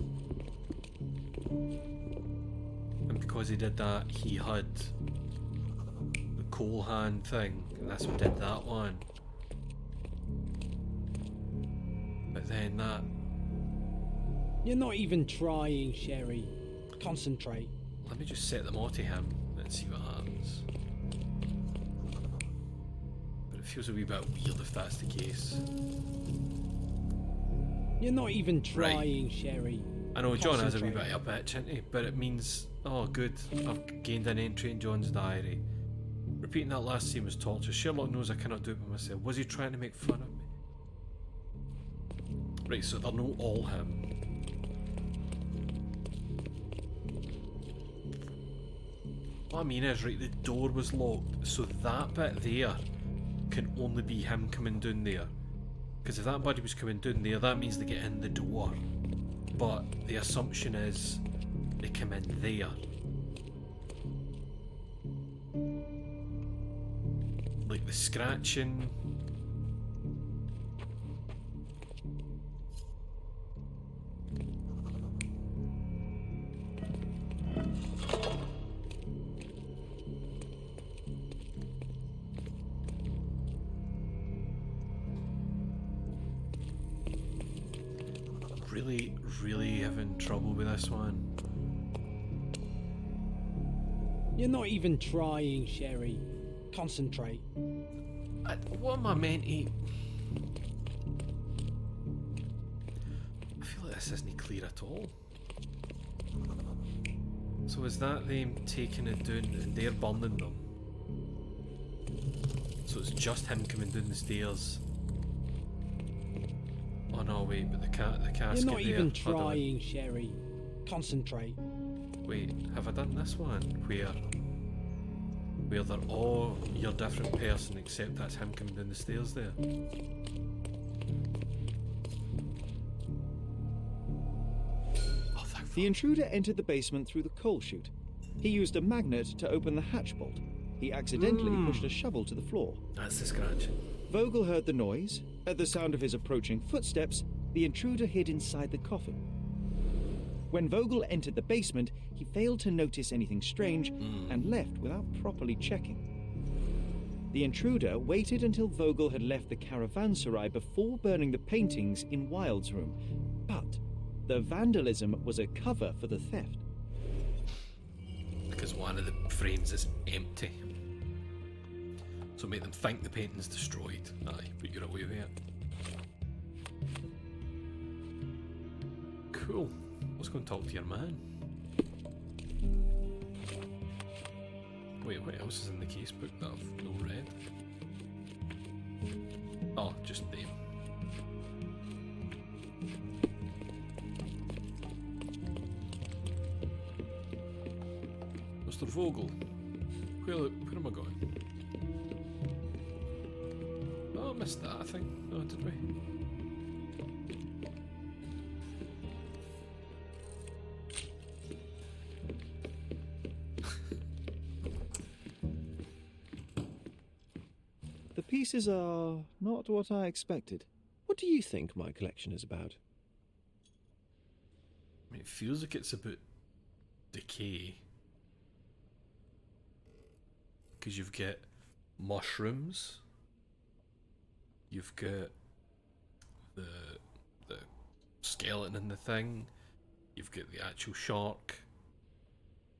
Speaker 1: And because he did that, he had the coal hand thing, and that's what did that one. But then that...
Speaker 4: You're not even trying, Sherry. Concentrate.
Speaker 1: Let me just set them all to him and see what happens. But it feels a wee bit weird if that's the case.
Speaker 4: You're not even trying, Sherry.
Speaker 1: I know John has a wee bit of a bitch, isn't he? But it means, oh good, I've gained an entry in John's diary. Repeating that last scene was torture. Sherlock knows I cannot do it by myself. Was he trying to make fun of me? Right, so they're not all him. What I mean is, right, the door was locked, so that bit there can only be him coming down there. Because if that body was coming down there, that means they get in the door. But the assumption is they come in there. Like the scratching. Really having trouble with this one.
Speaker 4: You're not even trying, Sherry. Concentrate.
Speaker 1: What am I meant to... I feel like this isn't clear at all. So is that them taking it down and they're burning them? So it's just him coming down the stairs. Oh no, wait, but the casket there.
Speaker 4: You're not even trying, Sherry. Concentrate.
Speaker 1: Wait, have I done this one? Where they're all your different person except that's him coming down the stairs there?
Speaker 9: Oh, the intruder entered the basement through the coal chute. He used a magnet to open the hatch bolt. He accidentally pushed a shovel to the floor.
Speaker 1: That's the scratch.
Speaker 9: Vogel heard the noise. At the sound of his approaching footsteps, the intruder hid inside the coffin. When Vogel entered the basement, he failed to notice anything strange and left without properly checking. The intruder waited until Vogel had left the caravanserai before burning the paintings in Wilde's room. But the vandalism was a cover for the theft.
Speaker 1: Because one of the frames is empty. So make them think the painting's destroyed. Aye, but you're away with it. Cool. Let's go and talk to your man. Wait, what else is in the casebook that I've not read? Oh, just them. Mr. Vogel. Where am I going? Oh, I missed that, I think. Oh, did we?
Speaker 9: The pieces are not what I expected. What do you think my collection is about?
Speaker 1: I mean, it feels like it's about decay. Because you've got mushrooms, you've got the skeleton in the thing, you've got the actual shark,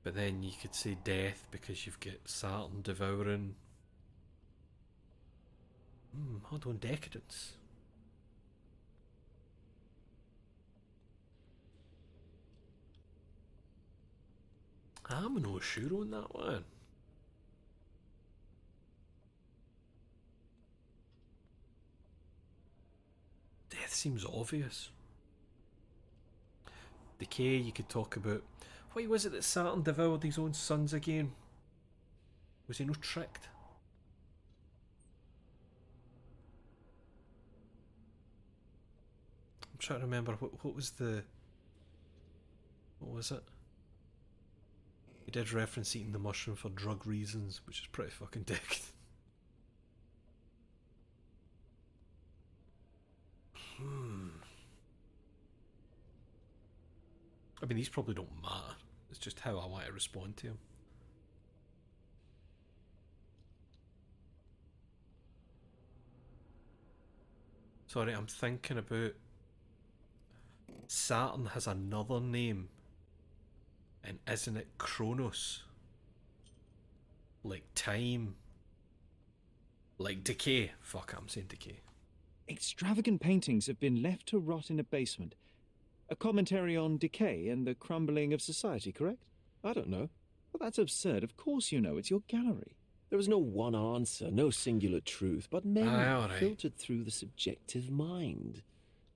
Speaker 1: but then you could say death because you've got Saturn devouring. Hold on, decadence. I'm not sure on that one. Death seems obvious. Decay, you could talk about. Why was it that Saturn devoured his own sons again? Was he not tricked? I'm trying to remember what was the. What was it? He did reference eating the mushroom for drug reasons, which is pretty fucking dick. I mean, these probably don't matter. It's just how I want to respond to him. Sorry, I'm thinking about... Saturn has another name. And isn't it Kronos? Like time. Like decay. Fuck, I'm saying decay.
Speaker 5: Extravagant paintings have been left to rot in a basement. A commentary on decay and the crumbling of society, correct?
Speaker 17: I don't know.
Speaker 5: Well, that's absurd. Of course you know. It's your gallery.
Speaker 17: There is no one answer, no singular truth, but many
Speaker 1: all right.
Speaker 17: filtered through the subjective mind.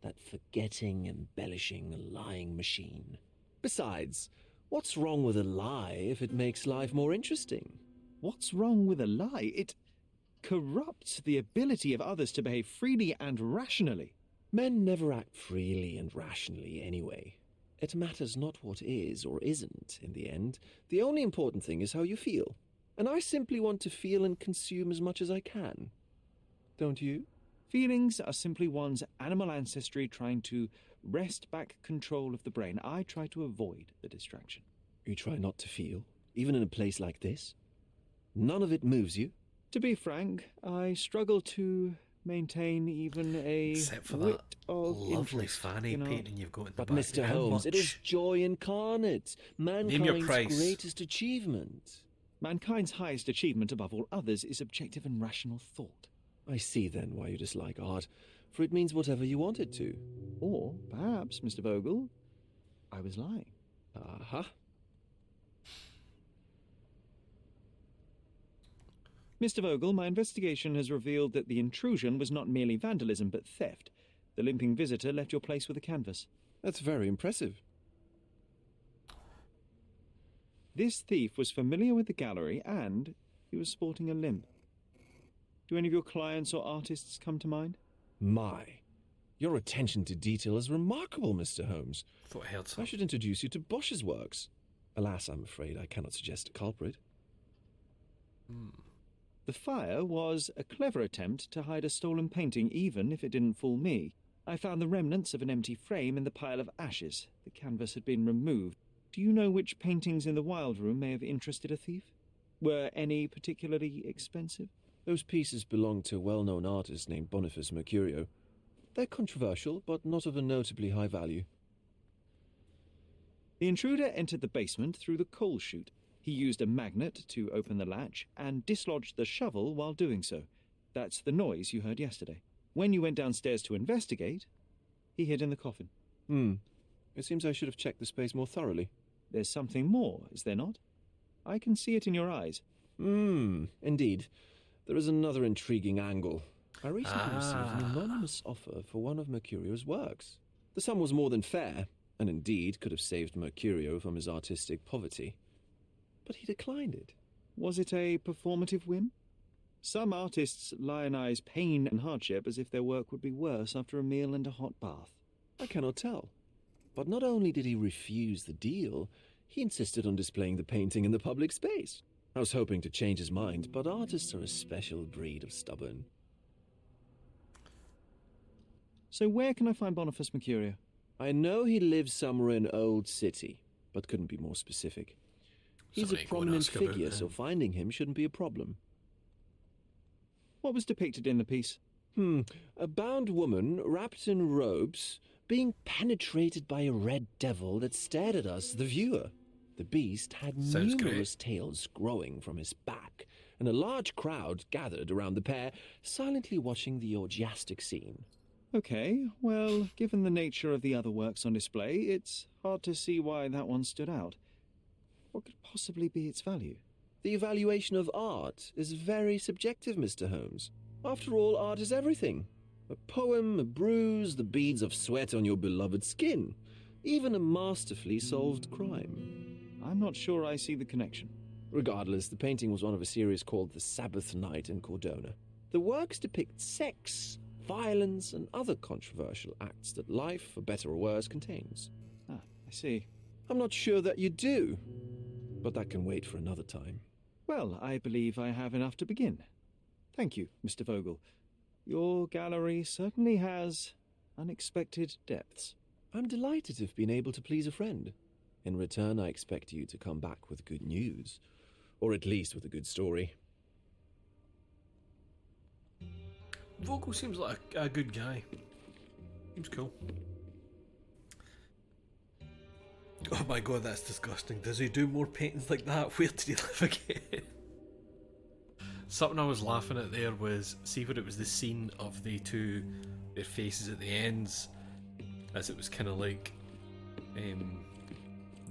Speaker 17: That forgetting, embellishing, lying machine. Besides, what's wrong with a lie if it makes life more interesting?
Speaker 5: What's wrong with a lie? It corrupts the ability of others to behave freely and rationally.
Speaker 17: Men never act freely and rationally anyway. It matters not what is or isn't in the end. The only important thing is how you feel. And I simply want to feel and consume as much as I can. Don't you?
Speaker 5: Feelings are simply one's animal ancestry trying to wrest back control of the brain. I try to avoid the distraction.
Speaker 17: You try not to feel, even in a place like this? None of it moves you?
Speaker 5: To be frank, I struggle to maintain even a
Speaker 1: Except for
Speaker 5: whit
Speaker 1: that
Speaker 5: of
Speaker 1: lovely
Speaker 5: interest
Speaker 1: fanny
Speaker 5: in art.
Speaker 1: painting you've got in the
Speaker 17: But
Speaker 1: back.
Speaker 17: Mr.
Speaker 1: How
Speaker 17: Holmes,
Speaker 1: much?
Speaker 17: it is joy incarnate.
Speaker 1: Name your
Speaker 17: Mankind's
Speaker 1: price.
Speaker 17: greatest achievement.
Speaker 5: Mankind's highest achievement above all others is objective and rational thought.
Speaker 17: I see then why you dislike art, for it means whatever you want it to.
Speaker 5: Or perhaps, Mr. Vogel, I was lying.
Speaker 17: Uh-huh.
Speaker 5: Mr. Vogel, my investigation has revealed that the intrusion was not merely vandalism but theft. The limping visitor left your place with a canvas.
Speaker 17: That's very impressive.
Speaker 5: This thief was familiar with the gallery and he was sporting a limp. Do any of your clients or artists come to mind?
Speaker 17: My, your attention to detail is remarkable, Mr. Holmes.
Speaker 1: Thought I heard
Speaker 17: I
Speaker 1: something.
Speaker 17: should introduce you to Bosch's works. Alas, I'm afraid I cannot suggest a culprit.
Speaker 5: The fire was a clever attempt to hide a stolen painting, even if it didn't fool me. I found the remnants of an empty frame in the pile of ashes. The canvas had been removed. Do you know which paintings in the Wild Room may have interested a thief? Were any particularly expensive?
Speaker 17: Those pieces belong to a well-known artist named Boniface Mercurio. They're controversial, but not of a notably high value.
Speaker 5: The intruder entered the basement through the coal chute.
Speaker 9: He used a magnet to open the latch and dislodged the shovel while doing so. That's the noise you heard yesterday. When you went downstairs to investigate, he hid in the coffin.
Speaker 17: It seems I should have checked the space more thoroughly.
Speaker 9: There's something more, is there not? I can see it in your eyes.
Speaker 17: Indeed. There is another intriguing angle. I recently received an anonymous offer for one of Mercurio's works. The sum was more than fair, and indeed could have saved Mercurio from his artistic poverty. But he declined it.
Speaker 9: Was it a performative whim? Some artists lionize pain and hardship as if their work would be worse after a meal and a hot bath.
Speaker 17: I cannot tell. But not only did he refuse the deal, he insisted on displaying the painting in the public space. I was hoping to change his mind, but artists are a special breed of stubborn.
Speaker 9: So where can I find Boniface Mercurio?
Speaker 17: I know he lives somewhere in Old City, but couldn't be more specific. He's a prominent figure, so finding him shouldn't be a problem.
Speaker 9: What was depicted in the piece?
Speaker 17: A bound woman, wrapped in robes, being penetrated by a red devil that stared at us, the viewer. The beast had numerous tails growing from his back, and a large crowd gathered around the pair, silently watching the orgiastic scene.
Speaker 9: Okay, well, given the nature of the other works on display, it's hard to see why that one stood out. What could possibly be its value?
Speaker 17: The evaluation of art is very subjective, Mr. Holmes. After all, art is everything. A poem, a bruise, the beads of sweat on your beloved skin. Even a masterfully solved crime.
Speaker 9: I'm not sure I see the connection.
Speaker 17: Regardless, the painting was one of a series called The Sabbath Night in Cordona. The works depict sex, violence, and other controversial acts that life, for better or worse, contains.
Speaker 9: I see.
Speaker 17: I'm not sure that you do, but that can wait for another time.
Speaker 9: Well, I believe I have enough to begin. Thank you, Mr. Vogel. Your gallery certainly has unexpected depths.
Speaker 17: I'm delighted to have been able to please a friend. In return, I expect you to come back with good news, or at least with a good story.
Speaker 1: Vogel seems like a good guy. Seems cool. Oh my god, that's disgusting. Does he do more paintings like that? Where did he live again? Something I was laughing at there was, see where it was the scene of the two, their faces at the ends, as it was kind of like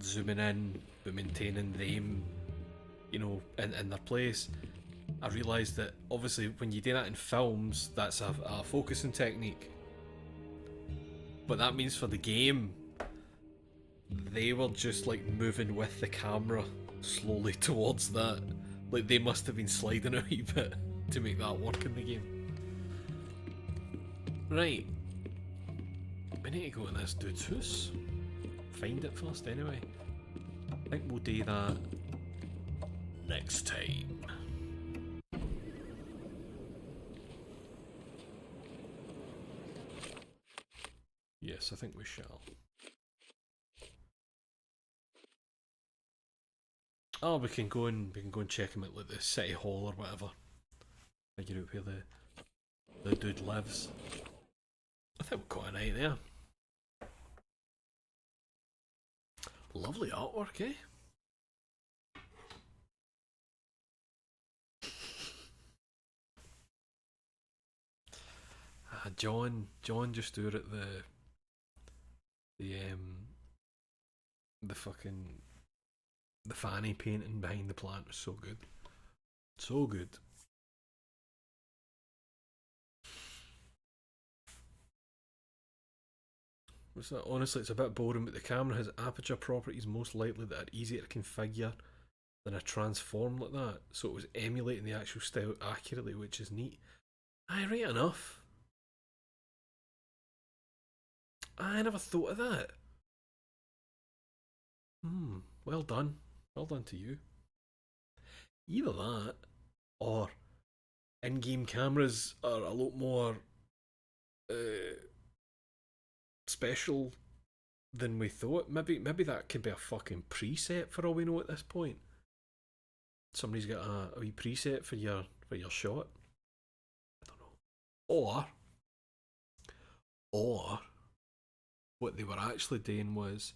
Speaker 1: zooming in but maintaining them, you know, in their place. I realised that obviously when you do that in films, that's a focusing technique, but that means for the game they were just like moving with the camera slowly towards that. Like they must have been sliding a wee bit to make that work in the game. Right, we need to go to this dude's house. Find it first anyway. I think we'll do that next time. Yes, I think we shall. Oh, we can go and check him at like the city hall or whatever. Figure out where the dude lives. I think we've got an eye there. Lovely artwork, eh? John just stood at the fanny painting behind the plant was so good. So good. What's that? Honestly, it's a bit boring, but the camera has aperture properties most likely that are easier to configure than a transform like that, so it was emulating the actual style accurately, which is neat. Aye, right enough. I never thought of that. Well done. Well done to you. Either that, or in-game cameras are a lot more special than we thought. Maybe that could be a fucking preset for all we know at this point. Somebody's got a wee preset for your shot. I don't know. Or what they were actually doing was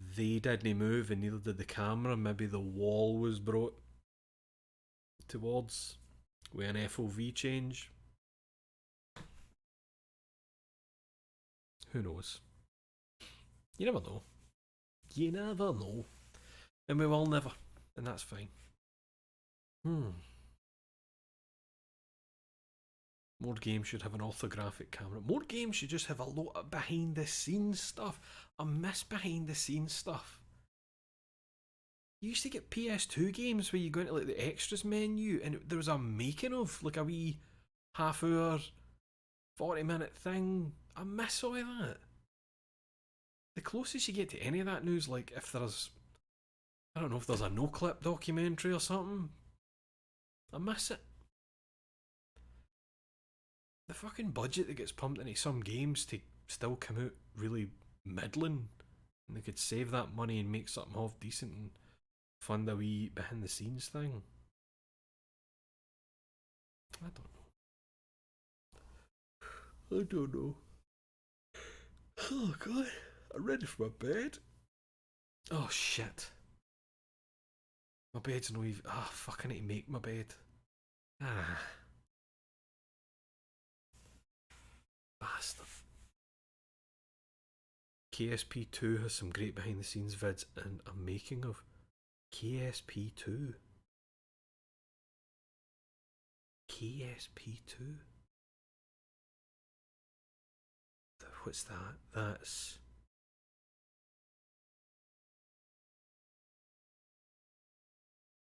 Speaker 1: they didn't move and neither did the camera. Maybe the wall was brought towards with an FOV change. Who knows? You never know. You never know. And we will never. And that's fine. More games should have an orthographic camera. More games should just have a lot of behind the scenes stuff. I miss behind the scenes stuff. You used to get PS2 games where you go into like the extras menu and there was a making of, like a wee half hour, 40-minute thing. I miss all of that. The closest you get to any of that news, like if there's, I don't know, if there's a no clip documentary or something. I miss it. The fucking budget that gets pumped into some games to still come out really middling, and they could save that money and make something half decent and fund a wee behind the scenes thing. I don't know. Oh god, I'm ready for my bed. Oh shit. My bed's no even. Ah, fuck, I need to make my bed. Ah. Bastard. KSP2 has some great behind the scenes vids and a making of. KSP2. KSP2. What's that? That's.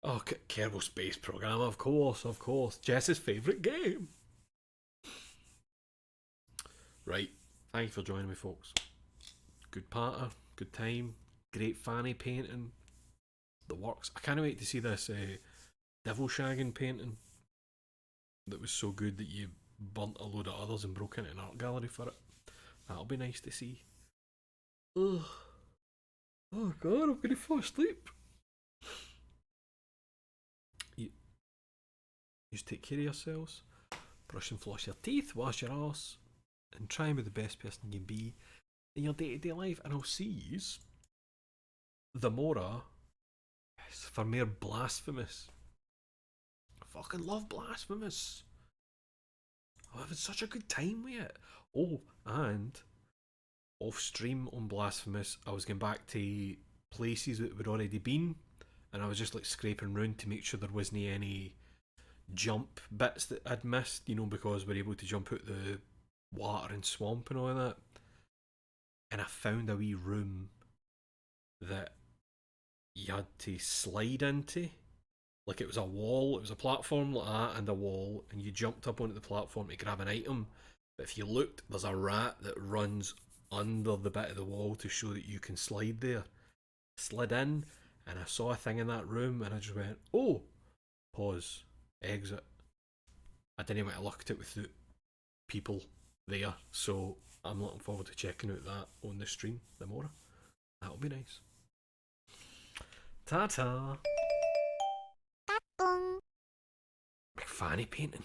Speaker 1: Oh, Kerbal Space Program, of course, of course. Jess's favourite game. Right, thank you for joining me, folks. Good patter, good time, great fanny painting. The works. I can't wait to see this devil shagging painting that was so good that you burnt a load of others and broke into an art gallery for it. That'll be nice to see. Ugh. Oh god, I'm gonna fall asleep. You just take care of yourselves. Brush and floss your teeth, wash your arse, and try and be the best person you can be in your day-to-day life. And I'll see yous the more for more Blasphemous. I fucking love Blasphemous. I'm having such a good time with it. Oh, and off stream on Blasphemous, I was going back to places that we'd already been, and I was just like scraping around to make sure there wasn't any jump bits that I'd missed, you know, because we're able to jump out the water and swamp and all of that. And I found a wee room that you had to slide into. Like it was a wall, it was a platform like that and a wall, and you jumped up onto the platform to grab an item. But if you looked, there's a rat that runs under the bit of the wall to show that you can slide there. Slid in, and I saw a thing in that room, and I just went, oh! Pause. Exit. I didn't want to look at it without people there, so I'm looking forward to checking out that on the stream tomorrow. That'll be nice. Ta-ta! Big fanny painting.